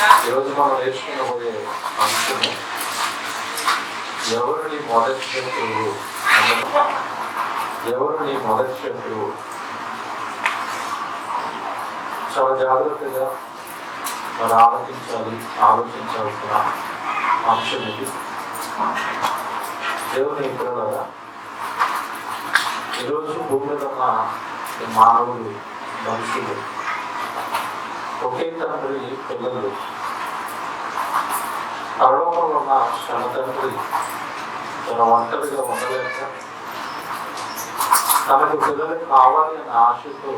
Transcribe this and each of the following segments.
ఈరోజు మనం నేర్చుకునబోయే అంశము ఎవరు నీ మొదటి శత్రువు. ఎవరు నీ మొదటి శత్రువు? చాలా జాగ్రత్తగా మరి ఆలోచించాల్సిన అంశం ఇది. దేవుని పిల్లలారా, ఈరోజు భూమి మీద ఉన్న మానవులు, మనుషులు, ఒకే తండ్రి పిల్లలు, పరలోకంలో ఉన్న తన తండ్రి తన ఒంటరిగా ఉండలేక తనకు పిల్లలు కావాలి అనే ఆశతో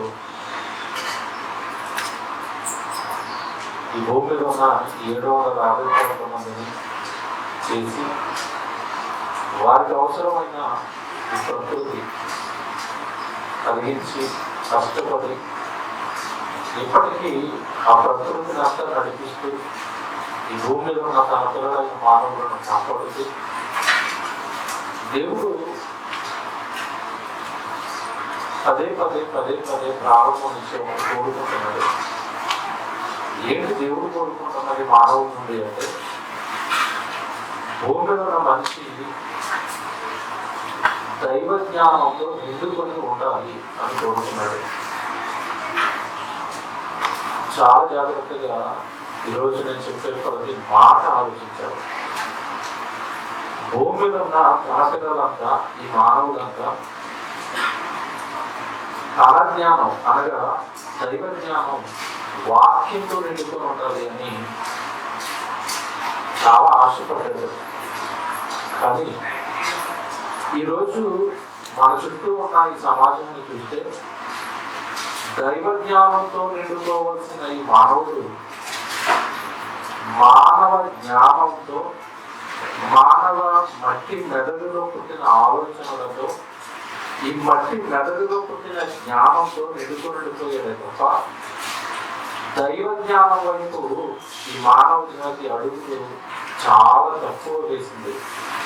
ఈ భూమి మీద ఉన్న 750 మందిని చేసి వారికి అవసరమైన ఈ ప్రకృతి కలిగించి కష్టపడి ఇప్పటికీ ఆ ప్రకృతిని అంతా నడిపిస్తూ ఈ భూమి మీద ఉన్న తన పిల్లలైన మానవులను కాపాడుతూ దేవుడు పదే ప్రారంభం నుంచి కోరుకుంటున్నాడు. ఏంటి దేవుడు కోరుకుంటున్నది మానవుడి నుండి అంటే, భూమి మీద ఉన్న మనిషి దైవ జ్ఞానంతో నిండుకొని ఉండాలి అని కోరుకున్నాడు. చాలా జాగ్రత్తగా ఈరోజు నేను చెప్పే ప్రతి మాట ఆలోచించాను. భూమి మీద ఉన్న పిల్లలంతా, ఈ మానవులంతా తన జ్ఞానం అనగా దైవ జ్ఞానం వాక్యంతో నిండుకొని ఉండాలి అని చాలా ఆశపడ్డాడు. కానీ ఈరోజు మన చుట్టూ ఉన్న ఈ సమాజాన్ని చూస్తే దైవ జ్ఞానంతో నిండుకోవాల్సిన ఈ మానవుడు మానవ జ్ఞానంతో, మానవ మట్టి మెదడులో పుట్టిన ఆలోచనలతో, ఈ మట్టి మెదడులో పుట్టిన జ్ఞానంతో నిండుకోలేదే తప్ప దైవ జ్ఞానం వైపు ఈ మానవ జాతి అడుగులు చాలా తక్కువ వేసింది.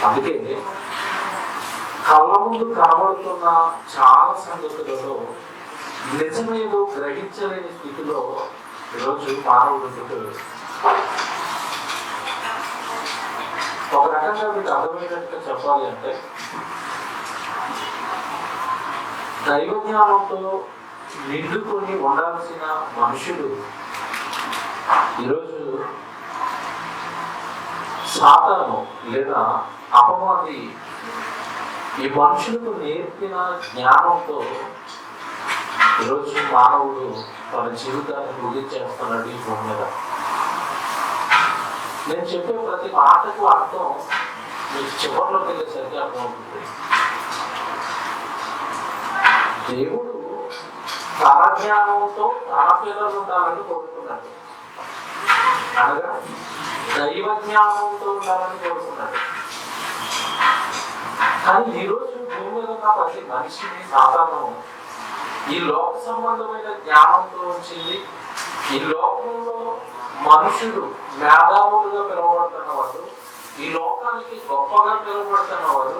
అందుకే కళ్ళ ముందు కనబడుతున్న చాలా సంగతులలో నిజమేదో గ్రహించలేని స్థితిలో ఈరోజు మానవుడు ఉంటుంది. ఒక రకంగా మీకు అర్థమయ్యేట్టుగా చెప్పాలి అంటే, దైవ జ్ఞానంతో నిండుకొని ఉండాల్సిన మనుషులు ఈరోజు సాతాను లేదా అపవాది ఈ మనుషులకు నేర్పిన జ్ఞానంతో ఈరోజు మానవుడు తన జీవితాన్ని ముగించేస్తున్నాడు ఈ భూమి మీద. నేను చెప్పే ప్రతి మాటకు అర్థం మీకు చివరిలోకి వెళ్ళేసరికి అర్థమవుతుంది. దేవుడు తన జ్ఞానంతో తన పిల్లలు ఉండాలని కోరుకున్నాడు, అనగా దైవ జ్ఞానంతో ఉండాలని కోరుకున్నాడు. కానీ ఈరోజు భూమి మీద ఉన్న ప్రతి మనిషిని సాధారణం ఈ లోక సంబంధమైన జ్ఞానంతో వచ్చింది. ఈ లోకంలో మనుషులు మేధావులుగా పిలువబడుతున్న వారు, ఈ లోకానికి గొప్పగా పిలువబడుతున్న వారు,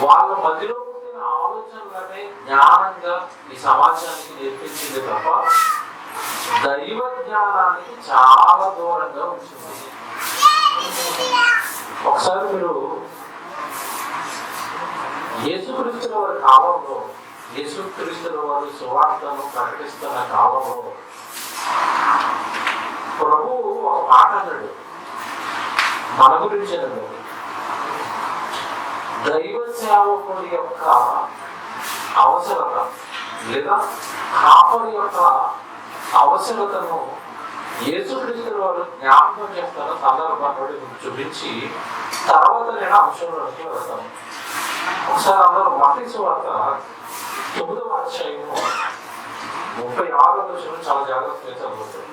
వాళ్ళ మధ్యలో పుట్టిన ఆలోచనలనే జ్ఞానంగా ఈ సమాజానికి నేర్పించింది తప్ప దైవ జ్ఞానానికి చాలా దూరంగా ఉంటుంది. ఒకసారి మీరు యేసుక్రీస్తుల వారి కాలంలో, యేసుక్రీస్తుల వారి సువార్తను ప్రకటిస్తున్న కాలంలో ప్రభువు ఒక మాట అన్నాడు మన గురించి. దైవ సేవకుడి యొక్క అవసరత లేదా కాపరి యొక్క అవసరతను యేసుక్రీస్తుల వారు జ్ఞాపకం చేస్తున్న సందర్భాన్ని చూపించి తర్వాత నేను అంశంలోకి వెళ్తాను. ఒకసారి అందరూ మత్తయి సువార్త 9వ అధ్యాయము 36వ వచనం చాలా జాగ్రత్తగా చదువుతారు.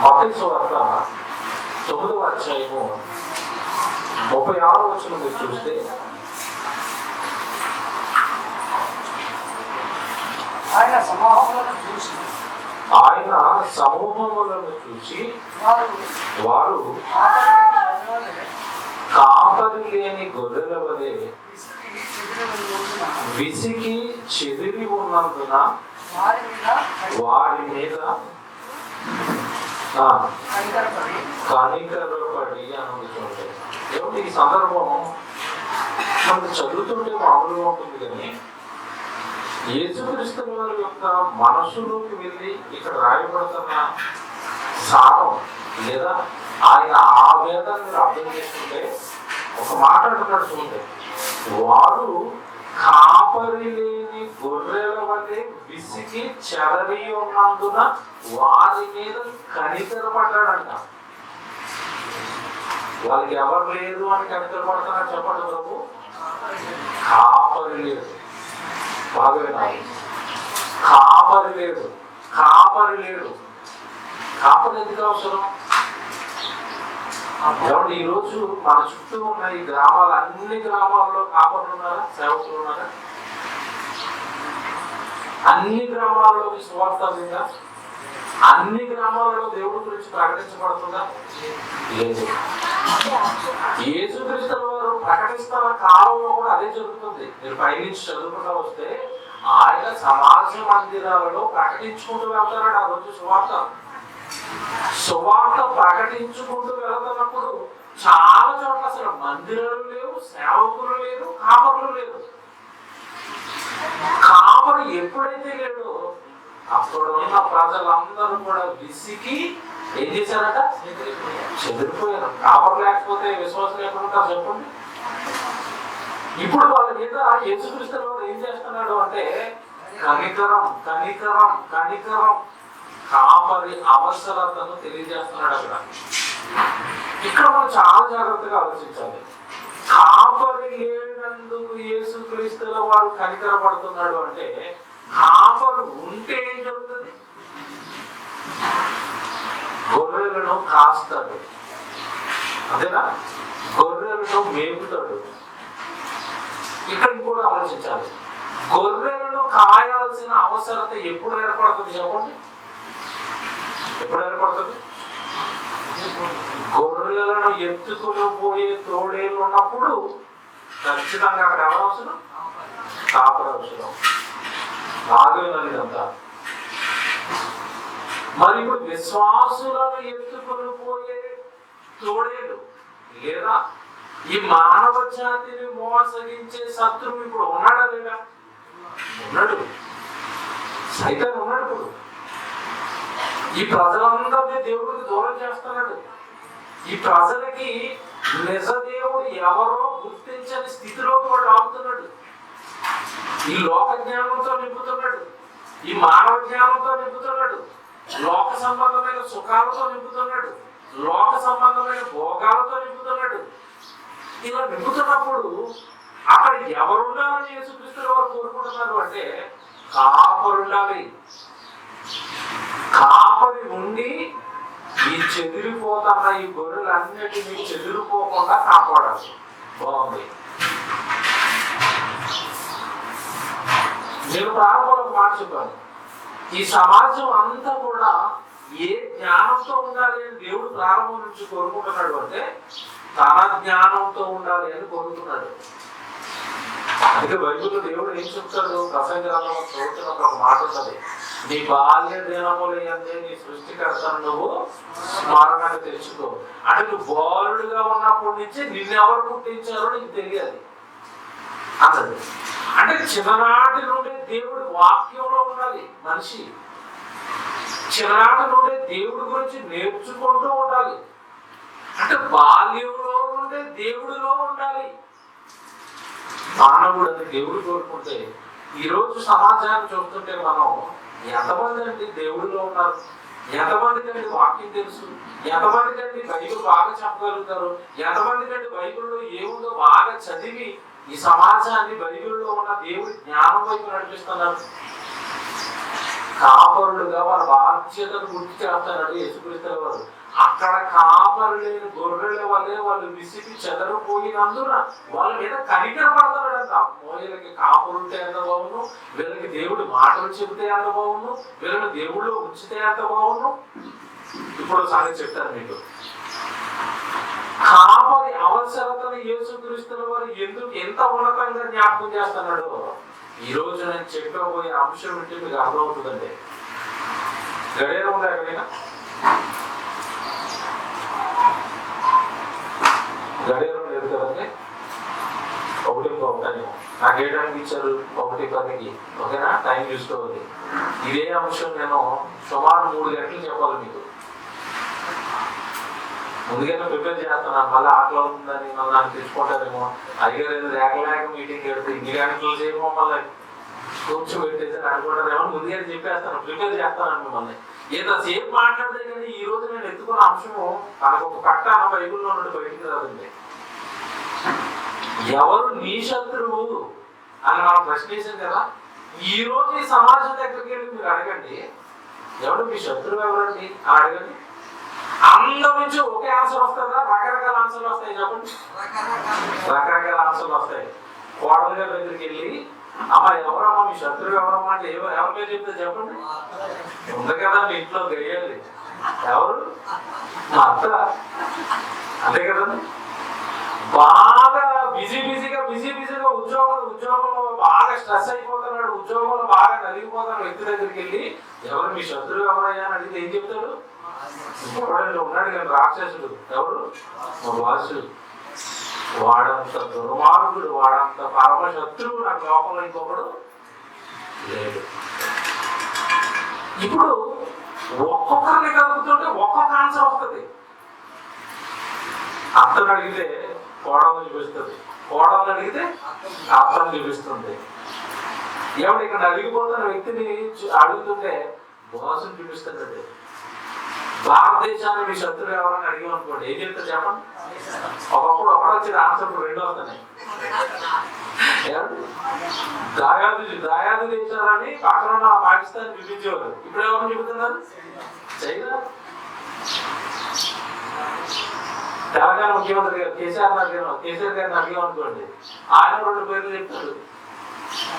మత్తయి సువార్త 9వ అధ్యాయము 36వ వచనం మీరు చూస్తే, ఆయన సమూహములను చూసి వారు కాపరి లేని గొర్రెల వలె విసికి చెదిరి ఉన్నందున వారి మీద కనికరపడి అనుకుంటుంటే ఏమిటి ఈ సందర్భం మనకు చదువుతుంటే మామూలుగా ఉంటుంది, కానీ యేసుక్రీస్తు వారి యొక్క మనసులోకి వెళ్ళి ఇక్కడ రాయబడుతున్న సారం లేదా ఆయన ఆవేదన మీరు అర్థం చేసుకుంటే ఒక మాట అంటున్నాడు చూడండి, వారు కాపరి లేని గొర్రెల వల్లే విసిగి చెదరి ఉన్నందున వారి మీద కనికరపడ్డాడంట. వాళ్ళకి ఎవరు లేదు అని కనికరపడుతున్నాడు చెప్పండి ప్రభు. కాపరి లేదు, బాగా కాపరి లేదు, కాపరి లేడు. కాపరి ఎందుకు అవసరం? కాబట్టి ఈ రోజు మన చుట్టూ ఉన్న ఈ గ్రామాలు, అన్ని గ్రామాల్లో కాపర్లు ఉన్నారా, సేవకులు ఉన్నారా? అన్ని గ్రామాల్లో సువార్త ఉందా? అన్ని గ్రామాలలో దేవుడి గురించి ప్రకటించబడుతుందా? లేదు. యేసుక్రీస్తు వారు ప్రకటిస్తున్న కాలంలో కూడా అదే జరుగుతుంది. మీరు పైనుంచి చదువుకుంటూ వస్తే ఆయన సమాజ మందిరాలలో ప్రకటించుకుంటూ వెళ్తారని ఆ రోజు సువార్త ప్రకటించుకుంటూ వెళ్తున్నప్పుడు చాలా చోట్ల అసలు మందిరాలు లేవు, సేవకులు లేరు, కాపర్లు లేరు. కాపరి ఎప్పుడైతే లేడో అప్పుడు ఉన్న ప్రజలందరూ కూడా విసికి ఏం చేశారట? చెదిరిపోయారు. కాపరు లేకపోతే విశ్వాసం ఎప్పుడు ఉంటారు చెప్పండి. ఇప్పుడు వాళ్ళ మీద యేసుక్రీస్తు వారు ఏం చేస్తున్నాడు అంటే కనికరం కనికరం కనికరం, కాపరి అవసరతను తెలియజేస్తున్నాడు. అక్కడ ఇక్కడ మనం చాలా జాగ్రత్తగా ఆలోచించాలి. కాపరి లేనందుకు యేసుక్రీస్తుల వారు కనికరపడుతున్నాడు అంటే కాపరు ఉంటే ఏం జరుగుతుంది? గొర్రెలను కాస్తాడు, అదేనా? గొర్రెలను మేపుతాడు. ఇక్కడ కూడా ఆలోచించాలి. గొర్రెలను కాయాల్సిన అవసరత ఎప్పుడు ఏర్పడుతుంది చెప్పండి? ఎప్పుడు ఏర్పడుతుంది? గొర్రెలను ఎత్తుకుని పోయే తోడేలు ఉన్నప్పుడు ఖచ్చితంగా అక్కడ ఎవరు అవసరం? కాపరి అవసరం. బాగోనది అంతా. మరి ఇప్పుడు విశ్వాసులను ఎత్తుకుని పోయే తోడేలు లేదా ఈ మానవ జాతిని మోసగించే శత్రువు ఇప్పుడు ఉన్నాడా లేదా? ఉన్నాడు. సైతం ఉన్నాడు. ఇప్పుడు ఈ ప్రజలందరినీ దేవుడికి దూరం చేస్తున్నాడు. ఈ ప్రజలకి నిజ దేవుడు ఎవరో గుర్తించని స్థితిలో కూడా ఆపుతున్నాడు. ఈ లోక జ్ఞానంతో నింపుతున్నాడు, ఈ మానవ జ్ఞానంతో నింపుతున్నాడు, లోక సంబంధమైన సుఖాలతో నింపుతున్నాడు, లోక సంబంధమైన భోగాలతో నింపుతున్నాడు. ఇలా నింపుతున్నప్పుడు అక్కడ ఎవరుండాలని యేసుక్రీస్తు వారు కోరుకుంటున్నారు అంటే కాపరుండాలి. కాపరి ఉండి ఈ చెదిరిపోతున్న ఈ గొర్రెలన్నిటినీ చెదిరిపోకుండా కాపాడాలి. బాగుంది. నేను ప్రారంభంలో మాట చెప్పాను, ఈ సమాజం అంతా కూడా ఏ జ్ఞానంతో ఉండాలి అని దేవుడు ప్రారంభం నుంచి కోరుకుంటున్నాడు అంటే తన జ్ఞానంతో ఉండాలి అని కోరుకున్నాడు. అందుకే బైబిల్లో దేవుడు ఏం చెప్తాడు? ప్రసంగ గ్రంథంలో చదువుతున్నప్పుడు ఒక మాట ఉంటుంది, నీ బాల్య దినములందే నీ సృష్టికర్తను నువ్వు స్మరణకు తెచ్చుకో. అంటే నువ్వు బాలుడుగా ఉన్నప్పటి నుంచి నిన్నెవరు పుట్టించారో నీకు తెలియాలి అన్నది. అంటే చిన్ననాటి నుండి దేవుడి వాక్యంలో ఉండాలి మనిషి. చిన్ననాటి నుండి దేవుడి గురించి నేర్చుకుంటూ ఉండాలి. అంటే బాల్యంలో నుండి దేవుడిలో ఉండాలి మానవుడు అని దేవుడు కోరుకుంటే. ఈరోజు సమాజాన్ని చూస్తుంటే మనం ఎంతమంది అండి దేవుడిలో ఉన్నారు? ఎంతమంది కంటే వాక్యం తెలుసు? ఎంతమంది కంటే బైబిల్ బాగా చెప్పగలుగుతారు? ఎంతమంది కంటే బైబిల్లో ఏముందో బాగా చదివి ఈ సమాజాన్ని బైబిల్లో ఉన్న దేవుడి జ్ఞానం వైపు నడిపిస్తున్నారు? కాపరులుగా వాళ్ళ బాధ్యతను గుర్తు చేస్తున్నాడు యేసుక్రీస్తు వారు. అక్కడ కాపరు లేని గొర్రెల వల్లే వాళ్ళు విసిగి చెదరిపోయినందున వాళ్ళ మీద కనికరపడతాడంట. వీళ్ళకి కాపరుంటే ఎంత బాగును, వీళ్ళకి దేవుడి మాటలు చెబితే ఎంత బాగును, వీళ్ళని దేవుళ్ళు ఉంచితే ఎంత బాగును. ఇప్పుడు సారి చెప్తాను మీకు. కాపరి అవసరతను యేసుక్రీస్తు వారు ఎందుకు ఎంత ఉన్నతంగా జ్ఞాపకం చేస్తున్నాడో ఈ రోజు నేను చెప్పబోయే అంశం ఏంటి మీకు అర్థమవుతుందండి. గడియారం ఉందా ఎక్కడైనా? గడియారం లేదు కదండి. 1:10 నాకు ఏ టైంకి ఇచ్చారు? 1:10కి. ఓకేనా? టైం చూసుకోవాలి. ఇదే అంశం నేను సుమారు 3 గంటలు చెప్పాలి మీకు. ముందుగానే ప్రిపేర్ చేస్తున్నాను. మళ్ళీ ఆకలి అవుతుందని మళ్ళీ నాకు తెచ్చుకుంటారేమో, అయ్యారు లేక మీటింగ్ పెడితే ఇన్ని గంటలు చేయమో మళ్ళీ కూర్చోబెట్టేసి అనుకుంటారేమో ముందుగానే చెప్పేస్తాను, ప్రిపేర్ చేస్తాను మిమ్మల్ని. ఏదో సేపు మాట్లాడితే కానీ ఈ రోజు నేను ఎత్తుకున్న అంశము మనకు ఒక పట్టాన బైబిల్లో నుండి బయటికి రాదండి. ఎవరు నీ శత్రువు అని మనం ప్రశ్నించాం కదా. ఈ రోజు ఈ సమాజం దగ్గరికి వెళ్ళి మీరు అడగండి, ఎవరు మీ శత్రువు ఎవరండి అని అడగండి. అందరి నుంచి ఒకే ఆన్సర్ వస్తుందా? రకరకాల ఆన్సర్లు వస్తాయి. చెప్పండి, రకరకాల ఆన్సర్లు వస్తాయి. కోడల గారి దగ్గరికి వెళ్ళి, అమ్మ ఎవరమ్మా మీ శత్రువు ఎవరమ్మా అంటే ఎవరి పేరు చెప్తే చెప్పండి. ఉంది కదా మీ ఇంట్లో గయ్యాలి, ఎవరు? మా అత్త. అంతే కదండి. బాగా బిజీగా ఉద్యోగంలో బాగా స్ట్రెస్ అయిపోతున్నాడు, ఉద్యోగంలో బాగా నలిగిపోతున్న వ్యక్తి దగ్గరికి వెళ్ళి ఎవరు మీ శత్రువు ఎవరయ్యా అని అడిగితే ఏం చెప్తాడు? ఉన్నాడు కానీ రాక్షసుడు, ఎవరు? మా బాసుడు. వాడంత దుర్మార్గుడు, వాడంత పరమ శత్రువు నాకు లోపల ఇంకొకడు లేడు. ఇప్పుడు ఒక్కొక్కరిని కలుపుతుంటే ఒక్కొక్క ఆన్సర్ వస్తుంది. అత్తను అడిగితే కోడలను చూపిస్తుంది, కోడలను అడిగితే అత్తను చూపిస్తుంది. ఏమంటే ఇక్కడ నలిగిపోతున్న వ్యక్తిని అడుగుతుంటే బాసుని చూపిస్తాడండి. భారతదేశాన్ని మీ శత్రువు ఎవరని అడిగాం అనుకోండి, ఏం చెప్తారు చెప్పండి? ఒకప్పుడు ఒకటి ఆన్సర్ 2 వస్తున్నాయి. దాయాదు దేశాలని పక్కన ఉన్న పాకిస్తాన్ చూపించేవారు. ఇప్పుడు ఎవరిని చూపుతున్నారు? చైనా. తెలంగాణ ముఖ్యమంత్రి గారు కేసీఆర్ గారిని అడిగాం అనుకోండి, ఆయన 2 పేర్లు చెప్తాడు.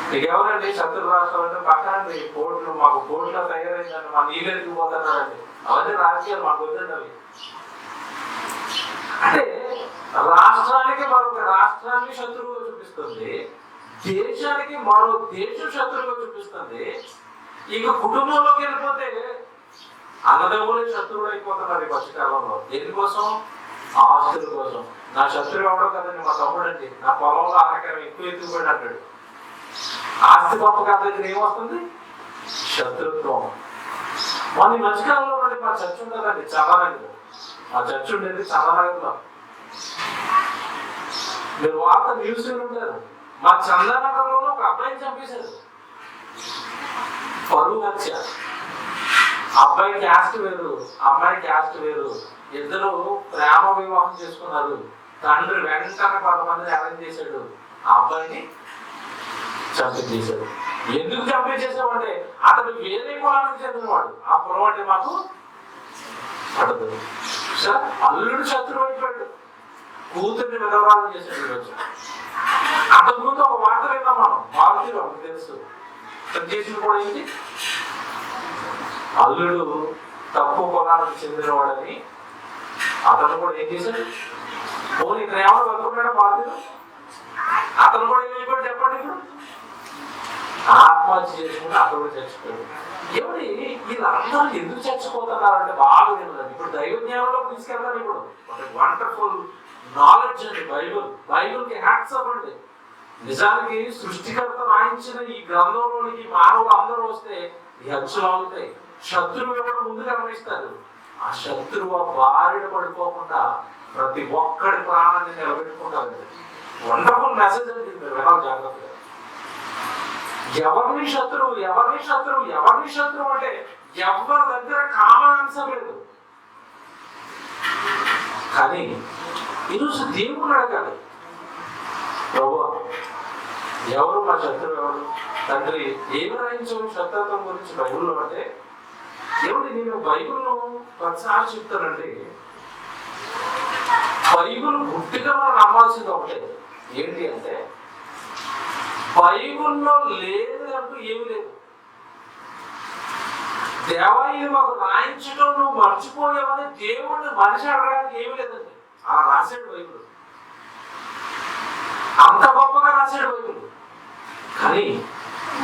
మీకు ఎవరండి శత్రు రాష్ట్రం అంటే పక్కన కోర్టులు, మాకు కోర్టులో తయారైందండి, మా నీళ్ళు ఎదిగిపోతున్నారండి. అవన్నీ రాజకీయాలు మాకు వద్దండి. అవి అంటే రాష్ట్రానికి మరొక రాష్ట్రాన్ని శత్రువుగా చూపిస్తుంది, దేశానికి మరో దేశం శత్రువుగా చూపిస్తుంది. ఇక కుటుంబంలోకి వెళ్ళిపోతే అన్నదమ్ములే శత్రువులు అయిపోతున్నారు ఈ మధ్యకాలంలో. దేనికోసం? ఆస్తుల కోసం. నా శత్రువు ఎవడో కదండి మా తమ్ముడు అండి, నా పొలంలో ఆనకరం ఎక్కువ ఎత్తుకుపోయి అంటాడు. ఆస్తి గొప్ప కథ దగ్గర ఏమొస్తుంది? శత్రుత్వం. మన ఈ మధ్యకాలంలో నుండి మా చర్చ ఉంటుందండి చందానగర్లో. మా చర్చ ఉండేది చందానగర్లో. మీరు వార్త న్యూస్ ఉంటారు. మా చందానగర్లో ఒక అబ్బాయిని చంపేశారు. పరువు హత్య. అబ్బాయి క్యాస్ట్ వేరు, అమ్మాయి క్యాస్ట్ వేరు. ఇద్దరు ప్రేమ వివాహం చేసుకున్నారు. తండ్రి వెంటనే 10 మందిని అరేంజ్ చేశాడు, ఆ అబ్బాయిని చంపించేశాడు. ఎందుకు చంపించేసామంటే అతడు వేరే కులానికి చెందినవాడు. ఆ కులం అంటే మాకు పడదు. అల్లుడు శత్రువు అయిపోయాడు, కూతుర్ని విధవరాలు చేశాడు. అంతకుముందు ఒక వార్త విన్నాం మనం, మారుతీలో మీకు తెలుసు. చేసిన కూడా ఏంటి? అల్లుడు తక్కువ కులానికి చెందినవాడని అతను కూడా ఏం చేశాడు? పోనీ ఇక్కడ ఏమన్నా కలుపుకున్నాడా మారుతీలో? అతను కూడా ఏమైపోయాడు చెప్పండి. ఇప్పుడు ఆత్మహత్య చేసుకుంటే అతను కూడా చచ్చిపోయాడు. ఏమిటి వీళ్ళందరూ ఎందుకు చచ్చిపోతున్నారంటే బాగా వినదండి. ఇప్పుడు దైవ జ్ఞానంలో తీసుకెళ్తారు. ఇప్పుడు ఒక వండర్ఫుల్ నాలెడ్జ్ అండి బైబిల్కి హ్యాట్స్ ఆఫ్ అండి. నిజానికి సృష్టికర్త రాయించిన ఈ గ్రంథంలోనికి మానవులు అందరూ వస్తే ఈ హత్యలు అవుతాయి. శత్రువు ఎవరు ముందు గమనిస్తారు. ఆ శత్రువు బారిన పడిపోకుండా ప్రతి ఒక్కడి ప్రాణాన్ని నిలబెట్టుకుంటారు. వండర్ఫుల్ మెసేజ్ అండి, మీరు వినాలి జాగ్రత్తగా. ఎవరిని శత్రువు అంటే ఎవరి దగ్గర కామన్ ఆన్సర్ లేదు. కానీ ఈరోజు దేవుడు అడగాలి, ప్రభువా ఎవరు మా శత్రువు ఎవరు? తండ్రి ఏమి రాయించావు శత్రుత్వం గురించి బైబిల్లో అంటే? ఏమిటి నేను బైబిల్ను ప్రతిసారి చెప్తానండి. బైబిల్ గుడ్డిగా మనం నమ్మాల్సింది ఒకటే, ఏంటి అంటే బైబిల్లో లేదు అంటూ ఏమి లేదు. దేవా ఇది మాకు రాయించడం నువ్వు మర్చిపోయావని దేవుడిని మనిషి అడగడానికి ఏమి లేదండి. అలా రాశాడు బైబిల్, అంత గొప్పగా రాశాడు బైబిల్. కానీ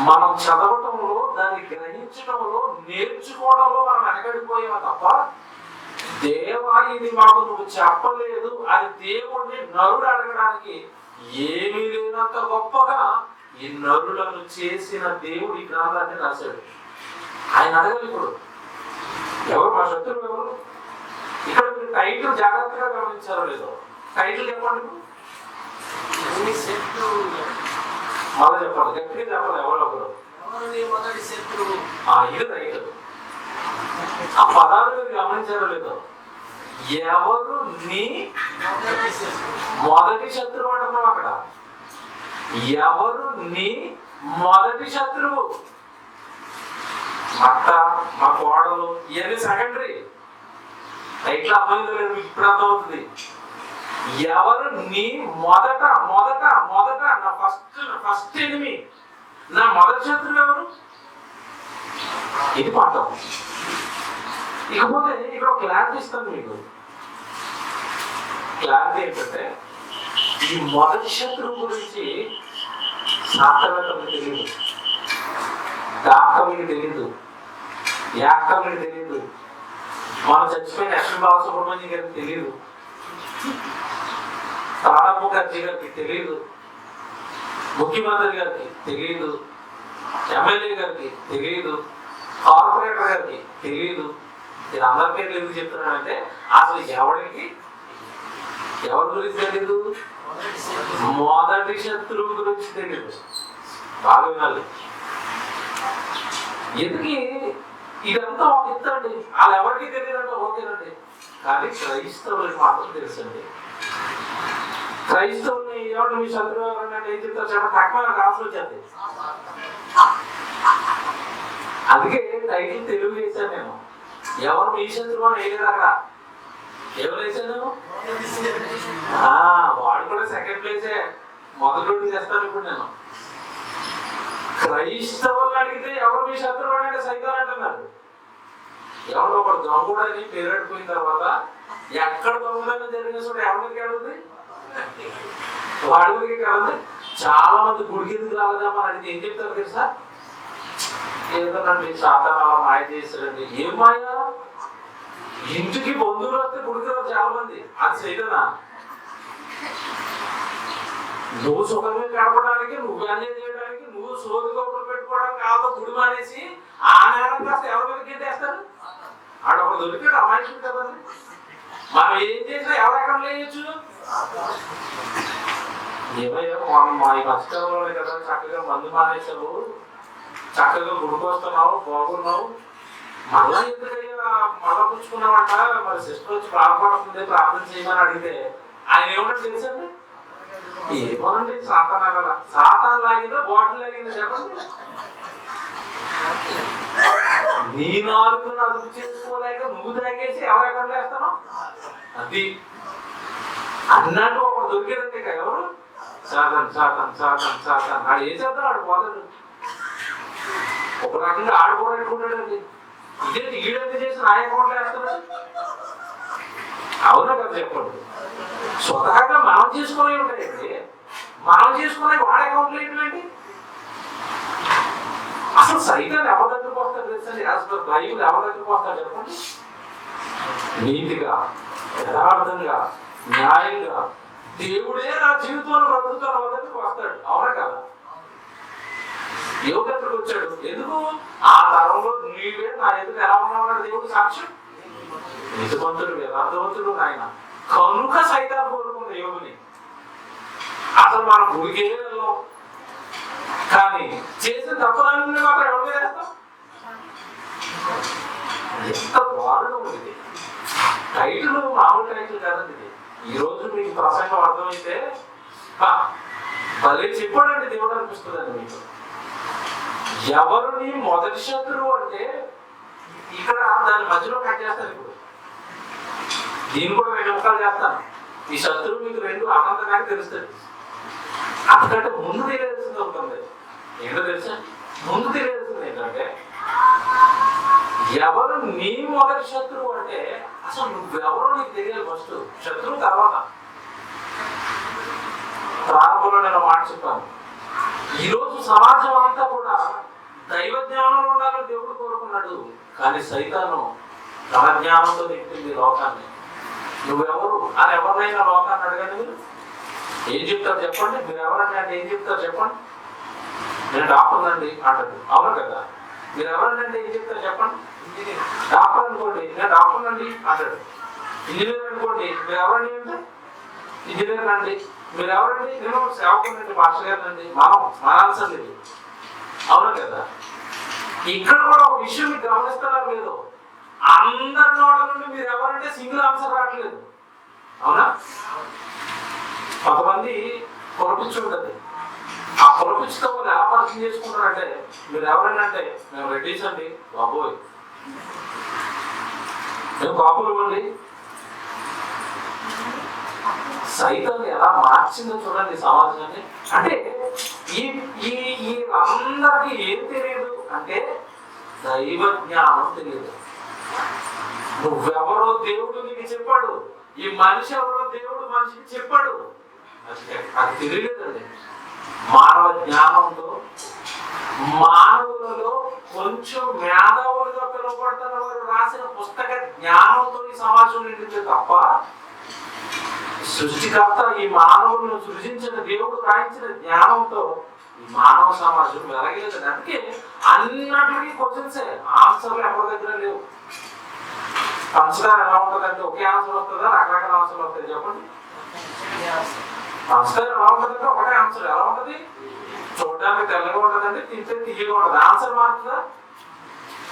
మనం చదవటంలో దాన్ని గ్రహించడంలో నేర్చుకోవడంలో మనం వెనకడిపోయామా తప్ప, దేవా ఇది మాకు నువ్వు చెప్పలేదు అని దేవుడిని నరుడు అడగడానికి ఏమీ లేనంత గొప్పగా ఈ నరులను చేసిన దేవుడు ఈ గ్రంథాన్ని రాశాడు. ఆయన అడగాలి ఇప్పుడు ఎవరు మా శత్రువు ఎవరు. ఇక్కడ మీరు టైటిల్ జాగ్రత్తగా గమనించారో లేదో. టైటిల్ చెప్పండి, మళ్ళీ చెప్పండి, గట్టిగా చెప్పండి. ఎవరు ఇది టైటిల్. ఆ పదాలు మీరు గమనించారో లేదో. ఎవరు నీ మొదటి శత్రువు అంటున్నావు అక్కడ. ఎవరు నీ మొదటి శత్రువు? అత్త, మా కోడలు, ఇవన్నీ సెకండరీ. టైటిల్ అర్థమైందో లేదు మీకు ఇప్పుడు అర్థమవుతుంది. ఎవరు నీ మొదట మొదట మొదట నా ఫస్ట్ ఎనిమి, నా మొదటి శత్రువు ఎవరు? ఇది పాఠం. ఇకపోతే ఇక్కడ క్లారిటీ ఇస్తాను మీకు. క్లారిటీ ఏంటంటే, ఈ మొదటి శత్రువు గురించి శాస్త్రవేత్తలకు తెలియదు, డాక్టర్లకు తెలియదు, యాక్టర్లకు తెలియదు, మన చచ్చిపోయిన ఎస్ఎం బాలసుబ్రహ్మణ్యం గారికి తెలియదు, ప్రణబ్ ముఖర్జీ గారికి తెలియదు, ముఖ్యమంత్రి గారికి తెలియదు, ఎమ్మెల్యే గారికి తెలియదు, కార్పొరేటర్ గారికి తెలియదు. ఇది అందరి పేర్లు ఎందుకు చెప్తున్నానంటే, అసలు ఎవరికి ఎవరి గురించి తెలియదు? మొదటి శత్రువు గురించి తెలియదు. బాగా వినాలి. ఎందుకు ఇదంతా ఒక ఎత్తండి. వాళ్ళు ఎవరికి తెలియదంటే ఓకేనండి, కానీ క్రైస్తవులకు మాత్రం తెలుసండి. క్రైస్తవుని ఎవరు మీ శత్రువు ఎవరంటే ఏం చెప్తారు చెప్పండి, తక్కువ రాసి వచ్చేది. అందుకే టైటిల్ తెలుగు వేశాను నేను. ఎవరు మీ శత్రువు అని వేయలేదు అక్కడ. ఎవరు వేసాను? వాడు కూడా సెకండ్ ప్లేసే, మొదటి రోజు చేస్తాను. ఇప్పుడు నేను క్రైస్తవులను అడిగితే ఎవరు మీ శత్రువు అంటే సైతాన్ అంటున్నారు. ఎవరో ఒకడు దొంగడు అని పేరెడిపోయిన తర్వాత ఎక్కడ దొంగదనం జరిగిన చోట ఎవరికి అడుగుతుంది? వాడికి కదండి. చాలా మంది గుడికి ఎందుకు రాలేదామా అని అడిగితే ఏం చెప్తారు తెలుసా? ఏదోనండి సాతాను అలా మాయ చేస్తాడండి. ఏం మాయ? ఇంటికి బంధువులు వస్తే గుడికి రాదు చాలా మంది. అది సైతానా? నువ్వు సుఖమే గడపడానికి, నువ్వు ఎంజాయ్ చేయడానికి, నువ్వు సోది గొప్పలు పెట్టుకోవడానికి కాదు గుడి మానేసి ఆ నేరం కాస్త ఎవరి మీద గెట్టేస్తారు? ఆడ ఒక దొరికాడు అమాయకుడు కదండి. మనం ఏం చేసినా ఎవరు ఎక్కడ లేయచ్చు. ఏమయ్యా మా ఈ కష్టంలో కదా చక్కగా మందు మానేసావు, చక్కగా గుడికొస్తున్నావు, బాగున్నావు, మళ్ళా ఎందుకయ్యా మళ్ళా పుచ్చుకున్నావంట. మరి సిస్టర్ వచ్చి బాధపడుతుంది, ప్రార్థన చేయమని అడిగితే ఆయన ఏమన్నా తెలుసండి? ఏమోనండి సాతాన్ సాతాన్ లాగిందా బాటిల్ లాగిందా చెప్పండి. నీ నాలుగును అదుపు చేసుకోలేక నువ్వు తాగేసి ఎవరెక్కడ లేస్తాను అది అన్నట్టు ఒకడు దొరికేదంటే ఎవరు? సాతాన్ సాతాన్ సాతాన్ సాతాన్. ఆడు ఏం చేద్దాం, ఆడు పోతాడు. ఒక రకంగా ఆడుకోవడానికి ఇదే ఈడెందుకు చేసి నా అకౌంట్లో వేస్తున్నాడు. అవునా కదా చెప్పండి. స్వతహాగా మనం చేసుకునే ఉంటాయండి, మనం చేసుకునే వాడి అకౌంట్లో ఏంటండి? అసలు సైతాన్ని ఎవరి దగ్గరకు వస్తాడు తెలుసండి? అసలు బైబిల్ ఎవరి దగ్గరకు వస్తాడు చెప్పండి? నీతిగా, యథార్థంగా, న్యాయంగా దేవుడే నా జీవితంలో బ్రతుకుతాను వాళ్ళ దగ్గరకు వస్తాడు. అవునా కదా? దేవుడి దగ్గరకు వచ్చాడు ఎందుకు? ఆ తరంలో నీవే నా ఎదురు ఎలా ఉన్నావు దేవుడు సాక్ష్యం. నీతిమంతుడు, యథార్థవంతుడు ఆయన. కనుక సైతాన్ని కోరుకుంది యోగుని. అసలు మన గుడికే వెళ్ళాం, కానీ చేసిన తప్పులన్నీ మాత్రం ఎవరు చేస్తాం? ఎంత దారుణం ఇది. టైటిల్ మామూలు టైటిల్ కాదండి ఇది. ఈరోజు మీకు ప్రసంగం అర్థమైతే భలే చెప్పాడండి దేవుడు అనిపిస్తుందండి మీకు. ఎవరు నీ మొదటి శత్రువు అంటే ఇక్కడ దాని మధ్యలో కట్ చేస్తాను. ఇప్పుడు దీన్ని కూడా 2 ముక్కలు చేస్తాను. ఈ శత్రువు మీకు 2 ఆనందంగానే తెలుస్తుంది. అంతకంటే ముందు తెలియాల్సింది ఉంటుంది. ఏంటో తెలుసా? ముందు తెలియాల్సింది ఏంటంటే, ఎవరు నీ మొదటి శత్రువు అంటే అసలు నువ్వెవరో నీకు తెలియాలి ఫస్ట్. శత్రువు తర్వాత. ప్రారంభంలో నేను మాట చెప్పాను. ఈరోజు సమాజం అంతా కూడా దైవ జ్ఞానంలో ఉండాలని దేవుడు కోరుకున్నాడు. కానీ సైతాను తన జ్ఞానంతో నింపింది లోకాన్ని. నువ్వెవరు అని ఎవరినైనా లోకాన్ని అడగండి, మీరు ఏం చెప్తారు చెప్పండి? మీరు ఎవరండి అంటే ఏం చెప్తారు చెప్పండి? నేను డాక్టర్ అండి అంటారు, అవును కదా? మీరు ఎవరండి అంటే ఏం చెప్తారు చెప్పండి? డాక్టర్ అనుకోండి, నేను డాక్టర్ అండి అంటాడు. ఇంజనీర్ అనుకోండి, మీరు ఎవరండి అంటే ఇంజనీర్ అండి. మీరు ఎవరండి? నేను సేవకునండి, మాస్టర్ గారు అండి. మన ఆన్సర్ లేదు, అవును కదా? ఇక్కడ కూడా ఒక విషయం మీకు గమనిస్తున్నారు లేదు, అందరి నోట నుండి మీరు ఎవరంటే సింగిల్ ఆన్సర్ రావట్లేదు, అవునా? కొంతమంది పొరపిచ్చి ఉంటుంది, ఆ పొరపిచ్చితో వాళ్ళు ఎలా పరిచయం చేసుకుంటారంటే మీరు ఎవరైనా అంటే మేము రెడ్డిస్ అండి, బాబోయ్ మేము కాపులు అండి. సైతం ఎలా మార్చిందో చూడండి సమాజాన్ని. అంటే ఈ అందరికి ఏం తెలియదు అంటే దైవ జ్ఞానం తెలియదు. నువ్వెవరో దేవుడు నీకు చెప్పాడు, ఈ మనిషి ఎవరో దేవుడు మనిషికి చెప్పాడు, అది తెలియలేదండి. మానవ జ్ఞానంతో మానవులలో కొంచెం మేధావులుగా పిలువబడుతున్న వారు రాసిన పుస్తక జ్ఞానంతో ఈ సమాజం నిండింది తప్ప సృష్టికర్త ఈ మానవులను సృజించిన దేవుడు రాయించిన జ్ఞానంతో ఈ మానవ సమాజం వెలగలేదు. అందుకే అన్నిటికీ క్వశ్చన్సే, ఆన్సర్లు ఎవరి దగ్గర లేవు. సంస్కారం ఎలా ఉంటుందంటే ఒకే ఆన్సర్ వస్తుందా, రకరకాల ఆన్సర్లు వస్తాయి చెప్పండి? సంస్కారం ఎలా ఉంటుందంటే ఒకటే ఆన్సర్. ఎలా ఉంటుంది? చూడడానికి తెల్లగా ఉంటుందండి, తింటే తీయగా ఉంటుంది. ఆన్సర్ మారుతుందా?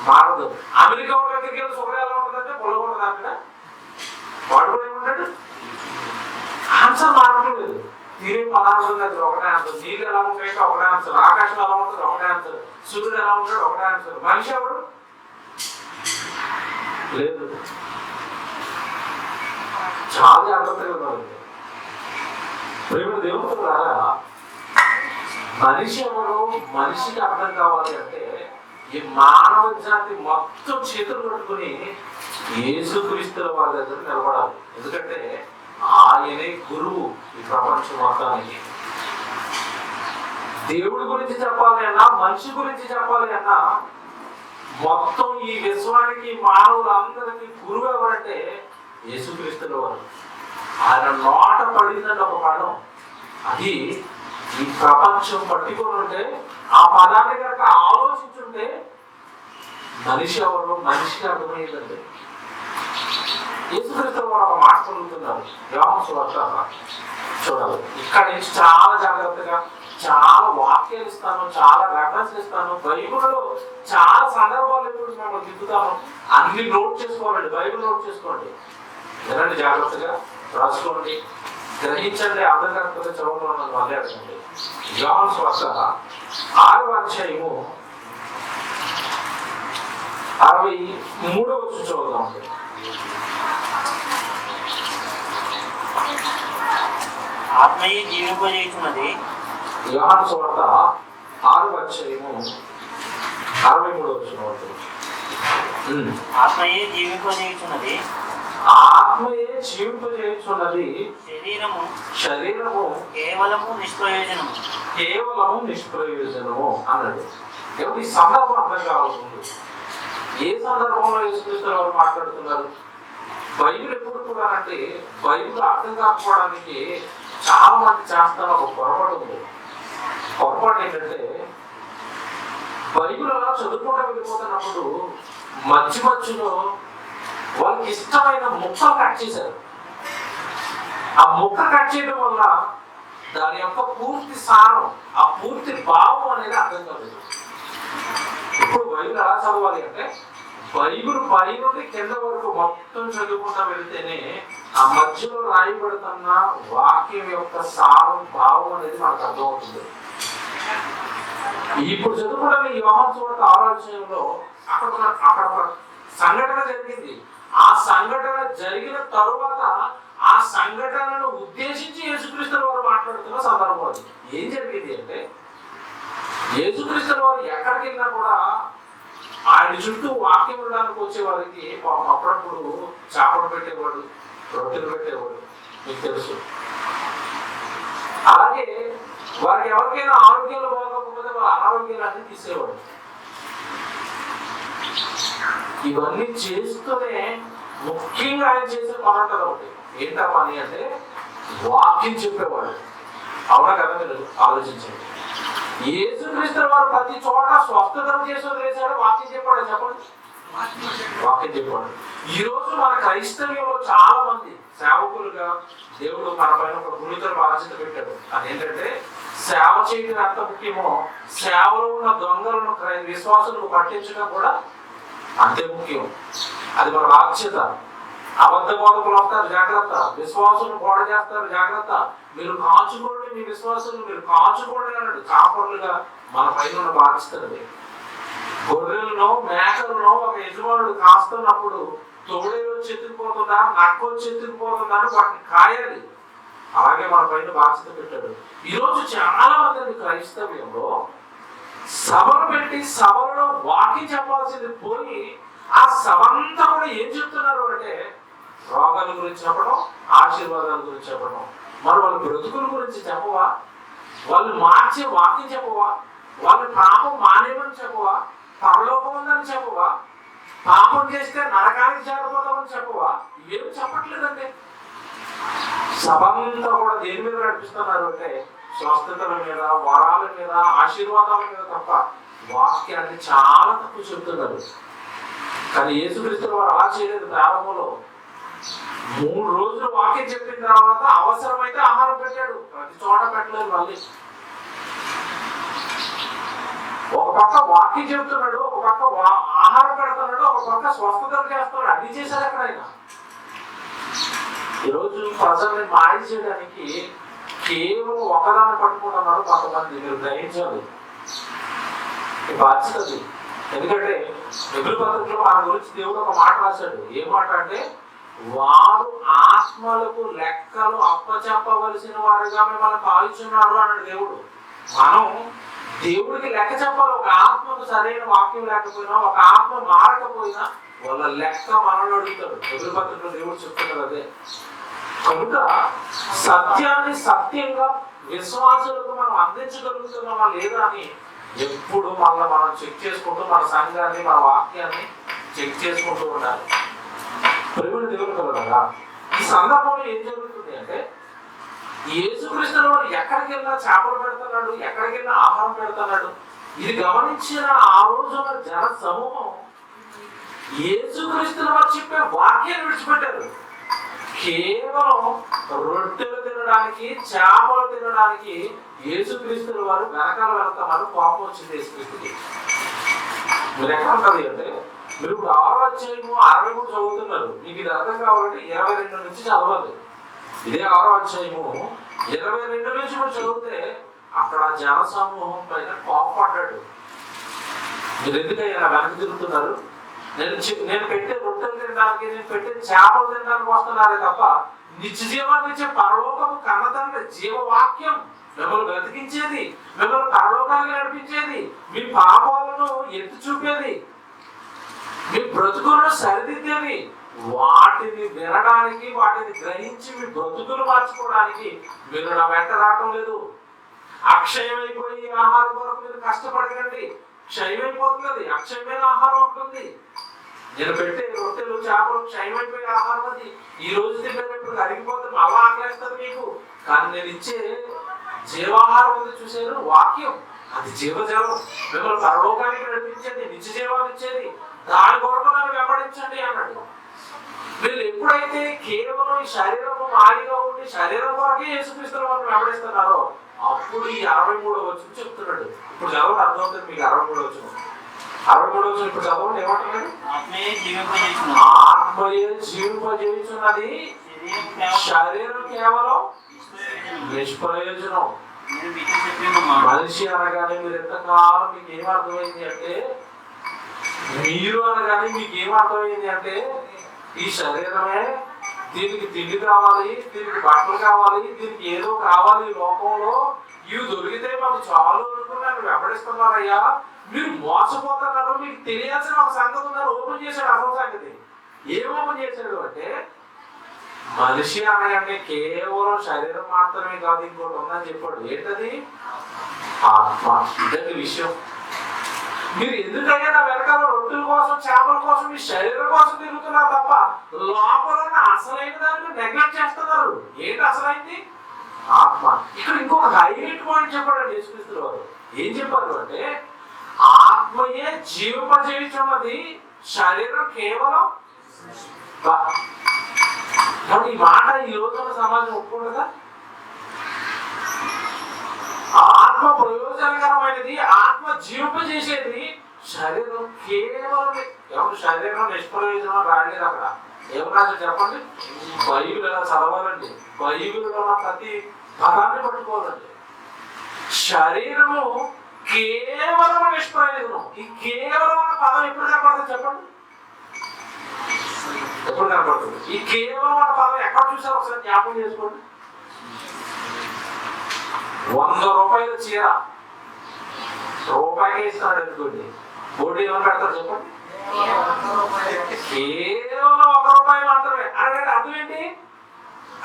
మారదు. అమెరికా వాళ్ళ దగ్గరికి వెళ్ళి షుగర్ ఎలా ఉంటుందంటే పొలగా ఉంటుంది. అక్కడ వాడు కూడా ఏముంటాడు? ఆన్సర్ మారట్లేదు. తినే పదార్థం దగ్గర ఒకటే ఆన్సర్. నీళ్ళు ఎలా ఉంటాయంటే ఒకటే ఆన్సర్. ఆకాశం ఎలా ఉంటుంది ఒకటే ఆన్సర్. సూర్యుడు ఎలా ఉంటాడు ఒకటే ఆన్సర్. మనిషి ఎవడు లేదు. చాలా జాగ్రత్తగా ఉండాలి. ప్రేమ దేవుడులారా, మనిషి ఎవరు మనిషికి అర్థం కావాలి అంటే ఈ మానవ జాతి మొత్తం చేతులు పట్టుకుని యేసుక్రీస్తుల వారి దగ్గర నిలబడాలి. ఎందుకంటే ఆయనే గురువు ఈ ప్రపంచం మొత్తానికి. దేవుడి గురించి చెప్పాలి అన్నా, మనిషి గురించి చెప్పాలి అన్నా, మొత్తం ఈ విశ్వానికి మానవులందరికీ గురువు ఎవరంటే యేసుక్రీస్తుల వారు. ఆయన నోట పడిందంటే ఒక పదం, అది ఈ ప్రపంచం పట్టుకొని ఉంటే ఆ పదాన్ని కనుక ఆలోచించుంటే మనిషి ఎవరు మనిషికి అర్థమయ్యేదండి. యేసుక్రీస్తుల వారు ఒక మాట చదువుతున్నారు, యోహాను సువార్త చూడాలి. ఇక్కడ నుంచి చాలా జాగ్రత్తగా చాలా వాక్యాలు ఇస్తాను, చాలా రెఫరెన్స్ ఇస్తాను. బైబిల్లో చాలా సందర్భాలు ఎప్పుడు మేము దిద్దుతాను, అన్ని నోట్ చేసుకోవాలండి. బైబిల్ నోట్ చేసుకోండి, వినండి, జాగ్రత్తగా రాసుకోండి, గ్రహించండి, అర్థం కాకపోతే చదవడం మళ్ళీ అడగండి. యోహాను సువార్త 6వ అధ్యాయము 63వ వచనం చదువుదామండి. ఆత్మయే జీవింపజేయుచున్నది. యోహాను సువార్త 6వ అధ్యాయము 63వ వచనం. ఆత్మయే జీవింపజేయుచున్నది. ఆత్మయే జీవింపజేయుచున్నది. శరీరము కేవలము నిష్ప్రయోజనము అన్నది. ఈ సందర్భం అర్థం కావాల్సి ఉంది. ఏ సందర్భంలో యేసుక్రీస్తు వారు మాట్లాడుతున్నారు? బైబిల్ ఎప్పుడు కూడా అంటే బైబిల్ అర్థం కాకపోవడానికి చాలా మంది చేస్తున్న ఒక పొరపాటు ఉంది. పొరపాటు ఏంటంటే బైబిల్ అలా చదువుకుంటూ వెళ్ళిపోతున్నప్పుడు మధ్యలో వాళ్ళకి ఇష్టమైన ముక్కలు కట్ చేశారు. ఆ ముక్క కట్ చేయడం వల్ల దాని యొక్క పూర్తి సారం, ఆ పూర్తి భావం అనేది అర్థం కాలేదు. ఇప్పుడు బైబిల్ ఎలా చదవాలి అంటే బైబిల్ పై నుండి కింద వరకు మొత్తం చదువుకుంటా వెళితేనే ఆ మధ్యలో రాయబడుతున్న వాక్యం యొక్క సారం, భావం అనేది మనకు అర్థమవుతుంది. ఇప్పుడు చదువుకుంటే ఈ యోహాను సువార్త 6వ అధ్యాయంలో అక్కడ ఒక సంఘటన జరిగింది. ఆ సంఘటన జరిగిన తరువాత ఆ సంఘటనను ఉద్దేశించి యేసుక్రీస్తు వారు మాట్లాడుతున్న సందర్భం అది. ఏం జరిగింది అంటే యేసుక్రీస్తు వారు ఎక్కడికి వెళ్ళినా కూడా ఆయన చుట్టూ వాక్యం ఉండడానికి వచ్చే వారికి అప్పుడప్పుడు చేపలు పెట్టేవాడు, రొట్టెలు పెట్టేవాడు, మీకు తెలుసు. అలాగే వారికి ఎవరికైనా ఆరోగ్యాలు బాగోకపోతే వాళ్ళ అనారోగ్యాలన్నీ తీసేవాడు. ఇవన్నీ చేస్తూనే ముఖ్యంగా ఆయన చేసే పని ఉంటుంది ఒకటి. ఏంటా పని అంటే వాక్యం చెప్పేవాడు. అవునా కదా? మీరు ఆలోచించండి. యేసుక్రీస్తు వారు ప్రతి చోట స్వస్థతలు చేసి వదిలేశాడు. వాక్యం చెప్పాడు. చెప్పండి, వాక్యం చెప్పాడు. ఈ రోజు మన క్రైస్తవ్యంలో చాలా మంది సేవకులుగా దేవుడు మన పైన ఒక గురుతర బాధ్యత పెట్టాడు. అదేంటంటే సేవ చేయడం ఎంత ముఖ్యమో సేవలో ఉన్న దొంగలను విశ్వాసులకు పట్టించడం కూడా అంతే ముఖ్యం. అది మన బాధ్యత. అబద్ధ బోధకులు వస్తారు, జాగ్రత్త. విశ్వాసులను గోడ చేస్తారు, జాగ్రత్త. మీరు కాచుకోండి, మీ విశ్వాసులు మీరు కాచుకోండి అన్నాడు. కాపరులుగా మన పైన ఉన్న బాధ్యత. గొర్రెలను మేకలను ఒక యజమానుడు కాస్తున్నప్పుడు తోడేలు వచ్చి ఎత్తుకుపోతుందా, నక్క వచ్చి ఎత్తుకుపోతుందా అని వాటిని కాయాలి. అలాగే మన పైన బాధ్యత పెట్టాడు. ఈరోజు చాలా మంది క్రైస్తవ్యంలో సభలు పెట్టి సభలో వాక్యం చెప్పాల్సింది పోయి ఆ సభంతా కూడా ఏం చెప్తున్నారు అంటే రోగాల గురించి చెప్పడం, ఆశీర్వాదాల గురించి చెప్పడం. మరి వాళ్ళ బ్రతుకుల గురించి చెప్పవా? వాళ్ళు మార్చే వాక్యం చెప్పవా? వాళ్ళ పాపం మానేమని చెప్పవా? పరలోకం ఉందని చెప్పవా? పాపం చేస్తే నరకానికి చేరిపోతామని చెప్పవా? ఇవేం చెప్పట్లేదండి. సభంతా కూడా దేని మీద నడిపిస్తున్నారు అంటే స్వస్థతల మీద, వరాల మీద, ఆశీర్వాదాల మీద తప్ప వాక్యాన్ని చాలా తక్కువ చెప్తున్నారు. కానీ యేసుక్రీస్తు వారు అలా చేయలేదు. ప్రారంభంలో 3 రోజులు వాక్యం చెప్పిన తర్వాత అవసరమైతే ఆహారం పెట్టాడు. ప్రతి చోట పెట్టలేదు. మళ్ళీ ఒక పక్క వాక్యం చెప్తున్నాడు, ఒక పక్క ఆహారం పెడుతున్నాడు, ఒక పక్క స్వస్థతలు చేస్తున్నాడు. అన్ని చేశాడు అక్కడ ఆయన. ఈరోజు ప్రజల్ని మాయ చేయడానికి కేవలం ఒకదాన్ని పట్టుకుంటున్నారు కొంతమంది. మీరు గ్రహించాలి, బాధ్యత. ఎందుకంటే ఎబ్రీ పత్రికలో మన గురించి దేవుడు ఒక మాట రాశాడు. ఏ మాట అంటే వారు ఆత్మలకు లెక్కలు అప్పచెప్పవలసిన వారుగా మిమ్మల్ని కాల్చున్నాడు అన్నాడు దేవుడు. మనం దేవుడికి లెక్క చెప్పాలి. ఒక ఆత్మకు సరైన వాక్యం లేకపోయినా, ఒక ఆత్మ మారకపోయినా వాళ్ళ లెక్క మనల్ని అడుగుతాడు. ఎబ్రీ పత్రికలో దేవుడు చెప్తున్నాడు అదే. కనుక సత్యాన్ని సత్యంగా విశ్వాసులకు మనం అందించగలుగుతున్నామా లేదా అని ఎప్పుడు మళ్ళీ మనం చెక్ చేసుకుంటూ మన సంఘాన్ని, మన వాక్యాన్ని చెక్ చేసుకుంటూ ఉండాలి. ప్రేమను దేవుడు కలగలరా? ఈ సందర్భంలో ఏం జరుగుతుంది అంటే యేసుక్రీస్తు వారు ఎక్కడికి వెళ్ళినా చేపలు పెడుతున్నాడు, ఎక్కడికి వెళ్ళినా ఆహారం పెడుతున్నాడు. ఇది గమనించిన ఆ రోజున జన సమూహం యేసుక్రీస్తు వారు చెప్పే వాక్యాన్ని విడిచిపెట్టారు. కేవలం రొట్టెలు తినడానికి, చేపలు తినడానికి యేసుక్రీస్తు వారు వెనకాల వెళ్తామని కోపం వచ్చింది యేసుక్రీస్తుకి. మీరు ఎక్కడ ఉంటుంది అంటే మీరు ఇప్పుడు 6వ అధ్యాయము 63 చదువుతున్నారు. మీకు ఇది అర్థం కావాలంటే 22 నుంచి చదవాలి. ఇదే 6వ అధ్యాయము 22 నుంచి మీరు చదివితే అక్కడ జన సమూహం పైన కోపపడ్డాడు. మీరు ఎందుకైనా వెనక్కి తిరుగుతున్నారు? నేను పెట్టే రొట్టెలు తినడానికి, నేను పెట్టే చేపలు తినడానికి వస్తున్నారే తప్ప నిత్య జీవాన్ని ఇచ్చే పరలోకము కన్నతండ్రి జీవవాక్యం మిమ్మల్ని బ్రతికించేది, మిమ్మల్ని పరలోకానికి నడిపించేది, మీ పాపాలను ఎత్తి చూపేది, మీ బ్రతుకులను సరిదిద్దేది, వాటిని వినడానికి, వాటిని గ్రహించి మీ బ్రతుకులు మార్చుకోవడానికి మీరు నా వెంట రావటం లేదు. అక్షయమైపోయి ఆహారం కొరకు మీరు కష్టపడకండి. క్షయమైపోతుంది. అక్షయమైన ఆహారం ఉంటుంది. నేను పెట్టే రొట్టెలు, చేపలు క్షయమైపోయే ఆహారం. అది ఈ రోజు తింటే అరిగిపోతుంది, మళ్ళా ఆకలేస్తుంది మీకు. కానీ నేను ఇచ్చే జీవాహారం ఉంది చూసారు, వాక్యం. అది జీవజలం, మిమ్మల్ని పరలోకానికి నడిపించేది, నిత్య జీవాన్ని ఇచ్చేది. దాని కొరకు నన్ను వెంబడించండి అన్నాడు. వీళ్ళు ఎప్పుడైతే కేవలం ఈ శరీరం మాయగా ఉండి శరీరం కొరకే యేసుక్రీస్తు వారిని వెంబడిస్తున్నారో అప్పుడు ఈ 63వ వచనం చెప్తున్నాడు. ఇప్పుడు చదవండి, అర్థమవుతుంది మీకు. 63వ వచనం ఇప్పుడు చదవండి. ఏమంటున్నాడు? ఆత్మయే జీవింపజేయుచున్నది, శరీరం కేవలం నిష్ప్రయోజనం. మనిషి అనగానే మీరు ఎంతకాలం మీకు ఏమర్థమైంది అంటే, మీరు అనగానే మీకు ఏమర్థమైంది అంటే ఈ శరీరమే, దీనికి తిండి కావాలి, దీనికి బట్టలు కావాలి, దీనికి ఏదో కావాలి లోకంలో, ఇవి దొరికితే మాకు చాలు అనుకున్నాను వెంబడిస్తున్నారయ్యా. మీరు మోసపోతున్నారు. మీకు తెలియాల్సిన ఒక సంగతి ఉన్నారు. ఓపెన్ చేశాడు అసలు సంగతి. ఏం ఓపెన్ చేశాడు అంటే మనిషి అనగానే కేవలం శరీరం మాత్రమే కాదు, ఇంకోటి ఉందని చెప్పాడు. ఏంటది? ఆత్మ. ఇదండి విషయం. మీరు ఎందుకయ్యా నా వెనకాల రొట్టెల కోసం చేపల కోసం మీ శరీరం కోసం తిరుగుతున్నారు తప్ప లోపల ఉన్న అసలైన దాన్ని నెగ్లెక్ట్ చేస్తున్నారు. ఏంటి అసలైంది? ఆత్మ. ఇక్కడ ఇంకొక హైలైట్ పాయింట్ చెప్పాడు యేసుక్రీస్తు వారు. ఏం చెప్పారు అంటే ఆత్మయే జీవింపజేయుచున్నది, శరీరం కేవలం. కానీ ఈ మాట ఈ రోజున సమాజం ఒప్పుకుంటుందా? ఆత్మ ప్రయోజనకరమైనది, ఆత్మ జీవింపజేసేది, శరీరం కేవలం. ఎవరు శరీరం నిష్ప్రయోజనం రాలేదు అక్కడ. ఏమన్నా చెప్పండి. బైబిల్ ఎలా చదవాలండి, బైబిల్లో ఉన్న ప్రతి పదాన్ని పట్టుకోవాలండి. శరీరము కేవలం నిష్ప్రయోజనం. ఈ కేవలం అన్న పదం ఎప్పుడు కనపడుతుంది చెప్పండి? ఎప్పుడు కనపడుతుంది? ఈ కేవలం అన్న పదం ఎక్కడ చూసారు ఒకసారి జ్ఞాపకం చేసుకోండి. 100 రూపాయల చీర రూపాయికే ఇస్తున్నాడు అనుకోండి, బోర్డు ఏమని పెడతారు చెప్పండి? కేవలం 1 రూపాయి మాత్రమే. అంటే అర్థం ఏంటి?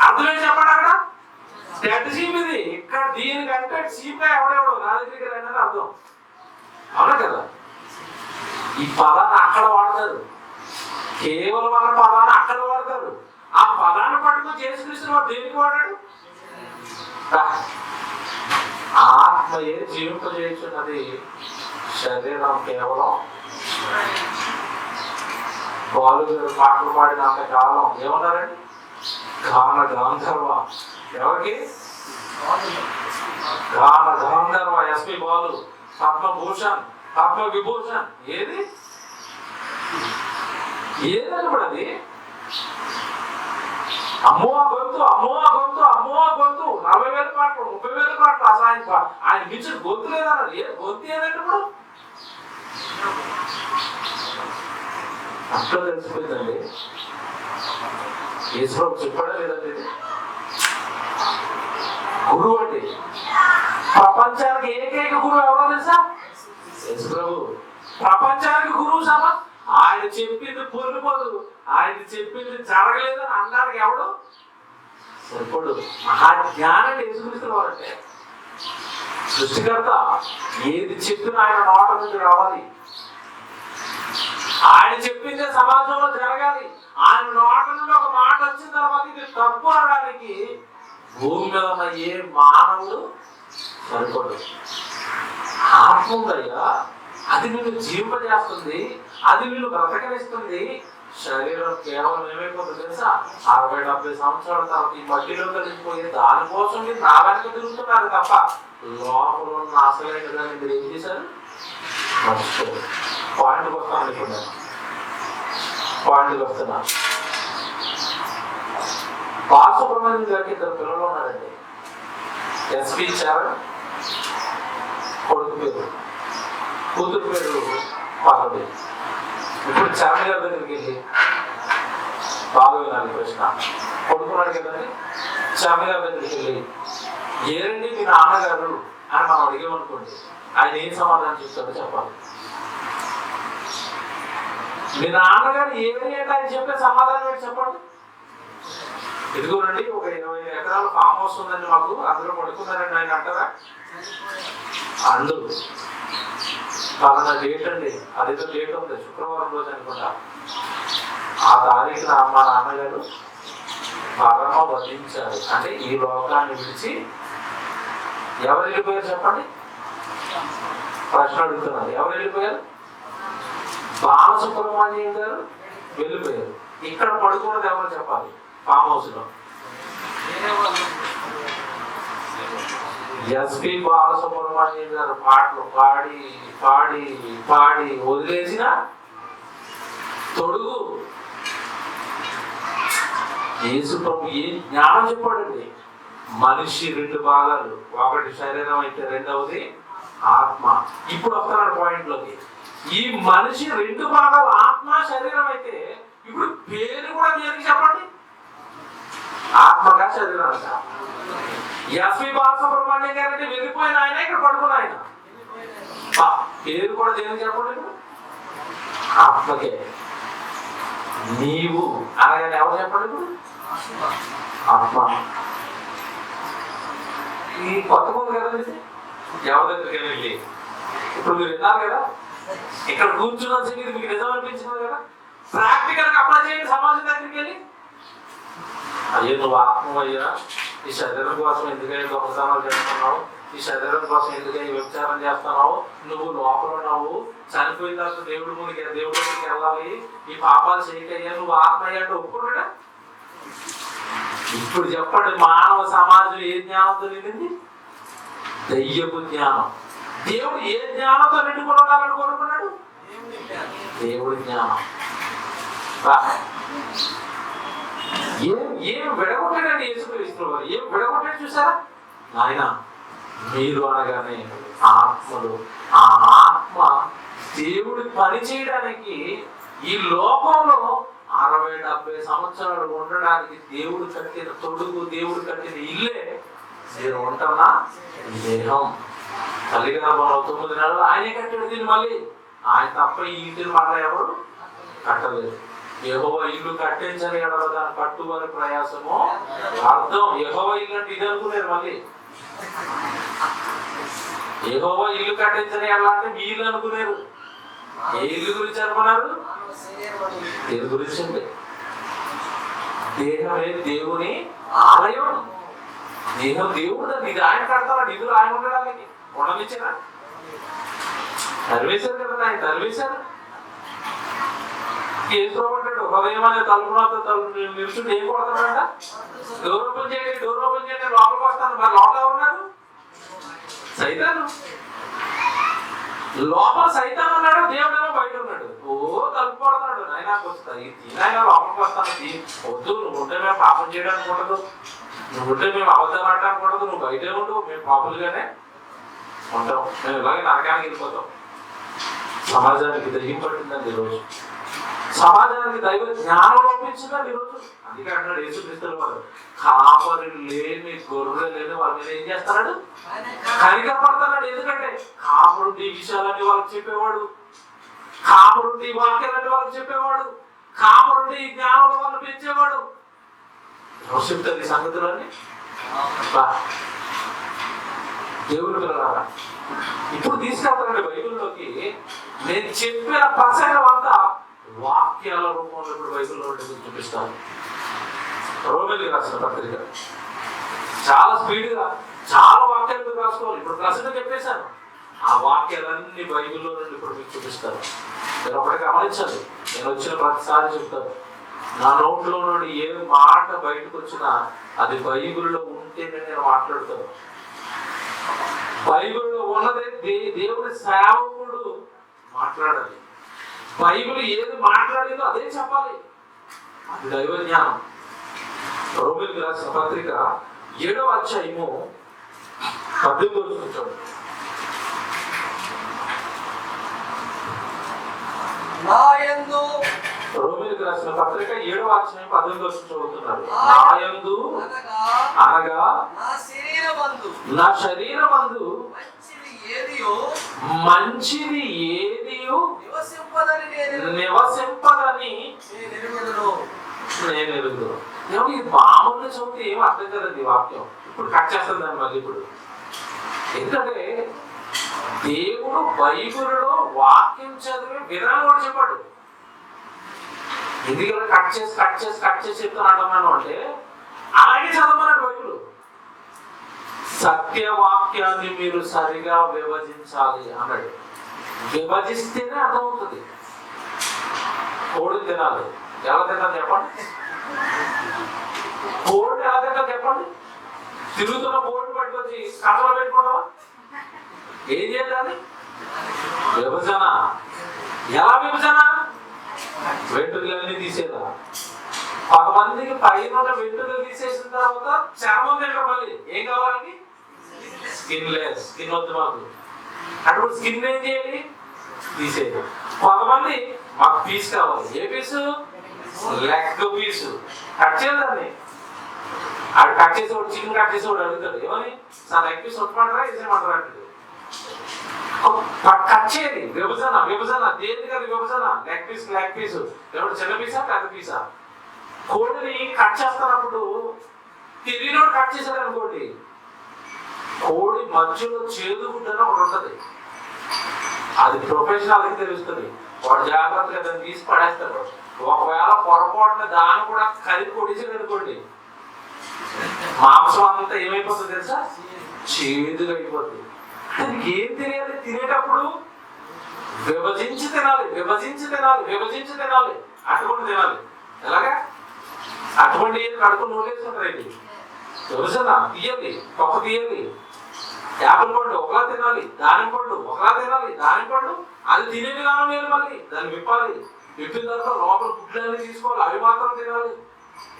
అర్థం ఏంటి చెప్పండి? అక్కడ డెడ్ సీప్ ఇది. ఇక్కడ దీనికంటే సీప్ ఎవడెవడు నా దగ్గరికి రండి అర్థం. అవునా కదా? ఈ పదాన్ని అక్కడ వాడతారు, కేవలం అన్న పదాన్ని అక్కడ వాడతారు. ఆ పదాన్ని పట్టుకుని యేసుక్రీస్తు వాడు దేనికి వాడాడు? ఆత్మయే జీవింపజేయుచున్నది, శరీరం కేవలం. బాలు గారు పాటలు పాడినంత కాలం ఏమన్నారండి? గాన గాంధర్వ. ఎవరికి? గాన గాంధర్వ ఎస్పి బాలు, పద్మభూషణ్, పద్మ విభూషణ్. ఏది ఏదని కూడా అది అమ్మో గొంతు, అమ్మో గొంతు, అమ్మో గొంతు. 40,000 పాటలు, 30,000 పాటలు. అసలు ఆయన మించిన గొంతు లేదన్నారు. ఏ గొంతు ఏదంటే ఇప్పుడు అట్లా తెలిసిపోయిందండి. యేసుప్రభు చెప్పాడా లేదండి? గురువు అండి. ప్రపంచానికి ఏకైక గురువు ఎవరో తెలుసా? యేసుప్రభు. ప్రపంచానికి గురువు సమా. ఆయన చెప్పింది పొందిపోదు, ఆయన చెప్పింది జరగలేదని అన్నానికి ఎవడు సరిపడు. మహాజ్ఞానం యేసుక్రీస్తు వారంటే. సృష్టికర్త ఏది చెప్పినా ఆయన నోట నుండి రావాలి. ఆయన చెప్పిందే సమాజంలో జరగాలి. ఆయన నోట నుండి ఒక మాట వచ్చిన తర్వాత ఇది తప్పు అనడానికి భూమి మీద ఉన్న ఏ మానవుడు సరిపడు. ఆత్మ ఉందయ్యా, అది నిన్ను జీవింపజేస్తుంది, అది నిన్ను బ్రతకనిస్తుంది. శరీరం కేవలం ఏమైపోతుంది తెలుసా? 60-70 సంవత్సరాల తర్వాత ఈ మట్టిలో కలిసిపోయి దానికోసం మీరు నా వెనక తిరుగుతున్నారు తప్ప లోపల ఉన్న అసలైన దాన్ని మీరు ఏం చేశారు? మర్చిపోయారు. పాయింట్కి వస్తాను ఇప్పుడు. పాయింట్కి వస్తున్నా. బాలసుబ్రహ్మణ్యం గారికి 2 పిల్లలు ఉన్నారండి. ఎస్పి చరణ్ కొడుకు పేరు, కూతురు పేరు పల్లవి. ఇప్పుడు చరణ్ గారి దగ్గరికి వెళ్ళి బాగా వినాలి ప్రశ్న. కొడుకున్నాడు కదండి, చరణ్ గారి దగ్గరికి వెళ్ళి ఏరండి మీ నాన్నగారు అని మనం అడిగామనుకోండి, ఆయన ఏం సమాధానం చెప్తాడో చెప్పాలి. మీ నాన్నగారు ఏమి అంటే ఆయన చెప్పే సమాధానం ఏంటి చెప్పండి? ఇదిగోనండి ఒక 20 ఎకరాల ఫామ్ హౌస్ ఉందండి మాకు, అందులో పడుకున్నారండి ఆయన అంటారా? అండు పలానా డేట్ అండి, అదేదో డేట్ ఉంది, శుక్రవారం రోజు అనుకుంటా, ఆ తారీఖున మా నాన్నగారు పరమ వధించారు. అంటే ఈ లోకాన్ని విడిచి ఎవరు వెళ్ళిపోయారు చెప్పండి? ప్రశ్న అడుగుతున్నారు. ఎవరు వెళ్ళిపోయారు? బాలసుబ్రహ్మణ్యం గారు వెళ్ళిపోయారు. ఇక్కడ పడుకున్నది ఎవరు చెప్పాలి? ఫామ్ హౌస్ లో ఎస్పి బాలసుబ్రహ్మణ్యం గారు పాటలు పాడి పాడి పాడి వదిలేసిన తొడుగు. యేసుప్రభు ఏ జ్ఞానం చెప్పాడండి? మనిషి 2 భాగాలు, ఒకటి శరీరం అయితే రెండవది ఆత్మ. ఇప్పుడు వస్తున్నాడు పాయింట్ లోకి. ఈ మనిషి 2 భాగాలు ఆత్మ శరీరం అయితే ఇప్పుడు పేరు కూడా దేనికి చెప్పండి? ఆత్మగా శరీరంగా. ఎస్పి బాలసుబ్రహ్మణ్యం గారంటే వెళ్ళిపోయిన ఆయన, ఇక్కడ పడుకున్న ఆయన. పేరు కూడా దేనికి చెప్పండి? ఇప్పుడు ఆత్మకే. నీవు అనగానే ఎవరు చెప్పండి? ఇప్పుడు ఆత్మ. ఈ కొత్త కొంది కదండి, ఎవరి దగ్గరికి వెళ్ళి ఇప్పుడు మీరు విన్నారు కదా, ఇక్కడ కూర్చున్న సంగతి మీకు నిజం అనిపించింది కదా. ప్రాక్టికల్ గా అప్లై చేయండి సమాజం దగ్గరికి వెళ్ళి. అయ్యో నువ్వు ఆత్మయ్యా, ఈ శరీరం కోసం ఎందుకని దొంగతనాలు చేస్తున్నావు, ఈ శరీరం కోసం ఎందుకని వ్యభిచారం చేస్తున్నావు, నువ్వు లోపల ఉన్నావు, చనిపోయిన తర్వాత దేవుడి ముందుకి వెళ్ళాలి, ఈ పాపాలు చేయకయ్యా, నువ్వు ఆత్మయ్యా అంటే ఒప్పుకున్నాడా? ఇప్పుడు చెప్పండి, మానవ సమాజం ఏ జ్ఞానంతో నిండింది? దయ్యపు జ్ఞానం. దేవుడు ఏ జ్ఞానంతో నిండుకుని ఉండాలని కోరుకున్నాడు? దేవుడి జ్ఞానం. ఏం విడగొట్టాడండి యేసుక్రీస్తు వారు, ఏం విడగొట్టాడు చూసారా? నాయన మీరు అనగానే ఆత్మలు, ఆ ఆత్మ దేవుడి పని చేయడానికి ఈ లోకంలో 60-70 సంవత్సరాలు ఉండడానికి దేవుడు కట్టిన తొడుగు, దేవుడు కట్టిన ఇల్లే నేను ఉంటున్నా దేహం. తల్లిగర్భంలో 9 నెలలు ఆయనే కట్టాడు దీన్ని. మళ్ళీ ఆయన తప్ప ఈ ఇంటిని మళ్ళీ ఎవరు కట్టలేదు. యెహోవా ఇల్లు కట్టించని ఎడల దాని కట్టుబడి ప్రయాసము అర్థం. యెహోవా ఇల్లు అంటే ఇది అనుకున్నారు. మళ్ళీ యెహోవా ఇల్లు కట్టించని ఎడల అంటే మీ ఇల్లు అనుకున్నారు. ఏ ఇల్లు గురించి అనుకున్నారు? దేని గురించి అండి? దేహమే దేవుని ఆలయం. దేహం దేవుడు, ఇది ఆయన కడతాడు, నిధులు ఆయన ఉండడానికి ఉండనిచ్చారా? తరివేశారు కదా, ఆయన తరివేశారు. ఏసుకోమంటాడు, హృదయం అనే తలుపులతో నిలుచుంటే ఏం కొడతాడంట? డోర్ ఓపెన్ చేయండి, డోర్ ఓపెన్ చేయండి, లోపలికి వస్తాను. మరి లోపల ఉన్నారు సైతాను. లోపల సైతాన్ ఉన్నాడు, దేవుడేమో బయట ఉన్నాడు. ఓ తలుపు కొడతాడు, నాయన వస్తాయి తినాయన లోపలికి వస్తాను. వద్దు, నువ్వు ఉంటే మేము పాపం చేయడానికి ఉండదు, నువ్వు ఉంటే మేము అబద్ధాలు ఆడడానికి ఉండదు, నువ్వు బయటే ఉండు, మేము పాపులుగానే ఉంటాం, మేము ఇలాగే నరకానికి వెళ్ళిపోతాం. సమాజానికి దయ్యం పట్టిందండి ఈరోజు. సమాజానికి దైవ జ్ఞానం లోపించిందండి ఈరోజు. అందుకే అంటున్నాడు యేసుక్రీస్తు వారు, కాపరి లేని గొర్రె లేని వాళ్ళ మీద ఏం చేస్తున్నాడు? కనికరపడుతున్నాడు. ఎందుకంటే కాపరుండి ఈ విషయాలన్నీ వాళ్ళకి చెప్పేవాడు, కాపరుండి ఈ వాక్యాలన్నీ వాళ్ళకి చెప్పేవాడు, కాపరుండి ఈ జ్ఞానంలో వాళ్ళు పెంచేవాడు. చెప్తారు ఈ సంగతులన్నీ. దేవుని పిల్లలారా, ఇప్పుడు తీసుకెళ్తానండి బైబిల్లోకి. నేను చెప్పిన ప్రసంగం అంతా వాక్యాల రూపంలో ఇప్పుడు బైబిల్లో చూపిస్తాను. రోమిలికి రాసిన పత్రిక చాలా స్పీడ్గా చాలా వాక్యాలు రాసుకోవాలి. ఇప్పుడు ప్రసంగం చెప్పేశాను, ఆ వాక్యాలన్నీ బైబిల్లో నుండి ఇప్పుడు మీకు చూపిస్తాను. మీరు ఒకటి గమనించాలి, నేను వచ్చిన ప్రతిసారి చెప్తాను, నా నోట్లో నుండి ఏ మాట బయటకు వచ్చినా అది బైబిల్లో ఉంటేనే నేను మాట్లాడుతాను. బైబిల్లో ఉన్నదే దేవుడి సేవకుడు మాట్లాడాలి. బైబిల్ ఏది మాట్లాడిందో అదే చెప్పాలి. అది దైవ జ్ఞానం. రోమిలికి రాసిన పత్రిక 7వ అధ్యాయము 18వ వచనం. రోమిలికి రాసిన పత్రిక 7వ అధ్యాయం 18వ వచనం చదువుతున్నారు. నాయందు అనగా నా శరీరమందు మంచిది ఏదియో నివసింపదని నేను ఎరుగుదును. ఇది మామూలుగా చదివితే ఏం అర్థం కదండి వాక్యం. ఇప్పుడు కట్ చేస్తుంది దాన్ని మళ్ళీ. ఇప్పుడు ఎందుకంటే దేవుడు బైబిల్లో వాక్యం చదివి విధానం కూడా చెప్పాడు. ఎందుకంటే కట్ చేసి చెప్తాను అంటే అలాగే చదవమన్నాడు బైబిల్. సత్యవాక్యాన్ని మీరు సరిగా విభజించాలి అన్నాడు. విభజిస్తేనే అర్థమవుతుంది. కోడి తినాలి, ఎలా తింటారు చెప్పండి? కోడి ఎలా తింటారు చెప్పండి? తిరుగుతున్న కోడిని పట్టుకొచ్చి కథలో పెట్టుకుంటావా? ఏం చేయాలి? విభజన. ఎలా విభజన? వెంట్రుకలన్నీ తీసేదా? కొంతమందికి పైన వెంట్రుకలు తీసేసిన తర్వాత చర్మం తింటారు. మళ్ళీ ఏం కావాలి? Skin less. స్కిన్ వద్దు మాకు. అప్పుడు స్కిన్ ఏం చేయాలి? తీసేది. కొంతమంది మాకు పీస్ కావాలి. ఏ పీసు? Leg piece. కట్ చేయాలని అది కట్ చేసేవాడు, చికెన్ కట్ చేసేవాడు అడుగుతాడు, ఏమని సార్ లెగ్ పీస్ ఒట్టుమంటారా వేసేయమంటారా అంటాడు. కట్ చేయాలి. విభజన దేని కదా విభజన? లెగ్ పీస్ ఎవరు చిన్న పీసా పెద్ద పీసా? కోడిని కట్ చేస్తున్నప్పుడు తిరిగినోడు కట్ చేశాడు అనుకోండి, కోడి మధ్యలో చేదుగుడ్డని ఒకటి ఉంటుంది. అది ప్రొఫెషనల్కి తెలుస్తుంది. వాడు జాగ్రత్తగా దాన్ని తీసి పడేస్తాడు. ఒకవేళ పొరపాటున దాన్ని కూడా కలిపి కొడిసాడు అనుకోండి, మాంసం అంతా ఏమైపోతుంది తెలుసా? చేదుగా అయిపోతుంది. ఏం తెలియాలి? తినేటప్పుడు విభజించి తినాలి, విభజించి తినాలి, విభజించి తినాలి. అటువంటి తినాలి. ఎలాగా? అటువంటి కడుపు నూనెసుకుంటారండి. విభజన తీయాలి, పప్పు తీయాలి. యాపిల్ పండు ఒకలా తినాలి, దానిమ్మ పండు ఒకలా తినాలి, దానిమ్మ పండు అది తినే విధానం వేరు. మళ్ళీ దాన్ని విప్పాలి, విప్పిన తర్వాత లోపల గుడ్లన్నీ తీసుకోవాలి, అవి మాత్రం తినాలి.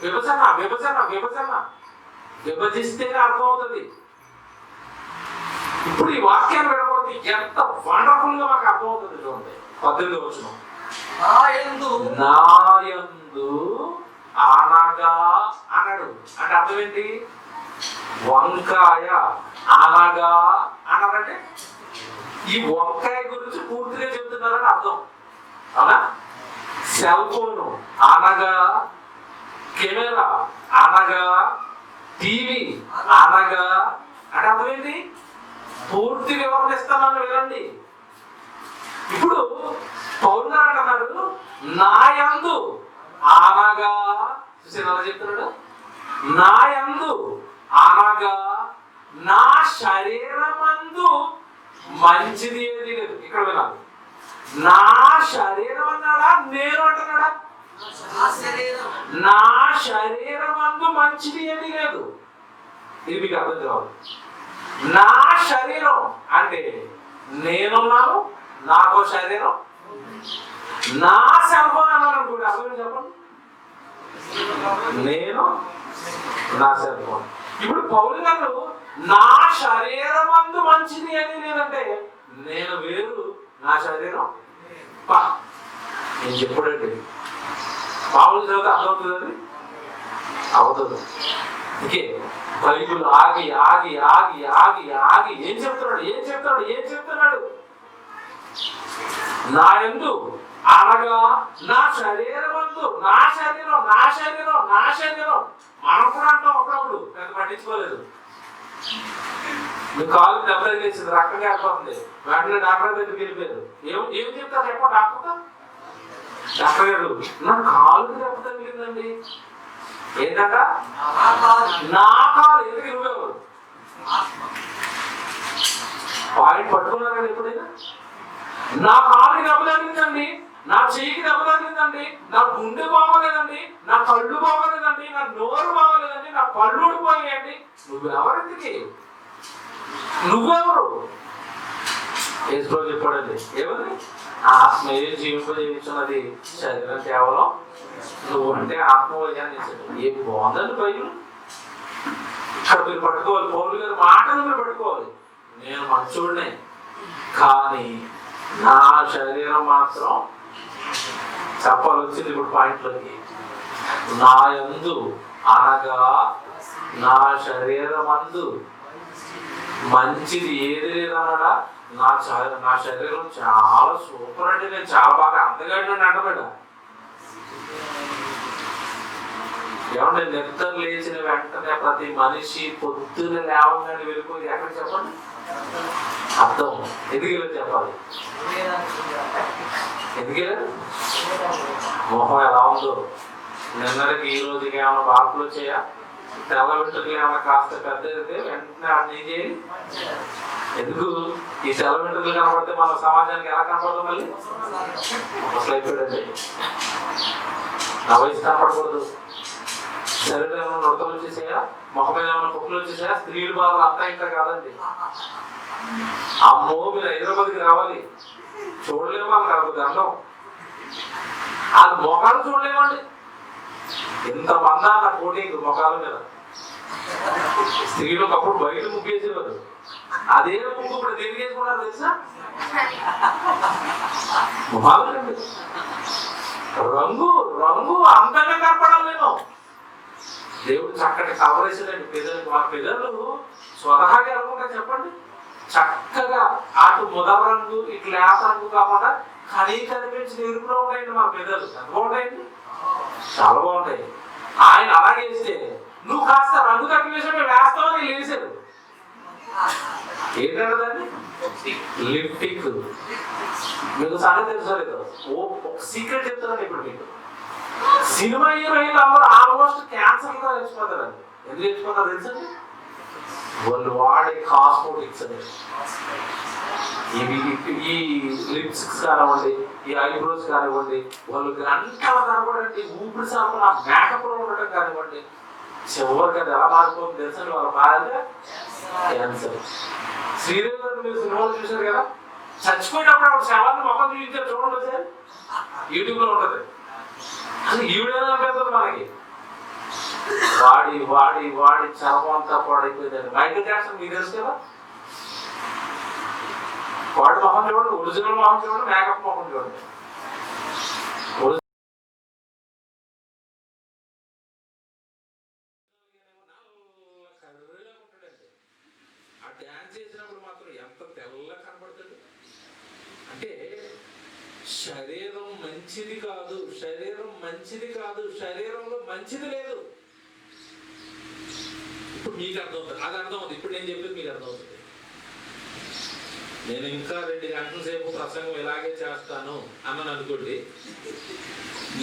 విభజన విభజన విభజన విభజిస్తేనే అర్థమవుతుంది. ఇప్పుడు ఈ వాక్యాన్ని వినకపోతే ఎంత వండర్ఫుల్ గా మాకు అర్థమవుతుంది. చూడండి 18వ వచనం. నాయందు అనగా అన్నాడు అంటే అర్థం ఏంటి? వంకాయ అనగా అన్నారంటే ఈ వంకాయ గురించి పూర్తిగా చెబుతున్నారని అర్థం. అవునా? సెల్ ఫోన్ అనగా, కెమెరా అనగా, టీవీ అనగా అంటే అర్థం ఏంటి? పూర్తి వివరణ ఇస్తానని వినండి. ఇప్పుడు పౌలు గారు అంటున్నాడు నాయందు అనగా, చూసి ఎలా చెప్తున్నాడు? నాయందు అనగా నా శరీరమందు మంచిది ఏది లేదు. ఇక్కడ వినాలి. నా శరీరం అన్నాడా, నేను అంటున్నాడా? నా శరీరమందు మంచిది ఏది లేదు. ఇది మీకు అర్థం కావాలి. నా శరీరం అంటే నేనున్నాను, నాకు శరీరం. నా సెల్ ఫోన్ అన్నాను కూడా అర్థం చెప్పండి. నేను నా సెల్ ఫోన్. ఇప్పుడు పౌలు గారు నా శరీరమందు మంచిది అని లేదంటే నేను వేరు, నా శరీరం నేను చెప్పుడండి. మామూలు చదివితే అర్థమవుతుందండి? అవుతుంది. ఓకే, బైబుల్ ఆగి ఆగి ఆగి ఆగి ఆగి ఏం చెప్తున్నాడు? ఏం చెప్తున్నాడు? ఏం చెప్తున్నాడు? నా యందు అనగా నా శరీరమందు, నా శరీరం, నా శరీరం, నా శరీరం. మనం కూడా అంటాం అప్పుడప్పుడు, పెద్ద పట్టించుకోలేదు. మీ కాలు దెబ్బ తగిలేసింది, రక్తం కారిపోతుంది, వెంటనే డాక్టర్ దగ్గరికి వెళ్ళిపోయారు. ఏం చెప్తారు చెప్పండి డాక్టర్? డాక్టర్ గారు నా కాలుకి దెబ్బ తగిలిందండి. ఏంటంట? నా కాలు. ఎందుకు నువ్వెవరు? పాయింట్ పట్టుకున్నారండి ఎప్పుడైనా? నా కాలుకి దెబ్బ తగిలిందండి, నా చెయ్యికి దెబ్బ తగిలిందండి, నా గుండె బాగోలేదండి, నా కళ్ళు బాగోలేదండి, నా నోరు బాగోలేదండి, నా పళ్ళు ఊడిపోయాయండి. నువ్వెవరికి? నువ్వెవరు? యేసు చెప్పాడండి ఏమని? ఆత్మయే జీవింపజేయుచున్నది, శరీరం కేవలం నువ్వు అంటే ఆత్మవైజ్ఞానం ఇచ్చాడు. ఏం బాగుందండి బైబిల్. ఇక్కడ మీరు పట్టుకోవాలి, పౌలు గారి మాటలు మీరు పట్టుకోవాలి. నేను మంచోడినే, కానీ నా శరీరం మాత్రం చెప్పాలి. వచ్చింది ఇప్పుడు పాయింట్లోకి. నా యందు అనగా నా శరీరమందు మంచిది ఏది లేదన్నాడా? నా శరీరం చాలా సూపర్ అండి, నేను చాలా బాగా అందగాడిని అంటబడ్డా. ఏమంటే నిద్ర లేచిన వెంటనే ప్రతి మనిషి పొద్దున లేవగానే వెళ్ళిపోయి ఎక్కడ చెప్పండి? అర్థం. ఎందుకు చెప్పాలి? ఎందుకు మొహం ఎలా ఉందో, నిన్నటికి ఈ రోజుకి ఏమైనా మార్పులు వచ్చాయా? తెల్ల వెంట్రుకలు ఏమైనా కాస్త పెద్ద అయితే వెంటనే అన్ని చేయాలి. ఎందుకు? ఈ తెల్ల వెంట్రుకలు కనబడితే మన సమాజానికి ఎలా కనపడదు? మళ్ళీ అసలు అయిపోయాడండి. నా వయసు కనపడకూడదు. శరీరం ఏమైనా నొడతలు వచ్చేసాయా? మొహం మీద ఏమైనా పొక్కులు వచ్చేసాయా? స్త్రీలు బాధలు అంతా ఇంకా కాదండి. అమ్మో మీరు హైదరాబాద్కి రావాలి, చూడలేము వాళ్ళకి అరకు దండం. అది మొఖాలు చూడలేమండి. ఇంతమంది నా కోటింగ్ మొఖాల మీద. స్త్రీలు ఒకప్పుడు బయట ముగ్గేసేవారు, అదే ముగ్గు ఇప్పుడు దేనికి వేసుకున్నారు తెలుసా? మొహాలు రంగు రంగు అందంగా కనపడాలి. నేను దేవుడు చక్కటి కవరేసాడండి పెదలకు. మా పెదలు స్వతహాగా అనుకుంటా చెప్పండి, చక్కగా అటు ముదల రంగు ఇటు లేత రంగు కాకుండా కనిపించిన ఎరుపులో ఉంటాయండి మా పెదలు. ఎంత బాగుంటాయండి, చాలా బాగుంటాయి. ఆయన అలాగే వేస్తే నువ్వు కాస్త రంగు తక్కువ వేసా మేము వేస్తామని వేసారు. ఏంటంటే దాన్ని లిప్టిక్. మీకు సంగతి తెలుసా లేదు? ఒక సీక్రెట్ చెప్తానండి ఇప్పుడు మీకు. సినిమా హీరోయిన్లు అందరూ ఆల్మోస్ట్ క్యాన్సర్ గా చచ్చిపోతారండి. ఎందుకు చచ్చిపోతారు తెలుసండి? వాళ్ళు వాడే కాస్మోటిక్స్ అని, ఈ లిప్స్టిక్స్ కానివ్వండి, ఈ ఐబ్రోస్ కానివ్వండి, వాళ్ళు గంటల కనబడండి ఊపిరి సాగులు ఆ మేకప్ లో ఉండటం కానివ్వండి, చివరికి అది ఎలా మారిపోతుంది తెలుసండి? వాళ్ళ బాగా క్యాన్సర్. శ్రీదేవి గారు మీరు సినిమాలు చూశారు కదా, చచ్చిపోయినప్పుడు ఆవిడ శవాన్ని మొక్కలు చూపించారు చూడండి సార్, యూట్యూబ్ లో ఉంటది. అసలు ఈవిడైనా పెద్దది మనకి. వాడి వాడి వాడి చర్మం అంతా పాడైపోయిందండి. మైకేల్ జాక్సన్ మీకు తెలుసు కదా, వాడి మొహం చూడండి, ఒరిజినల్ మొహం చూడండి, మేకప్ మొహం చూడండి. ఆ డ్యాన్స్ చేసినప్పుడు మాత్రం ఎంత తెల్ల కనబడుతుంది అంటే, శరీరం మంచిది కాదు, శరీరం మంచిది కాదు, శరీరంలో మంచిది లేదు. ఇప్పుడు మీకు అర్థమవుతుంది, అది అర్థమవుతుంది. ఇప్పుడు నేను చెప్పేది మీకు అర్థమవుతుంది. నేను ఇంకా 2 గంటల సేపు ప్రసంగం ఇలాగే చేస్తాను అన్నని అనుకోండి,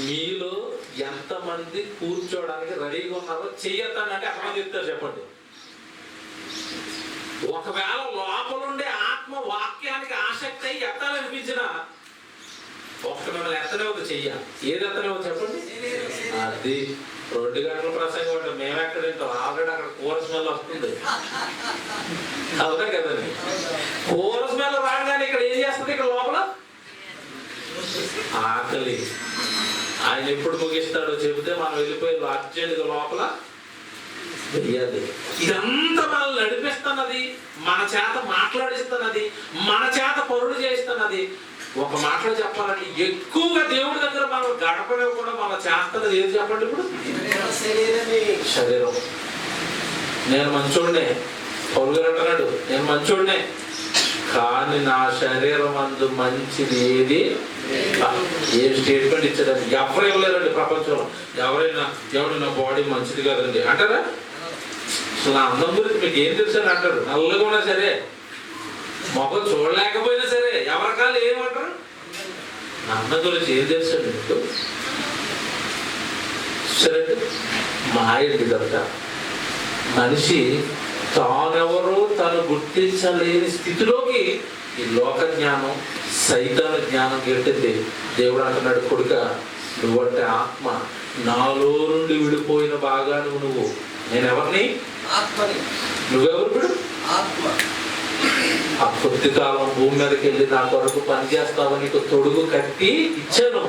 మీలో ఎంతమంది కూర్చోడానికి రెడీగా ఉన్నారో చెయ్యొద్దానంటే ఎంతమంది చెప్తారు చెప్పండి. ఒకవేళ లోపలుండే ఆత్మ వాక్యానికి ఆసక్తి అయ్యి ఎత్తాలనిపించిన ఒక్క మిమ్మల్ని ఎత్తనేవద్దు చెయ్య. ఏది ఎత్తనేవద్దు చెప్పండి? అది 2 గంటల ప్రసంగం అంటే మేము ఎక్కడ వింటాం? ఆల్రెడీ అక్కడ కూర స్మెల్ వస్తుంది, అవునా కదండి? కూర స్మెల్ రాగానే ఇక్కడ ఏం చేస్తుంది? ఇక్కడ లోపల ఆకలి. ఆయన ఎప్పుడు ముగిస్తాడో చెబితే మనం వెళ్ళిపోయి అర్జెంట్గా లోపల వెయ్యాలి. ఇదంతా మనల్ని నడిపిస్తున్నది, మన చేత మాట్లాడిస్తున్నది, మన చేత పనులు చేస్తున్నది. ఒక మాటలో చెప్పాలంటే ఎక్కువగా దేవుడి దగ్గర మనం గడపలేకుండా మన చేస్తున్నది ఏది చెప్పండి? ఇప్పుడు శరీరం. నేను మంచోడ్నే, పౌలు గారు అంటున్నాడు, నేను మంచోడ్నే, కానీ నా శరీరం అందు మంచిది ఏది? ఏ స్టేట్మెంట్ ఇచ్చాడండి? ఎవరు ఇవ్వలేరండి ప్రపంచంలో. ఎవరు నా బాడీ మంచిది కాదండి అంటారా? అసలు నా అందం గురించి మీకు ఏం తెలుసు అని అంటారు. నల్లగా ఉన్నా సరే, మొఖం చూడలేకపోయినా సరే, ఎవరికాలు ఏమంటారు? నా అందం గురించి ఏం తెలుసు అండి మీకు? సరే, మాయండి ఇదంతా. మనిషి తానెవరో తను గుర్తించలేని స్థితిలోకి ఈ లోక జ్ఞానం, సైతాన జ్ఞానం గెలిటింది. దేవుడు అంటున్నాడు, కొడుక నువ్వంటే ఆత్మ, నాలో నుండి విడిపోయిన బాగా నువ్వు. నేను ఎవరిని? ఆత్మని. నువ్వెవరు? ఇప్పుడు ఆత్మ. ఆ కొద్ది కాలం భూమి మీదకి వెళ్ళి నా కొరకు పనిచేస్తావని నీకు తొడుగు కట్టి ఇచ్చాను.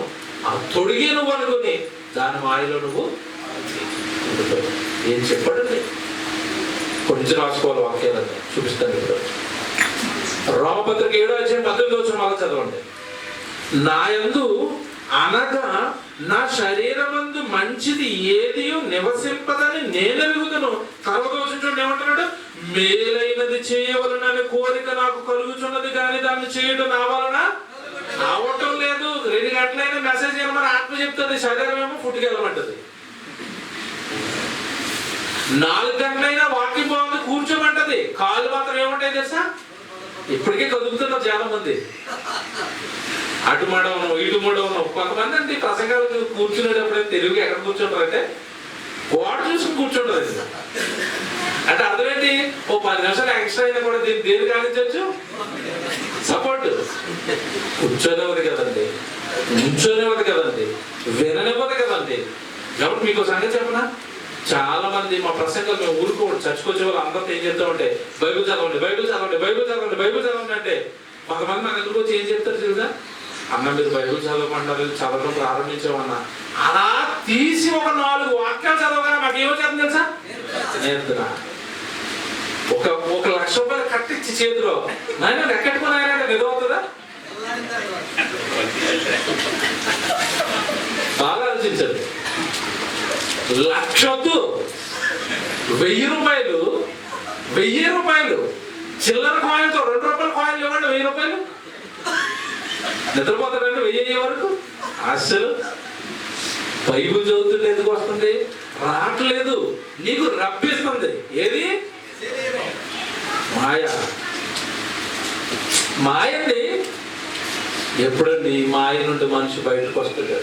ఆ తొడిగే నువ్వు అనుకుని దాని మాయలో నువ్వు ఏం చెప్పండి? కొంచెం రాసుకోవాలి వాక్యాలని చూపిస్తాను ఇప్పుడు. రోమపత్రిక 7:18 మళ్ళీ చదవండి. నా యందు అనగా నా శరీరమందు మంచిది ఏది నివసింపదని నేను ఎరుగుదును. తర్వాత చూడండి ఏమంటున్నాడు? మేలైనది చేయవలనని కోరిక నాకు కలుగుచున్నది, కానీ దాన్ని చేయడం నా వలన అవటం లేదు. 2 గంటలైనా మెసేజ్ చేయమని ఆత్మ చెప్తుంది, శరీరం ఏమో పుట్టుకెళ్ళమంటది. 4 గంటలైనా వాకింగ్ బాగుంది కూర్చోమంటది, కాళ్ళు మాత్రం ఏముంటాయి తెలుసా? ఇప్పటికే కదుపుతున్నారు చాలా మంది. అటు మడవను ఇటు మడవను. కొంతమంది అండి ప్రసంగాలు కూర్చునేటప్పుడే తెలుగు ఎక్కడ కూర్చుంటారంటే వాడు చూసుకుని కూర్చుంటారు. అంటే అర్థమేంటి? ఓ 10 నిమిషాలు ఎక్స్ట్రా అయినా కూడా దీన్ని దేని కానించవచ్చు, సపోర్ట్. కూర్చోనేవద్దు కదండి, నుంచోనేవద్దు కదండి, విననివ్వదు కదండి. కాబట్టి మీకు సంగతి చెప్పనా, చాలా మంది మా ప్రసంగాలు మేము ఊరుకోండి, చర్చకొచ్చే వాళ్ళు అందరితో ఏం చెప్తామంటే బైబిల్ చదవండి, బైబిల్ చదవండి, బైబిల్ చదవండి, బైబిల్ చదవండి అంటే కొంతమంది నాకు ఎదురుకు వచ్చి ఏం చెప్తారు తెలుసా? అన్న మీరు బైబిల్ చదవమంటారు, చదవడం ప్రారంభించామన్నా. అలా తీసి ఒక 4 వాక్యాలు చదవగానే మాకు ఏమొచ్చేస్తుంది తెలుసా? నేర్పురా. ఒక ₹1,00,000 కట్టించి చేతిలో నాయన లెక్కెట్టుకుని ఆయన నిజమవుతుందా? బాగా ఆలోచించండి. 1,00,000 ₹1,000 ₹1,000 చిల్లర కాయిన్తో ₹2 కాయిన్లు ఇవ్వండి, ₹1,000 నిద్రపోతాడండి 1000 అయ్యే వరకు. అసలు బైబిల్ చదువుతుంటే ఎందుకు వస్తుంది? రావట్లేదు, నీకు రప్పిస్తుంది. ఏది? మాయ. మాయండి. ఎప్పుడండి ఈ మాయ నుండి మనిషి బయటకు వస్తాడు?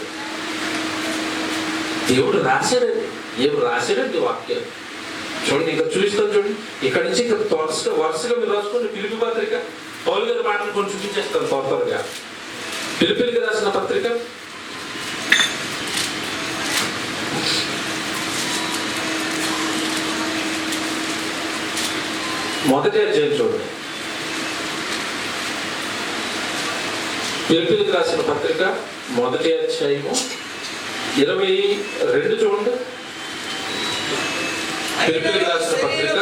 దేవుడు రాశాడండి, ఏం రాశాడండి వాక్యం. చూడండి, ఇంకా చూపిస్తాను చూడండి. ఇక్కడ నుంచి ఇక్కడ వరుసగా మీరు రాసుకోండి. పిలుపు పత్రిక పౌలు గారి మాటలు కొన్ని చూపించేస్తాను త్వరగా. పిలుపులకి రాసిన పత్రిక 1వ అధ్యాయం చూడండి. పిలుపులకి రాసిన పత్రిక 1వ అధ్యాయము 22 చూడండి. పిలుపులకి రాసిన పత్రిక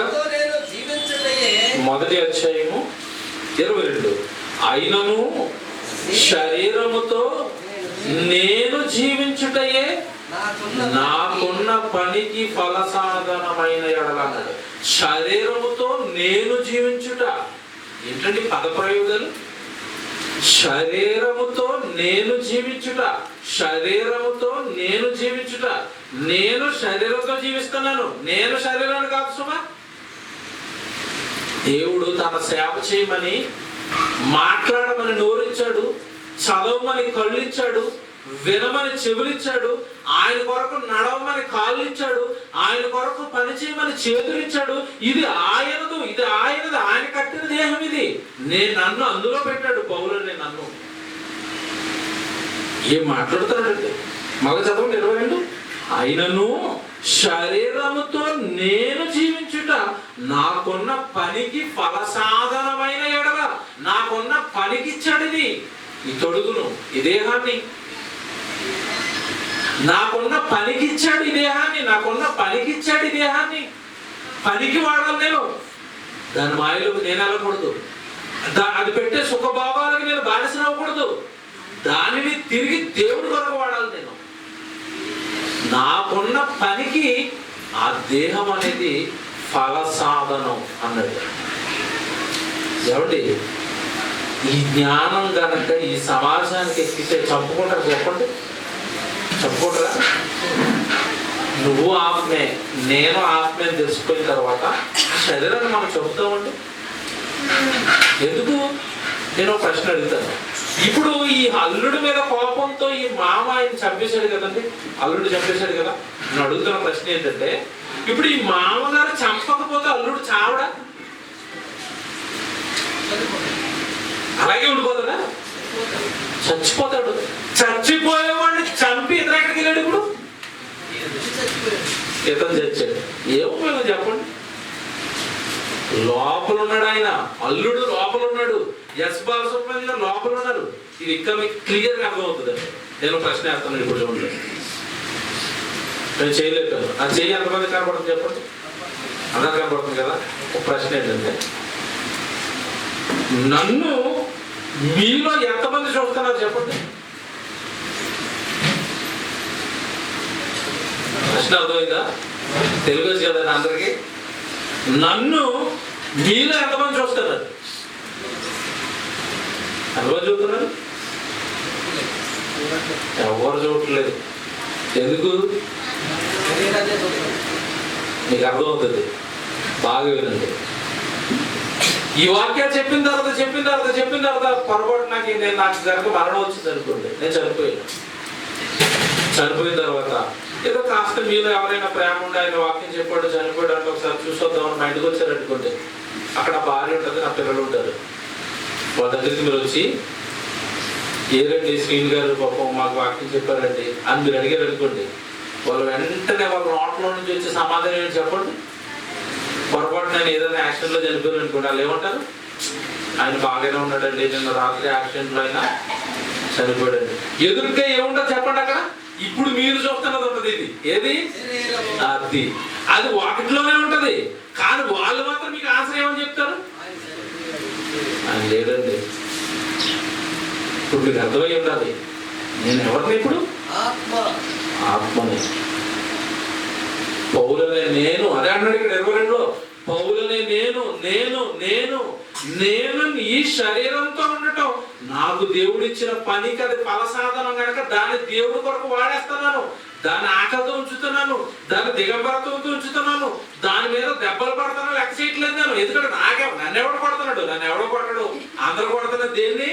1వ అధ్యాయము 22. అయినను శరీరముతో నేను జీవించుటయే నాకున్న పనికి ఫలసాధనమైన ఎడలన్నాడు. శరీరముతో నేను జీవించుట ఏంటండి పదప్రయోగాలు? శరీరముతో నేను జీవించుట, శరీరముతో నేను జీవించుట. నేను శరీరంతో జీవిస్తున్నాను, నేను శరీరాన్ని కాదు సుమా. దేవుడు తన సేవ చేయమని, మాట్లాడమని నోరిచ్చాడు, చదవమని కళ్ళు ఇచ్చాడు, వినమని చెవులిచ్చాడు, ఆయన కొరకు నడవమని కాళ్ళు ఇచ్చాడు, ఆయన కొరకు పని చేయమని చేతులు ఇచ్చాడు. ఇది ఆయనదు, ఇది ఆయనది, ఆయన కట్టిన దేహం ఇది. నన్ను అందులో పెట్టాడు పౌలుని. నన్ను ఏం మాట్లాడుతాడంటే మగ చదవండి 22. అయినను శరీరముతో నేను జీవించుట నాకున్న పనికి ఫలసాధనమైన ఎడల, నాకున్న పనికిచ్చాడు ఇది, ఈ తొడుగును, ఈ దేహాన్ని. నాకున్న పనికిచ్చాడు ఈ దేహాన్ని, నాకున్న పనికిచ్చాడు ఈ దేహాన్ని. పనికి వాడాలి నేను, దాని మాయలోకి నేను వెళ్ళకూడదు. అది పెట్టే సుఖభావాలకు నేను బానిసన అవ్వకూడదు. దానిని తిరిగి దేవుడి కొరకు వాడాలి నేను. నాకున్న పనికి ఆ దేహం అనేది ఫలసాధనం అన్నది. ఏమండి, ఈ జ్ఞానం కనుక ఈ సమాజానికి ఎక్కితే చంపుకుంటారు? చెప్పండి, చంపుకుంటారా? నువ్వు ఆత్మే, నేను ఆత్మే అని తెలిసిపోయిన తర్వాత శరీరాన్ని మనం చెబుతామండి. ఎందుకు? నేను ప్రశ్న అడుగుతాను. ఇప్పుడు ఈ అల్లుడి మీద కోపంతో ఈ మామ ఆయన చంపేశాడు కదండి, అల్లుడు చంపేశాడు కదా. నేను అడుగుతున్న ప్రశ్న ఏంటంటే, ఇప్పుడు ఈ మామగారు చంపకపోతే అల్లుడు చావడా? అలాగే ఉండిపోతాడా? చచ్చిపోతాడు. చచ్చిపోయేవాడిని చంపి ఇతను ఎక్కడికి వెళ్ళాడు? ఇప్పుడు ఇతను చచ్చాడు. ఏమో చెప్పండి. లోపల ఉన్నాడు ఆయన, అల్లుడు లోపల ఉన్నాడు, ఎస్ బాలసుబ్రహ్మణ్యం గారు లోపల ఉన్నారు. ఇది ఇంకా మీకు క్లియర్ గా అర్థమవుతుంది. నేను ప్రశ్న వేస్తాను ఇప్పుడు చూడండి. నేను చేయలేదు, ఆ చెయ్యి ఎంతమంది కనపడుతుంది చెప్పండి? అందరు కనపడుతుంది కదా. ఒక ప్రశ్న ఏంటంటే, నన్ను మీలో ఎంతమంది చూస్తున్నారు చెప్పండి? ప్రశ్న అర్థమైందా? తెలుగు వచ్చి కదా అందరికి. నన్ను మీలో ఎంతమంది చూస్తున్నారు? ఎంతమంది చూస్తున్నారు? ఎవరు చూడట్లేదు. ఎందుకు? మీకు అర్థమవుతుంది, బాగా వినండి. ఈ వాక్యాలు చెప్పిన తర్వాత పొరపాటు నాకు కనుక మరణం వచ్చింది అనుకోండి, నేను చనిపోయిన తర్వాత ఏదో కాస్త మీలో ఎవరైనా ప్రేమ ఉండి ఆయన వాక్యం చెప్పాడు, చనిపోయాడు అంటే ఒకసారి చూసొద్దామని మా ఇంటికి వచ్చారనుకోండి. అక్కడ భార్య ఉంటుంది, నా పిల్లలు ఉంటారు. వాళ్ళ దగ్గరికి మీరు వచ్చి, ఏరండి శ్రీని గారు పాపం మాకు వాక్యం చెప్పారండి అని మీరు అడిగారు అనుకోండి, వాళ్ళు వెంటనే వాళ్ళ నోట్లో నుంచి వచ్చే సమాధానం ఏంటి చెప్పండి? పొరపాటు నేను ఏదైనా యాక్సిడెంట్లో చనిపోయాను అనుకోండి, వాళ్ళు ఏమంటారు? ఆయన బాగానే ఉన్నాడండి, నిన్న రాత్రి యాక్సిడెంట్లో అయినా చనిపోయాడండి. ఎదురుగా ఏముంటుంది చెప్పండి అక్కడ? ఇప్పుడు మీరు చూస్తున్నది ఉంటుంది. ఇది ఏది? అది వాటిలోనే ఉంటది. కానీ వాళ్ళు మాత్రం మీకు ఆన్సర్ ఏమని చెప్తారు? అని లేదండి. ఇప్పుడు మీకు అర్థమై ఉండాలి, నేను ఎవరిని? ఇప్పుడు ఆత్మని. పౌలనే నేను, అదే అన్నాడు ఇక్కడ 22లో. పౌలనే నేను ఈ శరీరంతో ఉండటం నాకు దేవుడిచ్చిన పనికి అది ఫలసాధనం కనుక దాన్ని దేవుడి కొరకు వాడేస్తున్నాను. దాన్ని ఆకలితో ఉంచుతున్నాను, దాన్ని దిగంబరతో ఉంచుతున్నాను, దాని మీద దెబ్బలు పడుతున్నా లెక్క చేయట్లేదు నేను. ఎందుకంటే నన్ను ఎవడు కొడుతున్నాడు? నన్ను ఎవడో కొట్టడు. అందరూ కొడుతున్న దేన్ని?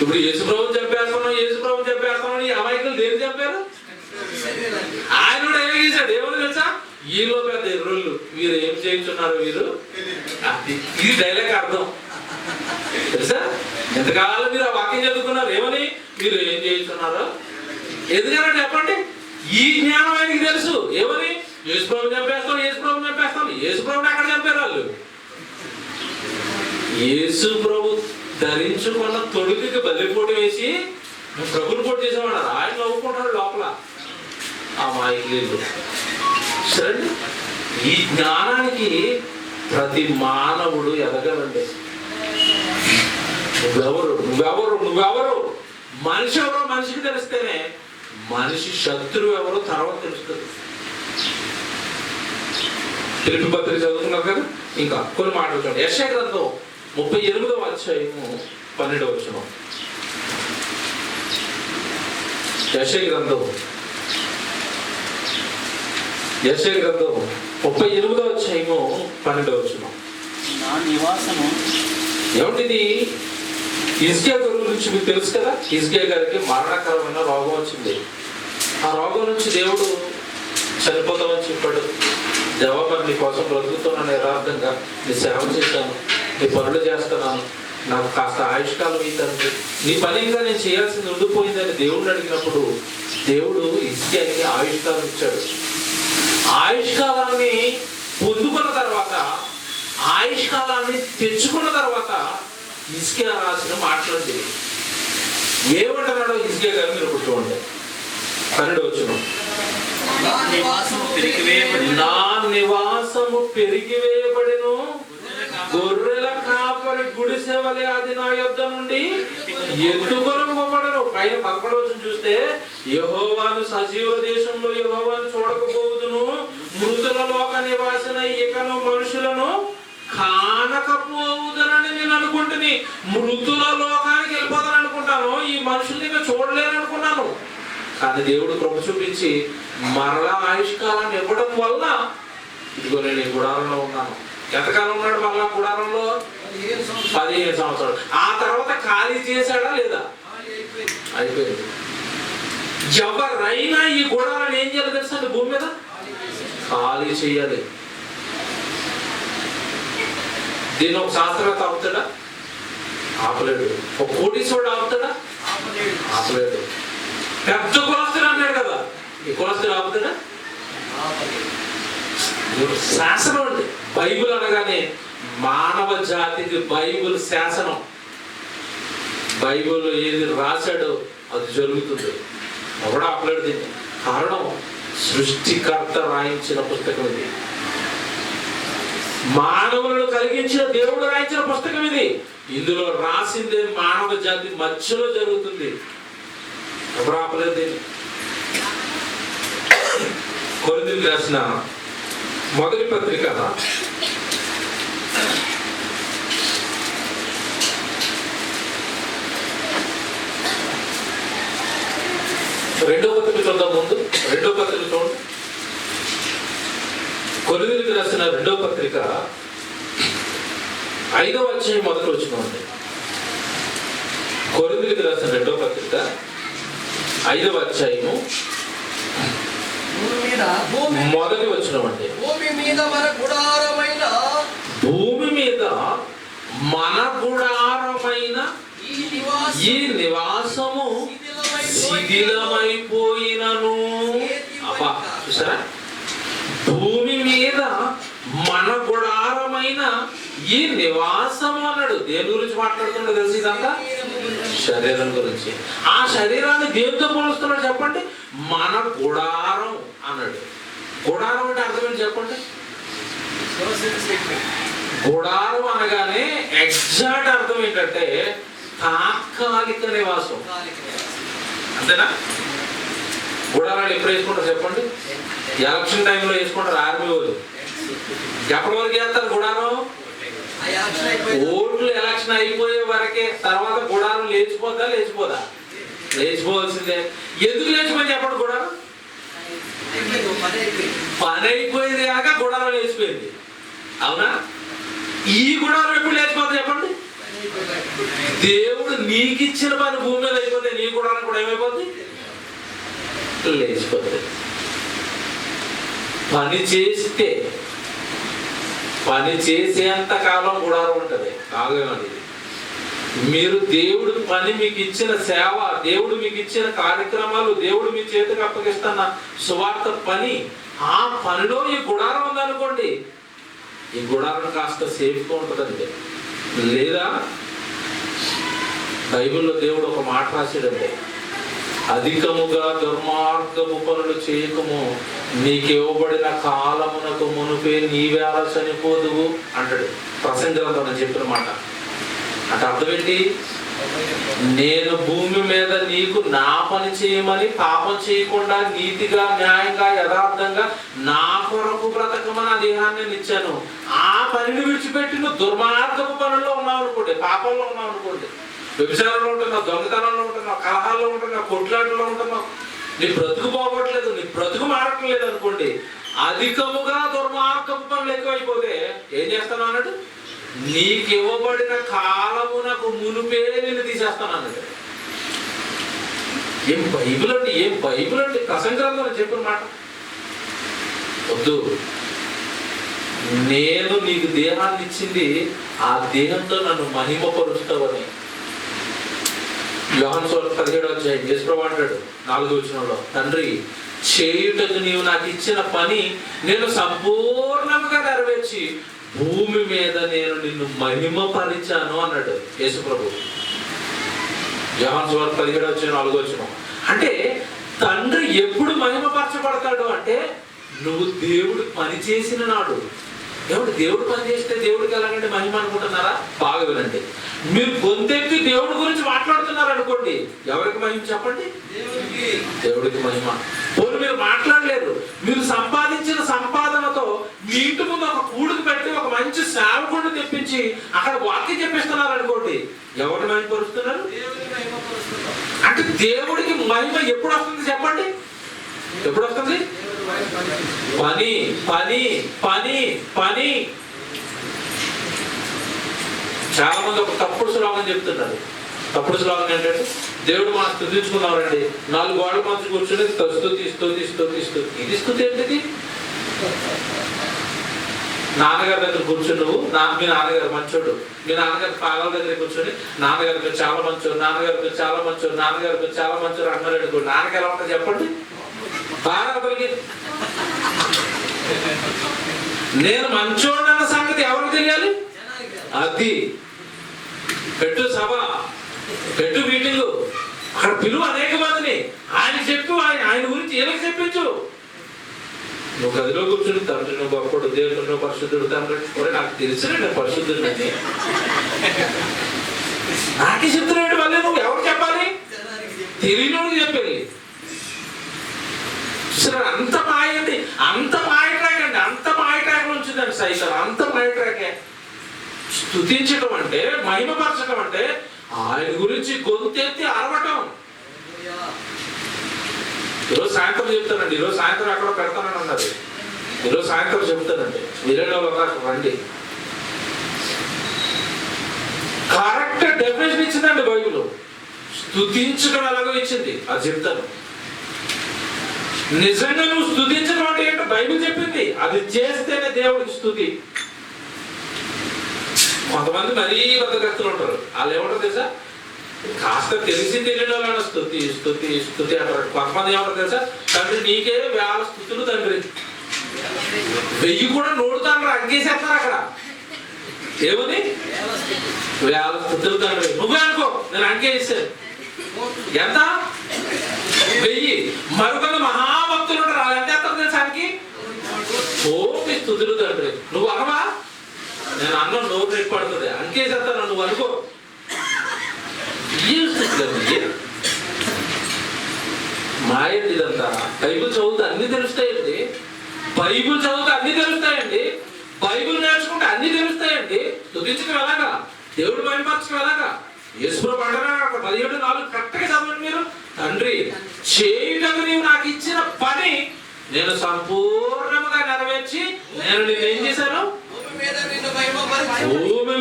ఇప్పుడు యేసుప్రభుని చంపేస్తున్నాం ఈ అమాయకులు దేని చంపారు? ఆయన కూడా ఏమి చేశాడు? ఏమని తెలుసా? ఈలో పెద్ద ఎర్రోళ్ళు మీరు ఏం చేయించున్నారు వీరు. ఇది డైలాగ్ అర్థం తెలుసా? ఎంతకాలం మీరు ఆ వాక్యం చదువుకున్నారు? ఏమని మీరు ఏం చేయించున్నారో ఎందుకన్నా చెప్పండి. ఈ జ్ఞానం ఆయనకి తెలుసు. ఏమని? యేసుప్రభుని చంపేస్తాం. యేసుప్రభుని ఎక్కడ చంపారు వాళ్ళు? యేసుప్రభు ధరించుకున్న తొడుగుకి బలిపోటు వేసి ప్రభుని పోటు చేసేవాడు. ఆయన నవ్వుకుంటాడు లోపల ఆ మాయకులు. సరే, ఈ జ్ఞానానికి ప్రతి మానవుడు ఎదగాలండి. నువ్వెవరు మనిషి ఎవరో మనిషికి తెలిస్తేనే మనిషి శత్రువు ఎవరో తర్వాత తెలుస్తుంది. తెలుగు పత్రిక చదువుతున్నారు కదా, ఇంకా కొన్ని మాటలు చూడండి. యెషయా గ్రంథం 38వ అధ్యాయము 12వ వచనం. యెషయా గ్రంథం 38వ అధ్యాయము 12వ వచనం. నా నివాసము ఏమిటిది? హిజ్కియా గురించి మీకు తెలుసు కదా. హిజ్కియా గారికి మరణకరమైన రోగం వచ్చింది. ఆ రోగం నుంచి దేవుడు చనిపోతామని చెప్పాడు. జవాబు నీ కోసం బ్రతుకుతున్నాను, యథార్థంగా నీ సేవ చేశాను, నీ పనులు చేస్తున్నాను, నాకు కాస్త ఆయుష్కాలం ఇద్దానికి, నీ పని ఇంకా నేను చేయాల్సింది ఉండిపోయిందని దేవుడిని అడిగినప్పుడు దేవుడు హిజ్కియాకి ఆయుష్కాలం ఇచ్చాడు. ఆయుష్కాలాన్ని పొందుకున్న తర్వాత, ఆయుష్కాలాన్ని తెచ్చుకున్న తర్వాత హిజ్కియా రాసిన మాట్లాడింది ఏమంటున్నాడో హిజ్కియా గారు మీరు గుర్తుండే 12వ వచనం. నా నివాసము పెరిగివేయబడెను, గొర్రెల కాపరి గుడిసె వలె అది నా యొద్ద నుండి ఎత్తుకొనబడను. పైన 11వ వచనం చూస్తే యెహోవాను సజీవ దేశంలో యెహోవాను చూడకపోదును, మృతుల లోక నివాసన ఇకను మనుషులను కానకపోవుదనని నేను అనుకుంటుని. మృతుల లోకానికి వెళ్ళిపోతాను అనుకుంటాను, ఈ మనుషుల్ని ఇంకా చూడలేను అనుకున్నాను. కానీ దేవుడు కృప చూపించి మరలా ఆయుష్కాలాన్ని ఇవ్వడం వల్ల ఇదిగో నేను ఈ గుడారంలో ఉన్నాను. ఎంతకాలం ఉన్నాడు మరలా గుడారంలో? 15 సంవత్సరాలు. ఆ తర్వాత ఖాళీ చేశాడా లేదా? అయిపోయింది. ఎవరైనా ఈ గుడారాన్ని ఏం చేయాలి తెలుసా? భూమి మీద ఖాళీ చేయాలి. దీన్ని ఒక శాస్త్రవేత్త ఆపుతాడా? ఆపలేడు. ఒక కోటీశ్వరుడు ఆపుతాడా? ఆపలేడు. పెద్ద కులస్తుడు అన్నాడు కదా, ఈ కులస్తుడు ఆపుతాడా? శాసనం అండి. బైబిల్ అనగానే మానవ జాతికి బైబిల్ శాసనం. బైబిల్ ఏది రాశాడో అది జరుగుతుంది. ఎవడో ఆపలేడు దీన్ని. కారణం సృష్టికర్త రాయించిన పుస్తకం ఇది. మానవులను కలిగించిన దేవుడు రాయించిన పుస్తకం ఇది. ఇందులో రాసిందే మానవ జాతి మధ్యలో జరుగుతుంది. ఎవరు ఆపలేదు దీన్ని. కొరింథీయులకు రాసిన మొదటి పత్రిక 2వ పత్రిక చూద్దాం. ముందు 2వ పత్రిక చూడండి. కొరింథీయులకు రాసిన 2వ పత్రిక 5వ అధ్యాయం మొదటి వచనం అండి. కొరింథీయులకు రాసిన 2వ పత్రిక 5వ అధ్యాయము మొదటి వచనం అండి. భూమి మీద మన గుడారమైన ఈ నివాసము శిథిలమైపోయినను. అబ్బా చూసారా? భూమి మీద మన గుడారమైన ఈ నివాసము అన్నాడు. దేని గురించి మాట్లాడుతున్నాడు తెలుసు? ఇదంతా శరీరం గురించి. ఆ శరీరాన్ని దేనితో పోలుస్తున్నాడు చెప్పండి? మన గుడారం అన్నాడు. గుడారం అంటే అర్థం ఏంటి చెప్పండి? గుడారం అనగానే ఎగ్జాక్ట్ అర్థం ఏంటంటే తాత్కాలిక నివాసం. అంతేనా? గుడారాలు ఎప్పుడు వేసుకుంటారు చెప్పండి? ఎలక్షన్ టైంలో వేసుకుంటారు ఆర్మీ వాళ్ళు. ఎప్పటి వరకు వేస్తారు గుడారం? ఓట్లు ఎలక్షన్ అయిపోయే వరకే. తర్వాత గుడారం లేచిపోదా? లేచిపోవాల్సిందే. ఎందుకు లేచిపోయింది చెప్పండి? గుడారం పని అయిపోయింది కనుక గుడారం లేచిపోయింది. అవునా? ఈ గుడారం ఎప్పుడు లేచిపోతుంది చెప్పండి? దేవుడు నీకు ఇచ్చిన పని భూమి మీద అయిపోతే నీ గుడారం కూడా ఏమైపోద్ది? లేచిపోతుంది. పని చేస్తే పని చేసేంత కాలం గుడారం ఉంటుంది. ఆగేమండి, మీరు దేవుడు పని మీకు ఇచ్చిన సేవ, దేవుడు మీకు ఇచ్చిన కార్యక్రమాలు, దేవుడు మీ చేతికి అప్పగిస్తున్న సువార్త పని, ఆ పనిలో ఈ గుడారం ఉందనుకోండి, ఈ గుడారం కాస్త సేఫ్గా ఉంటుందండి. లేదా బైబిల్లో దేవుడు ఒక మాట రాశాడంటే, అధికముగా దుర్మార్గము పనులు చేయకము, నీకు ఇవ్వబడిన కాలమునకు మునుపే నీవేళ చనిపోదువు అంటాడు. ప్రసంగ గ్రంథం చెప్పిన మాట. అంటే అర్థం ఏంటి? నేను భూమి మీద నీకు నా పని చేయమని, పాపం చేయకుండా నీతిగా, న్యాయంగా, యథార్థంగా నా కొరకు బ్రతకమని ఆ దేహాన్ని నేను ఇచ్చాను. ఆ పనిని విడిచిపెట్టి నువ్వు దుర్మార్గపు పనుల్లో ఉన్నావు అనుకోండి, పాపంలో ఉన్నావు అనుకోండి, వ్యభిచారంలో ఉంటున్నావు, దొంగతనంలో ఉంటున్నావు, కలహాల్లో ఉంటున్నావు, కొట్లాటలో ఉంటున్నావు, నీ బ్రతుకు పోగొట్టలేదు, నీ బ్రతుకు మారట్లేదు అనుకోండి, అధికముగా దుర్మార్గపు పనులు ఎక్కువైపోతే ఏం చేస్తాను అన్నాడు? నీకు ఇవ్వబడిన కాలమునకు మునుపే నేను తీసేస్తాను అన్నాడు. ఏం బైబిల్ అండి, ఏం బైబిల్ అండి! ప్రసంగ గ్రంథం చెప్పిన మాట. వద్దు, నేను నీకు దేహాన్ని ఇచ్చింది ఆ దేహంతో నన్ను మహిమపరుస్తావని. యోహాను సువార్త 17వ అధ్యాయం యేసుప్రభువు అంటాడు 4వ వచనంలో, తండ్రి, చేయుటకు నీవు నాకు ఇచ్చిన పని నేను సంపూర్ణంగా నెరవేర్చి భూమి మీద నేను నిన్ను మహిమపరిచాను అన్నాడు యేసుప్రభువు. యోహాను సువార్త 17వ అధ్యాయం 4వ వచనం. అంటే తండ్రి ఎప్పుడు మహిమపరచబడతాడు అంటే, నువ్వు దేవుడు పని చేసిన నాడు. దేవుడు పని చేస్తే దేవుడికి ఎలాగంటే మహిమ అనుకుంటున్నారా? బాగా వినండి. మీరు గొంతెత్తి దేవుడి గురించి మాట్లాడుతున్నారు అనుకోండి, ఎవరికి మహిమ చెప్పండి? దేవుడికి మహిమ. పోనీ మీరు మాట్లాడలేరు, మీరు సంపాదించిన సంపాదనతో మీ ఇంటి ముందు ఒక కూడుకు పెట్టి ఒక మంచి సేవకుడిని తెప్పించి అక్కడ వాక్యం చెప్పిస్తున్నారు అనుకోండి, ఎవరిని మహిమపరుస్తున్నారు? అంటే దేవుడికి మహిమ ఎప్పుడు వస్తుంది చెప్పండి? ఎప్పుడు వస్తుంది? పని పని పని పని. చాలా మంది ఒక తప్పుడు శ్లోకం చెప్తున్నారు. తప్పుడు శ్లోకం ఏంటంటే, దేవుడు మనం స్తుతించుకున్నామండి, 4 గోడల మధ్య కూర్చొని స్తుతి స్తుతి స్తుతి స్తుతి. ఇది స్తుతి ఏంటిది? నాన్నగారి దగ్గర కూర్చొని నువ్వు, మీ నాన్నగారు మంచోడు, మీ నాన్నగారి పాదాల దగ్గర కూర్చొని నాన్నగారికి చాలా మంచోడు, నాన్నగారికి చాలా మంచోడు, నాన్నగారికి చాలా మంచోడు అన్నారు అనుకోండి, నాన్నగారు ఎలా ఉంటుంది చెప్పండి? భారతలకి నేను మంచోడు అన్న సంగతి ఎవరికి తెలియాలి? అది పెట్టు సభ, పెట్టు మీటింగ్, అక్కడ పిలువ అనేక మందిని, ఆయన చెప్పు, ఆయన గురించి ఏమని చెప్పించు. నువ్వు గదిలో కూర్చుని తండ్రి నువ్వు గొప్పడు, దేవుడు నువ్వు పరిశుద్ధుడు, తండ్రి నాకు తెలిసిన నేను పరిశుద్ధుడిని, నాకే చెప్తున్నాడు. మళ్ళీ నువ్వు ఎవరు చెప్పాలి? తెలియనోడికి చెప్పాలి. అంత మాయ అండి, అంత మాయ ట్రాక్ అండి, అంత మాయ ట్రాక్ ఉంచిందండి సైతం, అంత మాయ ట్రాకే. స్తుతించడం అంటే, మహిమపరచడం అంటే ఆయన గురించి గొంతెత్తి అరవటం. ఈరోజు సాయంత్రం చెప్తానండి, ఈరోజు సాయంత్రం ఎక్కడో పెడతానని అన్నది, ఈరోజు సాయంత్రం చెప్తానండి, మీరేనో రండి. కరెక్ట్ డెఫినేషన్ ఇచ్చిందండి బైబిల్. స్తుతించడం ఎలాగో ఇచ్చింది, అది చెప్తాను. నిజంగా నువ్వు స్తుతించడం అంటే ఏంటో బైబిల్ చెప్పింది, అది చేస్తేనే దేవుడికి స్తుతి. కొంతమంది మరీ బద్దకస్తులు ఉంటారు, వాళ్ళు ఏమంటారు తెలుసా? కాస్త తెలిసి తెలియని వాళ్ళ స్తుతి స్తుతి స్తుతి అంటారు. కొంతమంది ఏమంటారు తెలుసా? తండ్రి నీకే 1000 స్తుతులు తండ్రి, 1000 కూడా నోడుతాను అంగేసేస్తారు అక్కడ. ఏమని? 1000 స్తుతులు తండ్రి. నువ్వే అనుకో, నేను అంగేసాను. ఎంత? 1000. మరొకరు మహాభక్తులు ఉంటారు, వాళ్ళు ఎంత ఎత్తారు తెలుసానికి? కోటి స్తుతులు తండ్రి. నువ్వు అనవా? నేను అన్నం నోరు రేపు పడుతుంది, అంకేసేస్తాను, నువ్వు అనుకో. మాయండి ఇదంతా. బైబిల్ చదివితే అన్ని తెలుస్తాయండి, బైబిల్ చదివితే అన్ని తెలుస్తాయండి, బైబిల్ నేర్చుకుంటే అన్ని తెలుస్తాయండి. స్తుతించడం ఎలాగా? దేవుడు మహిమపరచడం ఎలాగా? యేసుప్రభువు అంటారా 17:4 కరెక్ట్గా చదవండి మీరు. తండ్రి, చేయుటకు నీవు నాకు ఇచ్చిన పని నేను సంపూర్ణంగా నెరవేర్చి నేను నిన్ను ఏం చేశాను? భూమి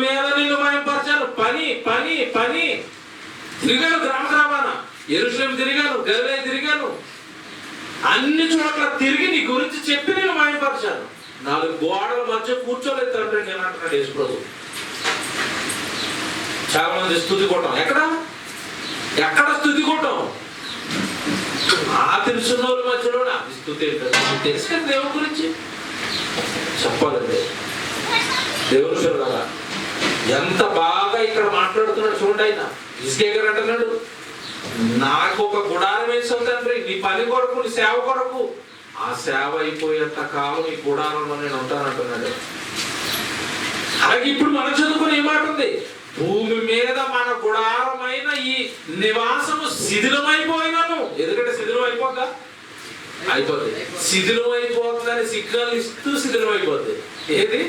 మీద నిన్ను మహిమపరిచాను. పని పని పని. తిరిగాను గ్రామ గ్రామాన, యెరూషలేం తిరిగాను, గలిలయ తిరిగాను, అన్ని చోట్ల తిరిగి నీ గురించి చెప్పి నేను మాయపరిచాను. 4 గోడల మధ్య కూర్చోలేదు తండ్రి నేను అంటున్నాడు యేసుప్రభు. చాలా మంది స్తుతి కొట్టం, ఎక్కడ స్తుతి కొట్టం? ఆ తెలుసున్న వాళ్ళ మధ్యలో అది స్తుతి ఏంటో తెలుసు కదా. దేవుని గురించి చెప్పాలండి. దేవుని చూడాల ఎంత బాగా ఇక్కడ మాట్లాడుతున్నాడు చూడండి. ఆయన ఇసుకే గారు అంటున్నాడు, నాకు ఒక గుడారం వేసావు తండ్రి నీ పని కొరకు, నీ సేవ కొరకు. ఆ సేవ అయిపోయేంత కాలం ఈ గుడారంలో నేను ఉంటానంటున్నాడు. అలాగే ఇప్పుడు మనం చదువుకుని ఏ మాట ఉంది? భూమి మీద మన గుడారమైన ఈ నివాసము శిథిలమైపోయినాను. ఎందుకంటే శిథిలం అయిపోద్దా? అయిపోతుంది. శిథిలం అయిపోతుందని సిగ్నల్ ఇస్తూ శిథిలం అయిపోద్ది. ఏది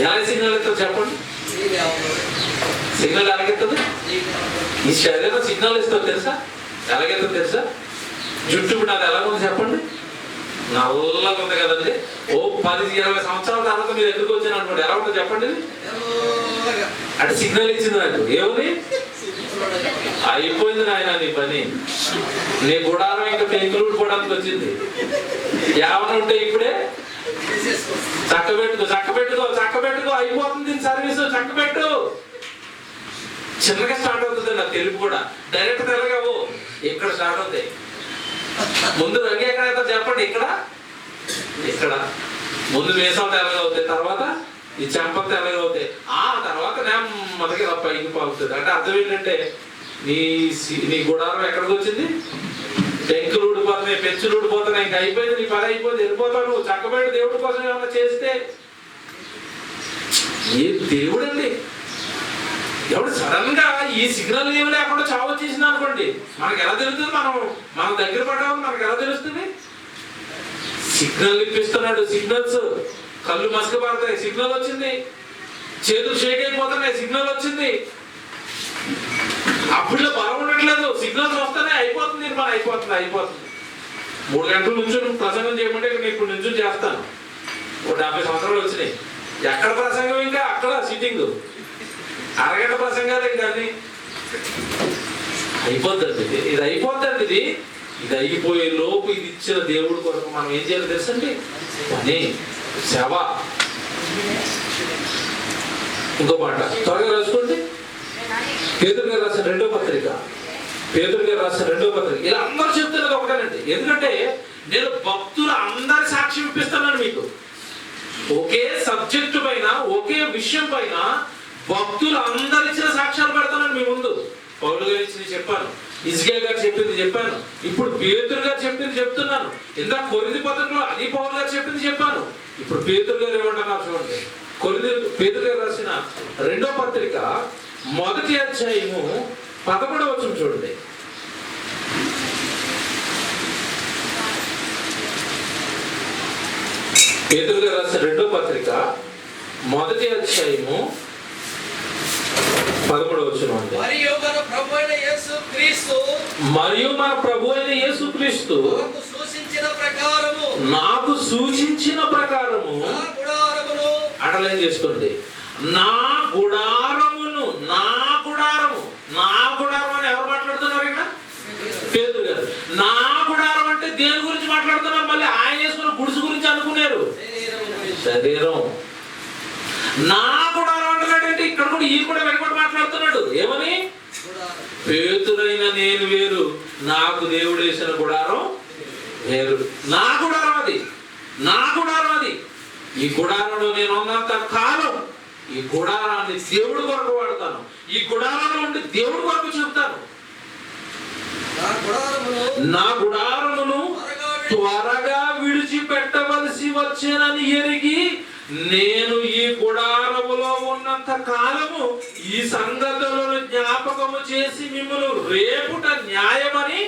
ఎలా సిగ్నల్ ఇస్తుంది చెప్పండి? సిగ్నల్ ఎలాగెత్తది? ఈ శరీరం సిగ్నల్ ఇస్తుంది తెలుసా? ఎలాగెత్తది తెలుసా? జుట్టు ఇప్పుడు అది ఎలాగ ఉంది చెప్పండి? నల్లగా ఉంది కదండి. ఓ 10-20 సంవత్సరాల తర్వాత మీరు ఎదురుకు వచ్చాను అనుకోండి, ఎలా ఉంటుంది చెప్పండి? అంటే సిగ్నల్ ఇచ్చింది నాకు. ఏముంది? అయిపోయింది నాయన నీ పని, నీ గుడారం ఇంకా పెంకులు ఊడిపోవడానికి వచ్చింది. ఏమన్నా ఉంటే ఇప్పుడే చక్కబెట్టుకో అయిపోతుంది సర్వీసు, చక్కబెట్టు. చిన్నగా స్టార్ట్ అవుతుంది నా తెలుగు కూడా. డైరెక్ట్ తెలగవు, ఇక్కడ స్టార్ట్ అవుతాయి. ముందు రంగు ఎక్కడ అవుతుంది చెప్పండి? ఇక్కడ ముందు వేసాలు తెల్లగా అవుతాయి, తర్వాత ఈ చెంపలు తెల్లగా అవుతాయి, ఆ తర్వాత నెమ్మదిగా పైకి పాకుతుంది. అంటే అర్థం ఏంటంటే నీ గుడారం ఎక్కడికి వచ్చింది? టెంకులు ఊడిపోతున్నాయి, పెచ్చులు ఊడిపోతున్నాయి, ఇంకా అయిపోయింది, నీ పని అయిపోయింది, వెళ్ళిపోతాను. చక్కబెట్టి దేవుడి కోసం ఏమన్నా చేస్తే ఏ దేవుడు అండి? ఎవడు సడన్ గా ఈ సిగ్నల్ ఏమి లేకుండా చావు వచ్చేసింది అనుకోండి, మనకు ఎలా తెలుస్తుంది? మనం దగ్గర పడ్డామని మనకు ఎలా తెలుస్తుంది? సిగ్నల్ ఇప్పిస్తున్నాడు. సిగ్నల్స్, కళ్ళు మసక పడతాయి, సిగ్నల్ వచ్చింది. చేతులు షేక్ అయిపోతున్నాయి, సిగ్నల్ వచ్చింది. అప్పుడు బలం ఉండట్లేదు, సిగ్నల్స్ వస్తానే అయిపోతుంది, నిర్మాణం అయిపోతుంది. 3 గంటల నుంచి ప్రసంగం చేయమంటే నేను ఇప్పుడు నుంచి చేస్తాను. 70 సంవత్సరాలు వచ్చినాయి. ఎక్కడ ప్రసంగం? ఇంకా అక్కడ సిట్టింగ్, అరగంట ప్రసంగాలు ఇంకా అన్ని అయిపోద్దండి. ఇది అయిపోద్దండి. ఇది అయిపోయే లోపు ఇది ఇచ్చిన దేవుడి కొరకు మనం ఏం చేయాలి తెలుసండి? పని, సేవ. ఇంకో మాట త్వరగా రాసుకోండి. పేతురు గారు రాసిన 2వ పత్రిక. ఇలా అందరూ చెప్తున్నది ఒకటేనండి. ఎందుకంటే నేను భక్తులు అందరి సాక్ష్యం ఇప్పిస్తున్నాను మీకు. ఒకే సబ్జెక్టు పైన, ఒకే విషయం పైన భక్తులు అందరు ఇచ్చిన సాక్ష్యాలు పెడతానని మీ ముందు. పౌలు గారు ఇచ్చింది చెప్పాను, ఇజ్గే గారు చెప్పింది చెప్పాను, ఇప్పుడు పేతురు గారు చెప్పింది చెప్తున్నాను. ఇందాక కొరింథీ పత్రికలో అది పౌలు గారు చెప్పింది చెప్పాను. ఇప్పుడు పేతురు గారు ఏమంటున్నారు చూడండి. పేతురు గారు రాసిన 2వ పత్రిక 1వ అధ్యాయము 11వ వచనం చూడండి. పేతురు గారు రాసిన 2వ పత్రిక 1వ అధ్యాయము 11వ వచనం అండి. మరియు మన ప్రభు అయిన యేసుక్రీస్తు నాకు సూచించిన ప్రకారము అటలేం చేసుకోండి. నా గుడారము అని ఎవరు మాట్లాడుతున్నారు ఇక్కడ? పేతురు గారు. నా గుడారం అంటే దేని గురించి మాట్లాడుతున్నారు? మళ్ళీ ఆయన చేసుకున్న గుడిసు గురించి అనుకున్నారు. శరీరం. నా గుడారం అంటున్నాడంటే ఇక్కడ కూడా ఈ కూడా వెనకబడి మాట్లాడుతున్నాడు. ఏమని? పేతురైన నేను వేరు, నాకు దేవుడు వేసిన గుడారం వేరు. నా గుడారం అది. ఈ గుడారంలో నేను ఉన్నంత కాలం ఈ గుడారాన్ని దేవుడి కొరకు వాడతాను. ఈ గుడారంలో ఉండి దేవుడి కొరకు చెప్తాను. నా గుడారమును త్వరగా విడిచిపెట్టవలసి వచ్చేనని ఎరిగి నేను ఈ గుడారములో ఉన్నంత కాలము ఈ సంగతులను జ్ఞాపకము చేసి మిమ్మల్ని రేపుట న్యాయమని.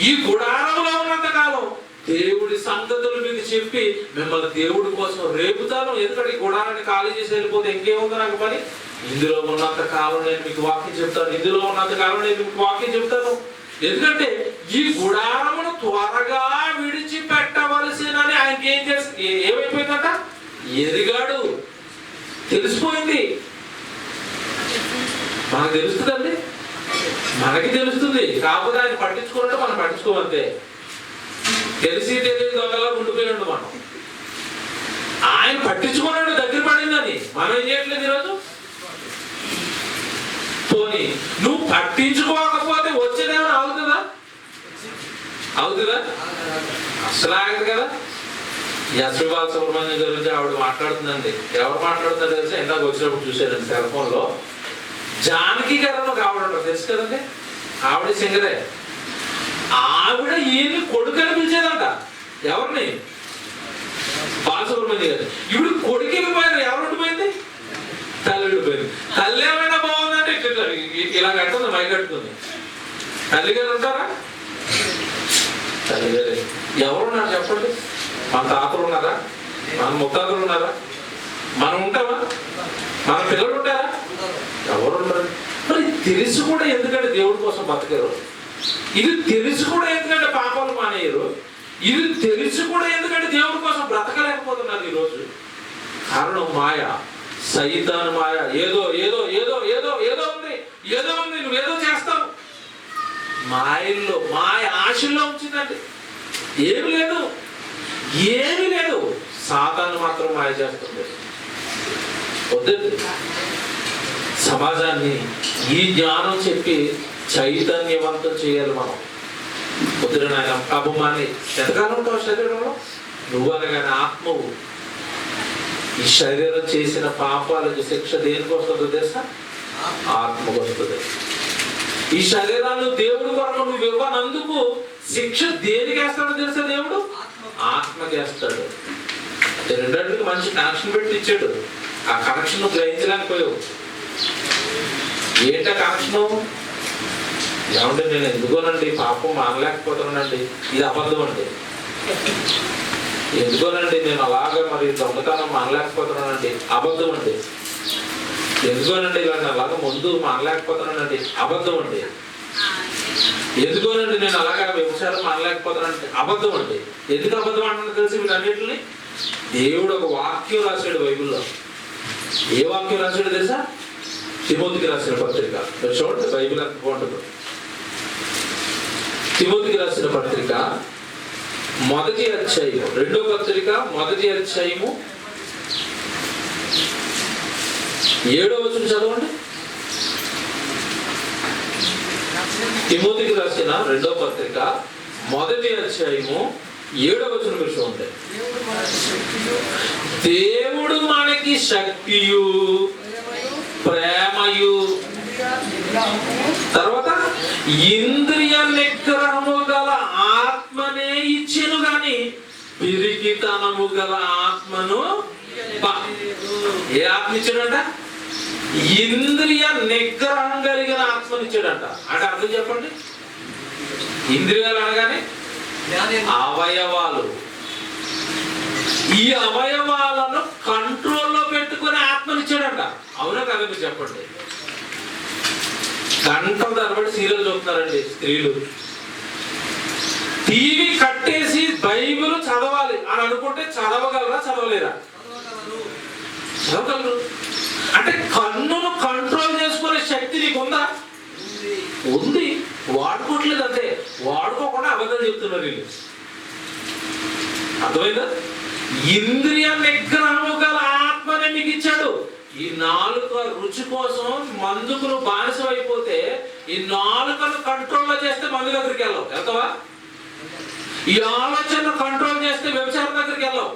ఈ గుడారములో ఉన్నంత కాలం దేవుడి సంగతులు మీకు చెప్పి మిమ్మల్ని దేవుడి కోసం రేపుతాను. ఎందుకంటే ఈ గుడారాన్ని ఖాళీ చేసి వెళ్ళిపోతే ఇంకేముంది నాకు పని? ఇందులో ఉన్నంత కాలం నేను మీకు వాక్యం చెప్తాను. ఎందుకంటే ఈ గుడారమును త్వరగా విడిచిపెట్టవలసినని ఆయనకి ఏం చేసి ఏమైపోయిందట? ఎరిగాడు. తెలిసిపోయింది. మనకు తెలుస్తుందండి, మనకి తెలుస్తుంది. కాకపోతే ఆయన పట్టించుకున్నట్టు మనం పట్టించుకోమంతే. తెలిసి తెలియదు దొంగలా ఉండిపోయాడు మనం. ఆయన పట్టించుకున్నాడు, దగ్గర పడిందని. మనం ఏం చేయట్లేదు ఈరోజు. పోనీ నువ్వు పట్టించుకోకపోతే వచ్చేదేమైనా అవుతుందా? అవుతుందా? అసలు ఆగదు కదా. ఎస్వి బాలసుబ్రహ్మణ్యం గురించి ఆవిడ మాట్లాడుతుందండి. ఎవరు మాట్లాడుతుందో తెలిసి ఇందాక వచ్చినప్పుడు చూసానండి సెల్ ఫోన్ లో. జానకి గారు ఒక ఆవిడ ఉంటారు, తెలుసు కదండి. ఆవిడ సింగరే. ఆవిడ ఈయన్ని కొడుకని పిలిచేదంట. ఎవరిని? బాలసుబ్రహ్మణ్యం గారు. ఇప్పుడు కొడుకు వెళ్ళిపోయారు. ఎవరు ఉండిపోయింది? తల్లి ఉండిపోయింది. తల్లి ఏమైనా బాగుందంటే ఇలా కట్టుకుంది, మై కట్టుకుంది. తల్లి గారు ఉంటారా? తల్లి గారు ఎవరున్నారు చెప్పండి? మన తాతలు ఉన్నారా? మన ముత్తాతలు ఉన్నారా? మనం ఉంటామా? మన పిల్లలు ఉంటారా? ఎవరు ఉన్నారు? మరి తెలిసి కూడా ఎందుకంటే దేవుడి కోసం బతకారు? ఇది తెలిసి కూడా ఎందుకంటే పాపాలు మానేయరు? ఇది తెలిసి కూడా ఎందుకంటే దేవుడి కోసం బ్రతకలేకపోతున్నారు ఈరోజు? కారణం మాయ, సైతాను మాయ. ఏదో ఏదో ఏదో ఏదో ఏదో ఉంది, ఏదో ఉంది, నువ్వేదో చేస్తావు. మాయల్లో, మాయ ఆశల్లో ఉంచిందండి. ఏమి లేదు, ఏమి లేదు. సాతాను మాత్రం మాయ చేస్తుంది. వద్దండి. సమాజాన్ని ఈ జ్ఞానం చెప్పి చైతన్యవంతం చేయాలి మనం. వద్దురు నాయన అభిమాని. ఎంతకాలం ఉంటావు శరీరంలో? నువ్వు అనగానే ఆత్మవు. ఈ శరీరం చేసిన పాపాలకు శిక్ష దేనికి వస్తుందో తెలుసా? ఆత్మకు వస్తుంది. ఈ శరీరాన్ని దేవుడి కొరకు నువ్వు ఇవ్వనందుకు శిక్ష దేనికి వేస్తాడో తెలుసా? దేవుడు ఆత్మకి వేస్తాడు. రెండింటికి మంచి కనెక్షన్ పెట్టి ఇచ్చాడు. ఆ కనెక్షన్ నువ్వు గ్రహించలేకపోయావు. ఏంటా కనెక్షను? ఏమంటే నేను ఎందుకోనండి పాపం మానలేకపోతున్నానండి, ఇది అబద్ధం అండి. ఎందుకోనండి నేను అలాగా మరి దొంగతనం మానలేకపోతున్నానండి, అబద్ధం అండి. ఎందుకోనండి ఇలా అలాగా ముందు మానలేకపోతున్నానండి, అబద్ధం అండి. ఎందుకోనండి నేను అలాగా వ్యవసాయం మానలేకపోతున్నానండి, అబద్ధం అండి. ఎందుకు అబద్ధం అంటున్నా తెలిసి వీటన్నిటిని దేవుడు ఒక వాక్యం రాశాడు బైబిల్లో. ఏ వాక్యం రాశాడు తెలుసా? తిమోతికి రాసిన పత్రిక. మీరు చూడండి, బైబిల్ అంత బాగుంటుంది. తిమోతికి రాసిన పత్రిక 1వ అధ్యాయము, 2వ పత్రిక 1వ అధ్యాయము 7వ వచనం చదవండి. తిమోతికి రాసిన 2వ పత్రిక 1వ అధ్యాయము 7వ వచనం మీరు చూడండి. దేవుడు మనకి శక్తియు ప్రేమయు తర్వాత ఇంద్రియ నిగ్రహము గల ఆత్మనే ఇచ్చెను గాని పిరికితనము గల ఆత్మను ఏ ఆత్మ ఇచ్చాడంట? ఇంద్రియ నిగ్రహం కలిగిన ఆత్మను ఇచ్చాడంట. అంటే అర్థం చెప్పండి. ఇంద్రియాలు అనగానే అవయవాలు. ఈ అవయవాలను కంట్రోల్లో పెట్టుకుని ఆత్మనిచ్చాడంట. అవునా కదా? మీరు చెప్పండి. గంటల తరబడి సీరియల్ చూస్తున్నారండి స్త్రీలు. టీవీ కట్టేసి బైబిల్ చదవాలి అని అనుకుంటే చదవగలరా? చదవలేరా? చదవగలరు. అంటే కన్నును కంట్రోల్ చేసుకునే శక్తి నీకు ఉందా? ఉంది. వాడుకోవట్లేదు అంతే. వాడుకోకుండా అబద్ధం చెప్తున్నారు వీళ్ళు. అర్థమైందా? ఇంద్రియ నిగ్రహము గల ఆత్మనే మీకు ఇచ్చాడు. ఈ నాలుక రుచి కోసం మందుకు నువ్వు బానిసం అయిపోతే ఈ నాలుకను కంట్రోల్లో చేస్తే మందు దగ్గరికి వెళ్ళవు. వెళ్తావా? ఈ ఆలోచన కంట్రోల్ చేస్తే వ్యభిచారం దగ్గరికి వెళ్ళవు.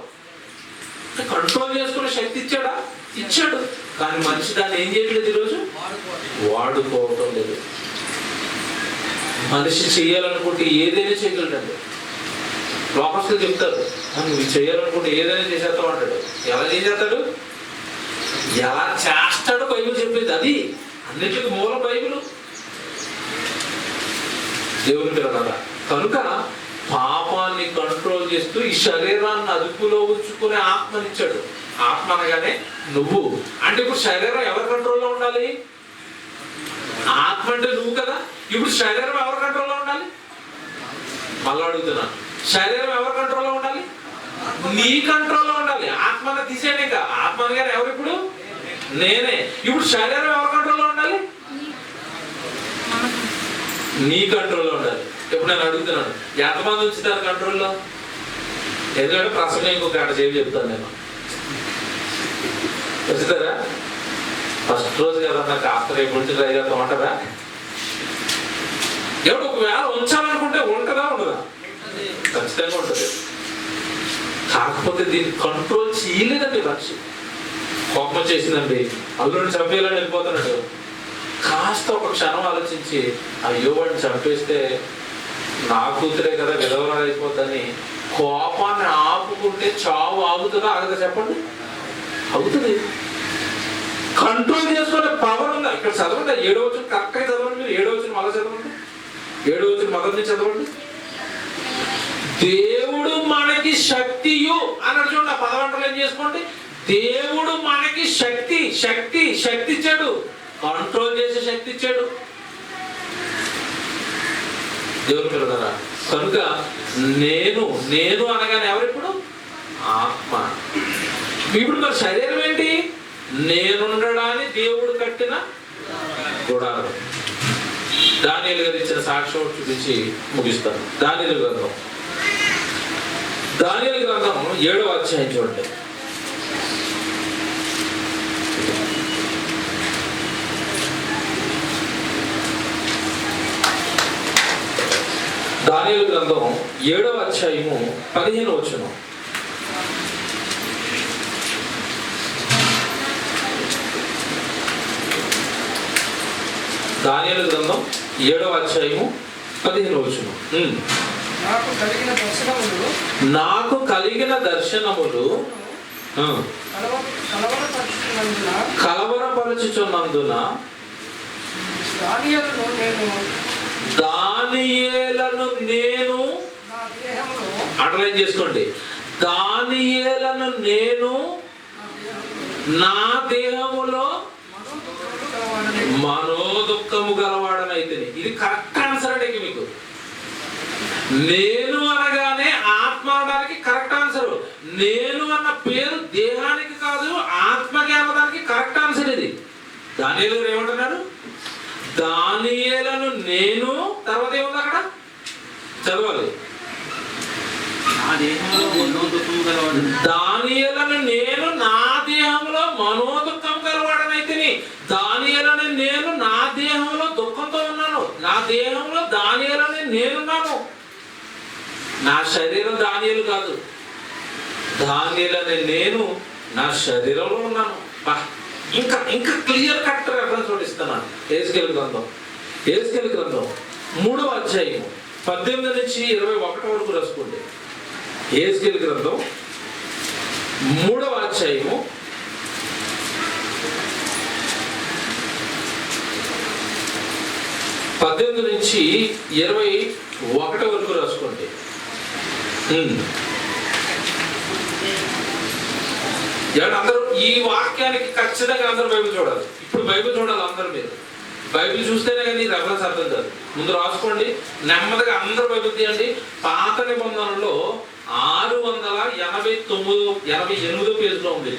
కంట్రోల్ చేసుకునే శక్తి ఇచ్చాడా? ఇచ్చాడు. కానీ మనిషి దాన్ని ఏం చేయట్లేదు ఈరోజు? వాడుకోవటం లేదు. మనిషి చేయాలనుకుంటే ఏదైనా చేయగలడండి. లోపస్తులు చెప్తారు, నువ్వు చేయాలనుకుంటే ఏదైనా చేసేస్తావు అంటాడు. ఎలా చేసేస్తాడు? ఎలా చేస్తాడు బైబిల్ చెప్పింది. అది అన్నిటికీ మూల బైబిల్. దేవుని పిల్లలారా, కనుక పాపాన్ని కంట్రోల్ చేస్తూ ఈ శరీరాన్ని అదుపులో ఉంచుకునే ఆత్మనిచ్చాడు. ఆత్మ అనగానే నువ్వు. అంటే ఇప్పుడు శరీరం ఎవరి కంట్రోల్లో ఉండాలి? ఆత్మ అంటే నువ్వు కదా. ఇప్పుడు శరీరం ఎవరి కంట్రోల్లో ఉండాలి? మళ్ళీ అడుగుతున్నా, శరీరం ఎవరి కంట్రోల్లో ఉండాలి? నీ కంట్రోల్లో ఉండాలి. ఆత్మను తీసేయండి. ఇంకా ఆత్మ అనగానే ఎవరు? ఇప్పుడు నేనే. ఇప్పుడు శరీరం ఎవరి కంట్రోల్లో ఉండాలి? నీ కంట్రోల్లో ఉండాలి. ఇప్పుడు నేను అడుగుతున్నాను, ఎంతమంది ఉంచుతారు కంట్రోల్లో? ఎందుకంటే ప్రసంగం ఇంకొక గంట సేపు చెప్తాను నేను. వచ్చుతారా? ఫస్ట్ రోజు కదా నాకు కాస్త రేపు నుంచి ట్రై చేస్తా ఉంటారా? ఎవరు ఒకవేళ ఉంచాలనుకుంటే ఉంటుందా ఉండదా? ఖచ్చితంగా ఉంటుంది. కాకపోతే దీన్ని కంట్రోల్ చేయలేదండి మనిషి. కోపం చేసిందండి, అల్లుడిని చంపేయాలని వెళ్ళిపోతున్నాడు. కాస్త ఒక క్షణం ఆలోచించి అయ్యో వాడిని చంపేస్తే నా కూతురే కదా విధవరాలు అయిపోద్దని కోపాన్ని ఆపుకుంటే చావు ఆగుతుందా ఆగదా చెప్పండి? అవుతుంది. కంట్రోల్ చేసుకునే పవర్ ఉందా? ఇక్కడ చదవండి, 7వ వచనం కరెక్ట్గా చదవండి. మీరు 7వ వచనం మళ్ళీ చదవండి. 7వ వచనం మొదటి చదవండి. దేవుడు మనకి శక్తియు అన్నాడు చూడండి. ఆ పదవంటలు ఏం చేసుకోండి. దేవుడు మనకి శక్తి శక్తి శక్తి ఇచ్చాడు. కంట్రోల్ చేసే శక్తి ఇచ్చాడు దేవుని పిల్లరా. కనుక నేను నేను అనగానే ఎవరిప్పుడు? ఆత్మ. ఇప్పుడు మరి శరీరం ఏంటి? నేనుండడాన్ని దేవుడు కట్టిన గుడారం. దానియేలు గారు ఇచ్చిన సాక్ష్యం చూపించి ముగిస్తాను. దానియేలు గ్రంథం 7వ అధ్యాయం చూడండి. దానియేలు గ్రంథం 7వ అధ్యాయము 15వ వచనం. దానియేలు గ్రంథం 7వ అధ్యాయము 15వ వచనం. నాకు కలిగిన దర్శనములు కలవరపరచుచున్నందున దానియేలును నేను అండర్లైన్ చేసుకోండి. దానియేలును నేను నా దేహములో మనోదుఃఖము గలవాడనైతే. ఇది కరెక్ట్ ఆన్సర్ అండి. మీకు నేను అనగానే ఆత్మ అనడానికి కరెక్ట్ ఆన్సర్. నేను అన్న పేరు దేహానికి కాదు ఆత్మకి అనడానికి కరెక్ట్ ఆన్సర్ ఇది. దానియేలు గారు ఏమంటున్నారు? దానియేలును నేను, తర్వాత ఏముంది అక్కడ చదవాలి. దానియేలును నేను నా దేహంలో మనోదుఃఖం గలవాడనైతే. దానియేలును నేను నా దేహంలో దుఃఖంతో ఉన్నాను. నా దేహంలో దానియేలును నేనున్నాను. నా శరీరం దానియేలు కాదు. దానియేలును నేను నా శరీరంలో ఉన్నాను. ఇంకా ఇంకా క్లియర్ కట్ రెఫరెన్స్ కూడా ఇస్తున్నాను. యెహెజ్కేలు గ్రంథం 3వ అధ్యాయం 18 నుంచి 21 వరకు రాసుకోండి. యెహెజ్కేలు గ్రంథం 3వ అధ్యాయము 18 నుంచి 21 వరకు రాసుకోండి. అందరూ ఈ వాక్యానికి ఖచ్చితంగా అందరూ బైబిల్ చూడాలి. ఇప్పుడు బైబిల్ చూడాలి అందరూ. మీరు బైబిల్ చూస్తేనే కానీ రెఫరెన్స్ అర్థం కాదు. ముందు రాసుకోండి, నెమ్మదిగా అందరూ బైబిల్ తీయండి. పాత నిబంధనలో 688 పేజీలో ఉంది.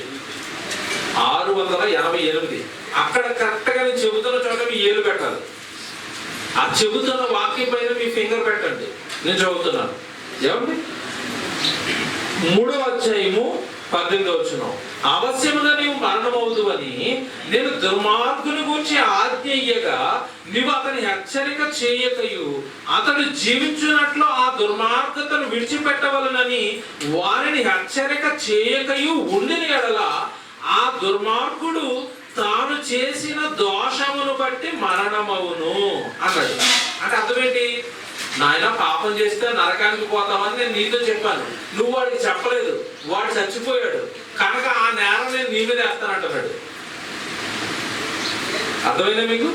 688. అక్కడ కరెక్ట్గా నేను చెబుతున్న చోట మీ ఏలు పెట్టాలి. ఆ చెబుతున్న వాక్యం పైన మీ ఫింగర్ పెట్టండి. నేను చదువుతున్నాను. ఏమండి? 3వ అధ్యాయము 18వ వచనం. అవశ్యముగా నీవు మరణమవుదువని నేను దుర్మార్గుని గురించి ఆజ్ఞ ఇయ్యగా నీవు అతని హెచ్చరిక చేయకయు అతడు జీవించున్నట్లు ఆ దుర్మార్గతను విడిచిపెట్టవలనని వారిని హెచ్చరిక చేయకయు ఉండిన ఎడల ఆ దుర్మార్గుడు తాను చేసిన దోషమును బట్టి మరణమవును అన్నాడు. అంటే అర్థమేంటి? నాయన పాపం చేస్తే నరకానికి పోతామని నేను నీతో చెప్పాను. నువ్వు వాడికి చెప్పలేదు. వాడు చచ్చిపోయాడు కనుక ఆ నేరం నేను నీ మీద వేస్తానంటున్నాడు. అర్థమైందా మీకు?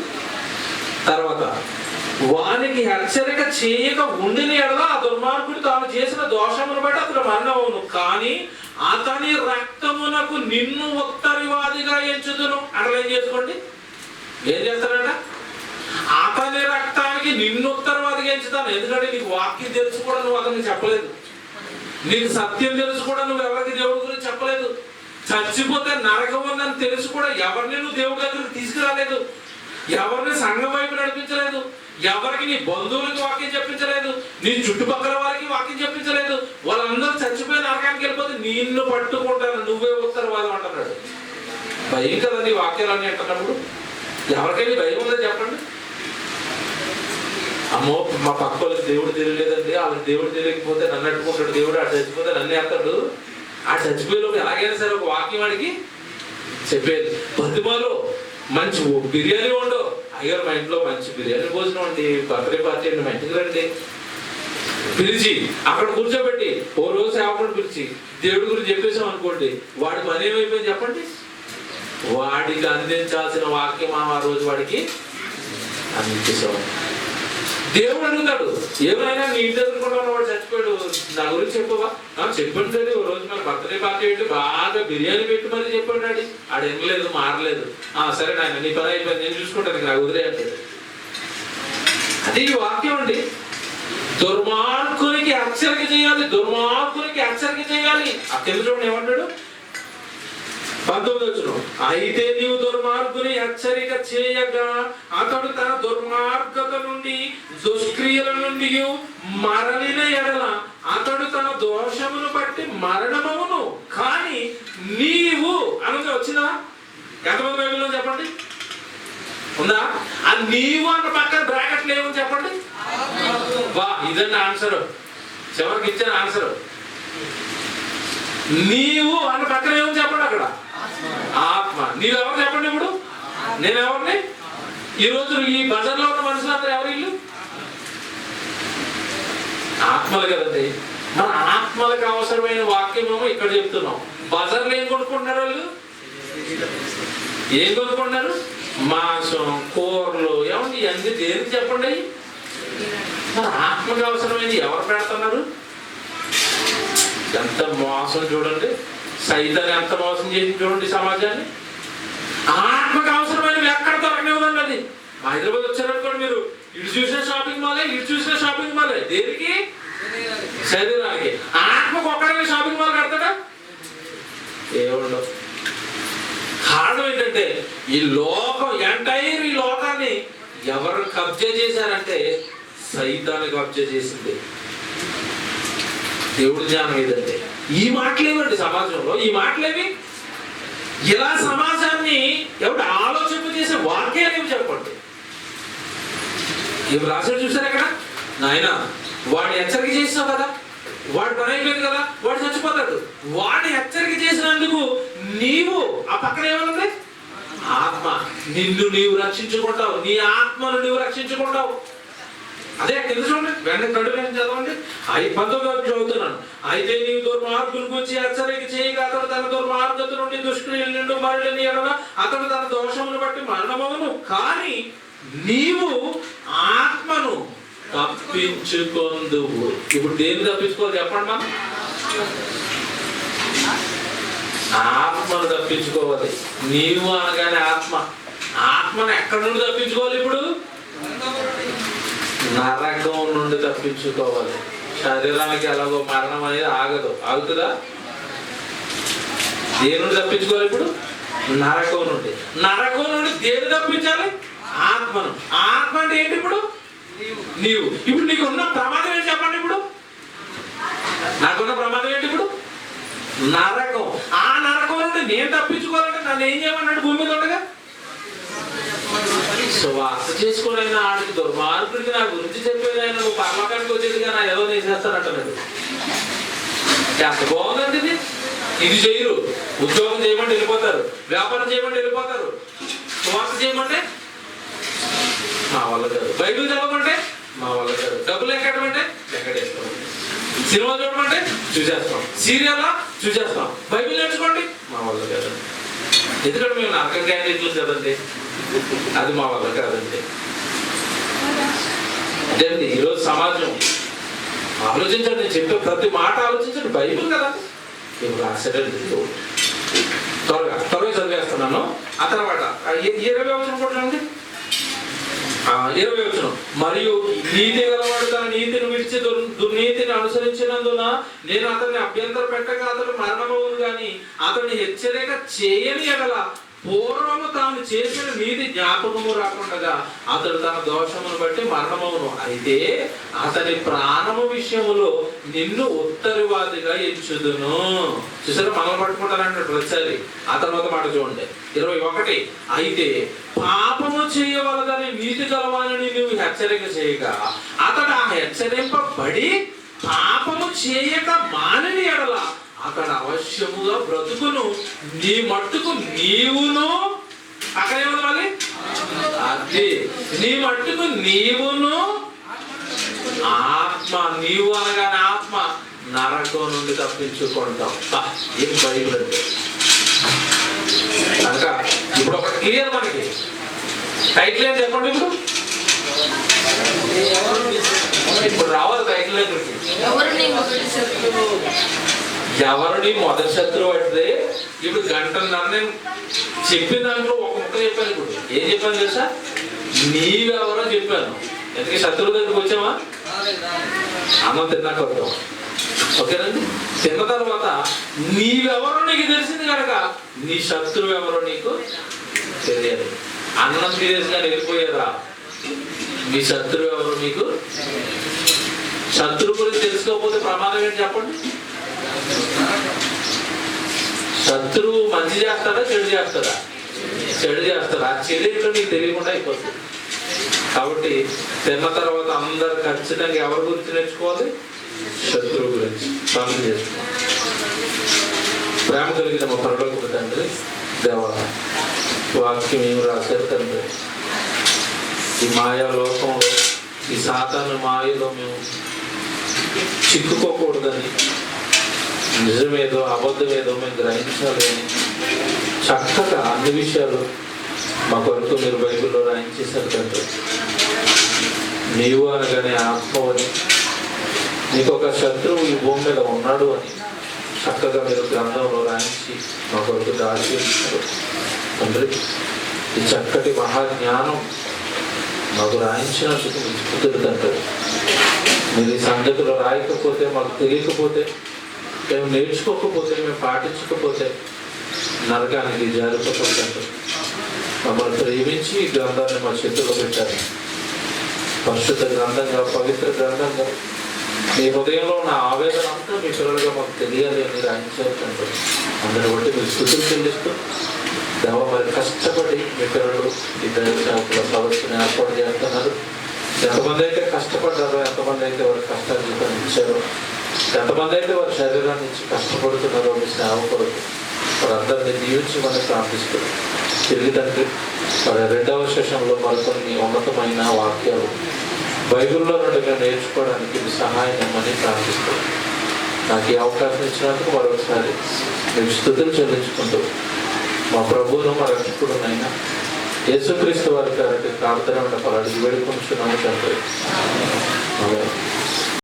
తర్వాత వానికి హెచ్చరిక చేయక ఉండిన ఎడల ఆ దుర్మార్గుడు తాను చేసిన దోషమును బట్టి అతడు మరణమవును. కానీ అతని రక్తమునకు నిన్ను ఉత్తరవాదిగా ఎంచుదును. అండర్లైన్ చేసుకోండి. ఏం చేస్తాడంట? అతని రక్తానికి నిన్ను ఉత్తరవాదిగా ఎంచుతాను. ఎందుకంటే నీకు వాక్యం తెలుసు కూడా నువ్వు అతనికి చెప్పలేదు. నీకు సత్యం తెలుసు కూడా నువ్వు ఎవరికి దేవుడి గురించి చెప్పలేదు. చచ్చిపోతే నరకం ఉందని తెలుసు కూడా ఎవరిని నువ్వు దేవుడి దగ్గరికి తీసుకురాలేదు, ఎవరిని సంఘం వైపు నడిపించలేదు, ఎవరికి నీ బంధువులకి వాక్యం చెప్పించలేదు, నీ చుట్టుపక్కల వారికి వాక్యం చెప్పించలేదు. వాళ్ళందరూ చచ్చిపోయి నరకానికి వెళ్ళిపోతే నిన్ను పట్టుకుంటాను, నువ్వే ఉత్తరవాదం అంటున్నాడు. భయం కదండి వాక్యాలన్నీ అంటున్నప్పుడు. ఎవరికైనా భయం ఉందో చెప్పండి. అమ్మో మా పక్క వాళ్ళకి దేవుడు తెలియలేదండి, వాళ్ళకి దేవుడు తెలియకపోతే నన్ను అట్టుకుంటాడు దేవుడు, ఆ చచ్చిపోతే నన్ను వేస్తాడు. ఆ చచ్చిపోయేలోపు ఎలాగైనా సరే ఒక వాక్యం అడిగి చెప్పేది. బతిమాలో మంచి బిర్యానీ వండు, అయ్యారు మా ఇంట్లో మంచి బిర్యానీ భోజనం అండి, బర్త్డే పార్టీ అండి, మా ఇంటికి రండి పిలిచి అక్కడ కూర్చోబెట్టి ఓ రోజు సేవకుడు పిలిచి దేవుడి గురించి చెప్పేసాం అనుకోండి, వాడి పని ఏమైపోయింది చెప్పండి. వాడికి అందించాల్సిన వాక్యం ఆ రోజు వాడికి అందించేసాం. దేవుడు అడుగుతాడు, ఏమైనా నీ ఇంటి ఎదుర్కొంటా వాడు చచ్చిపోయాడు, నా గురించి చెప్పవా? చెప్పండి. ఓ రోజు మన బర్త్డే పార్టీ పెట్టి బాగా బిర్యానీ పెట్టి మరి చెప్పాడు డాడీ. ఆడు వినలేదు, మారలేదు. సరే నాయన నీ పని అయిపోయింది, నేను చూసుకుంటాను, నాకు వదిలేయండి. అది ఈ వాక్యం అండి. దుర్మార్గునికి హెచ్చరిక చేయాలి, దుర్మార్గునికి హెచ్చరిక చేయాలి. ఆ కింద చూడండి ఏమంటాడు 19 అయితే నీవు దుర్మార్గుని హెచ్చరిక చేయగా అతడు తన దుర్మార్గత నుండి దుష్క్రియల నుండి మరలిన ఎడల అతడు తన దోషమును బట్టి మరణమవును. కానీ నీవు అనగా వచ్చిందా? ఎంతమంది బైబిల్లో చెప్పండి ఉందా? ఆ నీవు అన్న పక్కన బ్రాకెట్లు ఏమని చెప్పండి. వా ఇదండి ఆన్సర్, చివరికి ఇచ్చిన ఆన్సర్. నీవు అన్న పక్కన ఏమని చెప్పండి అక్కడ ఆత్మ. నీవెవరు చెప్పండి ఇప్పుడు? నేనెవరిని? ఈరోజు ఈ బజార్లో ఉన్న మనుషులందరూ ఎవరు? ఇల్లు ఆత్మలు కదండి. మన ఆత్మలకు అవసరమైన వాక్యమేమో ఇక్కడ చెప్తున్నాం. బజార్లో ఏం కొనుక్కుంటున్నారు వాళ్ళు? ఏం కొనుక్కుంటున్నారు? మాంసం, కూరలు, ఏమండి ఇవన్నీ దేనికి చెప్పండి? మన ఆత్మకు అవసరమైనది ఎవరు పెడుతున్నారు? ఎంత మోసం చూడండి, సైతాన్ని ఎంత మోసం చేసి చూడండి సమాజాన్ని. ఆత్మకు అవసరమైనవి ఎక్కడ దొరకనివ్వదండి. అది హైదరాబాద్ వచ్చారనుకోండి, మీరు ఇటు చూసిన షాపింగ్ మాలే, ఇటు చూసిన షాపింగ్ మాలే. దేనికి? శరీరానికి. ఆత్మకు ఒక్కడే షాపింగ్ మాల్ కడతాడా? ఏముండవు. కారణం ఏంటంటే ఈ లోకం ఎంటైర్ ఈ లోకాన్ని ఎవరు కబ్జా చేశారంటే సైతాన్ని కబ్జా చేసింది. దేవుడి జ్ఞానం ఏదంటే ఈ మాటలేవండి సమాజంలో. ఈ మాటలేవి ఇలా సమాజాన్ని ఎవడు ఆలోచింప చేసే వాక్యాలు చెప్పండి. ఇవి రాశాడు చూసారు అక్కడ. నాయన వాడిని హెచ్చరిక చేసినావు కదా, వాడు పని అయిపోయింది కదా, వాడు చచ్చిపోతాడు. వాడిని హెచ్చరిక చేసినందుకు నీవు ఆ పక్కన ఏమన్నది? ఆత్మ. నిన్ను నీవు రక్షించుకుంటావు, నీ ఆత్మను నీవు రక్షించుకుంటావు. అదే కింద చూడండి, వెంటనే కంటిన్యూ చదవండి. 19 చదువుతున్నాను. అయితే నీవు దుర్మార్గుల గురించి హెచ్చరిక చేయగా అతడు తన దుర్మార్గత నుండి దుష్క్రియల నుండి మరలిన ఎడల అతడు తన దోషమును బట్టి మరణమవును. కానీ నీవు ఆత్మను తప్పించుకొందువు. ఇప్పుడు దేన్ని తప్పించుకోవాలి చెప్పండి? మనం ఆత్మను తప్పించుకోవాలి. నీవు అనగానే ఆత్మ. ఆత్మను ఎక్కడి నుండి తప్పించుకోవాలి? ఇప్పుడు నరకం నుండి తప్పించుకోవాలి. శరీరానికి ఎలాగో మరణం అనేది ఆగదు. ఆగుతుందా? దేని నుండి తప్పించుకోవాలి? ఇప్పుడు నరకం నుండి. నరకం నుండి దేని తప్పించాలి? ఆత్మను. ఆత్మ అంటే ఏంటి? ఇప్పుడు నీవు. ఇప్పుడు నీకు ఉన్న ప్రమాదం ఏంటి చెప్పండి? ఇప్పుడు నాకున్న ప్రమాదం ఏంటి? ఇప్పుడు నరకం. ఆ నరకం నుండి నేను తప్పించుకోవాలంటే నన్ను ఏం చేయమన్నాడు? భూమి మీద ఉండగా సువార్త చేసుకోనైనా ఆడికి దుర్మార్గుడికి నా గురించి చెప్పేదైనా నువ్వు పర్వకానికి వచ్చేదిగా నా ఏదో నేను చేస్తానంటున్నాడు. ఎంత బాగుందండి ఇది. ఇది చేయరు. ఉద్యోగం చేయమంటే వెళ్ళిపోతారు, వ్యాపారం చేయమంటే వెళ్ళిపోతారు, సువార్త చేయమంటే మా వల్ల కాదు, బైబిల్ చదవమంటే మా వల్ల కాదు, డబ్బులు ఎక్కడమంటే ఎక్కడేస్తాం, సినిమా చూడమంటే చూసేస్తాం, సీరియల్లా చూసేస్తాం, బైబిల్ నేర్చుకోండి మా వల్ల కాదు. ఎందుకంటే మేము నరకం క్యాండిడేట్లు కదండి, అది మా వల్ల కాదండి. అదేంటి ఈరోజు సమాజం. ఆలోచించండి, నేను చెప్పే ప్రతి మాట ఆలోచించండి. బైబిల్ కదా ఇప్పుడు రాసేటండి. త్వరగా చదివేస్తున్నాను. ఆ తర్వాత 20 వచనం కొట్టండి. 20 మరియు నీతి గలవాడు తన నీతిని విడిచి దుర్నీతిని అనుసరించినందున నేను అతన్ని అభ్యంతర పెట్టగా అతడు మరణమవును గాని అతన్ని హెచ్చరిక చేయని ఎడల పూర్వము తాను చేసిన నీతి జ్ఞాపకము రాకుండా అతడు తన దోషమును బట్టి మరణమవును. అయితే అతని ప్రాణము విషయములో నిన్ను ఉత్తరవాదిగా ఎంచుదును. చూసారా, మనల్ని పట్టుకుంటానంటే ప్రతిసారి. ఆ తర్వాత మాట చూడండి 21. అయితే పాపము చేయవలదని నీతి గలవాలని నువ్వు హెచ్చరిక చేయగా అతడు ఆ హెచ్చరింపబడి పాపము చేయక మానని ఎడల అతడు అవశ్యముగా బ్రతుకును. నీ మట్టుకు నీవును అక్కడే మళ్ళీ అది నీ మట్టుకు నీవును ఆత్మ, నీవు అనగానే ఆత్మ నరకం నుండి తప్పించుకుంటాం. ఏం బైబిల్ అంటే కనుక ఇప్పుడు ఒక క్లియర్ మనకి టైటిల్ ఏం చెప్పండి. ఇప్పుడు రావాలి టైటిల్ దగ్గరికి. ఎవరిని మొదటి శత్రువు అంటే ఇప్పుడు గంటన్నర నేను చెప్పిన దాంట్లో ఒక ముక్క చెప్పాను. ఇప్పుడు ఏం చెప్పాను తెలుసా? నీవెవరో చెప్పాను. ఎందుకంటే శత్రువు దగ్గరికి వచ్చామా? అన్నం తిన్నాక వద్దాం, ఓకేనండి. తిన్న తర్వాత నీవెవరో నీకు తెలిసింది కనుక నీ శత్రువు ఎవరో నీకు తెలియదు. అన్నం తినేసి కానీ వెళ్ళిపోయారా? మీ శత్రువు ఎవరో నీకు. శత్రువు గురించి తెలుసుకోకపోతే ప్రమాదం ఏంటి చెప్పండి? శత్రువు మంచి చేస్తాడా చెడు చేస్తాడా? చెడు చేస్తాడా? ఆ చెడు ఏంటో నీకు తెలియకుండా అయిపోతుంది. కాబట్టి తిన్న తర్వాత అందరు ఖచ్చితంగా ఎవరి గురించి నేర్చుకోవాలి? శత్రువు గురించి. ప్రార్థన చేసుకోవాలి. ప్రేమ కలిగిన మా పరలోకపు తండ్రి, దేవా వాక్యం ఏమి రాశారు తండ్రి. ఈ మాయా లోకంలో, ఈ సాతాను మాయలో మేము చిక్కుకోకూడదని, నిజమేదో అబద్ధమేదో మేము గ్రహించాలి అని చక్కగా అన్ని విషయాలు మా కొరకు మీరు బైబిల్లో రాయించేశారు తండ్రి. నీవు అనగానే ఆత్మవని, నీకు ఒక శత్రువు ఈ భూమి మీద ఉన్నాడు అని చక్కగా మీరు గ్రంథంలో రాయించి మా కొరకు దాచి ఉంచారు తండ్రి. ఈ చక్కటి మహాజ్ఞానం మాకు రాయించినందుకు కుదురుతండ్రి. మీరు ఈ సంగతిలో రాయకపోతే, మాకు తెలియకపోతే, మేము నేర్చుకోకపోతే, మేము పాటించకపోతే నరకానికి జారిపోతుందండి. మమ్మల్ని ప్రేమించి ఈ గ్రంథాన్ని మా చేతిలో పెట్టారు. పరిశుద్ధ గ్రంథంగా, పవిత్ర గ్రంథంగా మీ హృదయంలో ఉన్న ఆవేదన అంతా మీ పిల్లలుగా మాకు తెలియాలి అని రాయించారు తండ్రి. అందరిని బట్టి మీరు స్తుతులు చెల్లిస్తూ దేవ మరి కష్టపడి మీ పిల్లలు ఈ దైవ సేవకుల సదస్సుని ఏర్పాటు చేస్తున్నారు. ఎంతమంది అయితే కష్టపడ్డారో, ఎంతమంది అయితే వారి కష్టాలు జీవితాన్ని ఇచ్చారో, ఎంతమంది అయితే వారి శరీరాన్ని ఇచ్చి కష్టపడుతున్నారో మీ సేవకులకు వారందరినీ దీవించమని ప్రార్థిస్తారు. తిరిగి తండ్రి మరి 2వ సెషన్లో మరికొన్ని ఉన్నతమైన వాక్యాలు బైబిల్లో నుండి మేము నేర్చుకోవడానికి మీ సహాయం ఇవ్వమని ప్రార్థిస్తాం. నాకు ఈ అవకాశం ఇచ్చినందుకు మరొకసారి మేము స్తుతులు చెల్లించుకుంటూ మా ప్రభువును మా రక్షకుడునైనా యేసుక్రీస్తు వారి గారికి ప్రార్థన ఫలాన్ని వేడుకొంచున్నాము తండ్రి.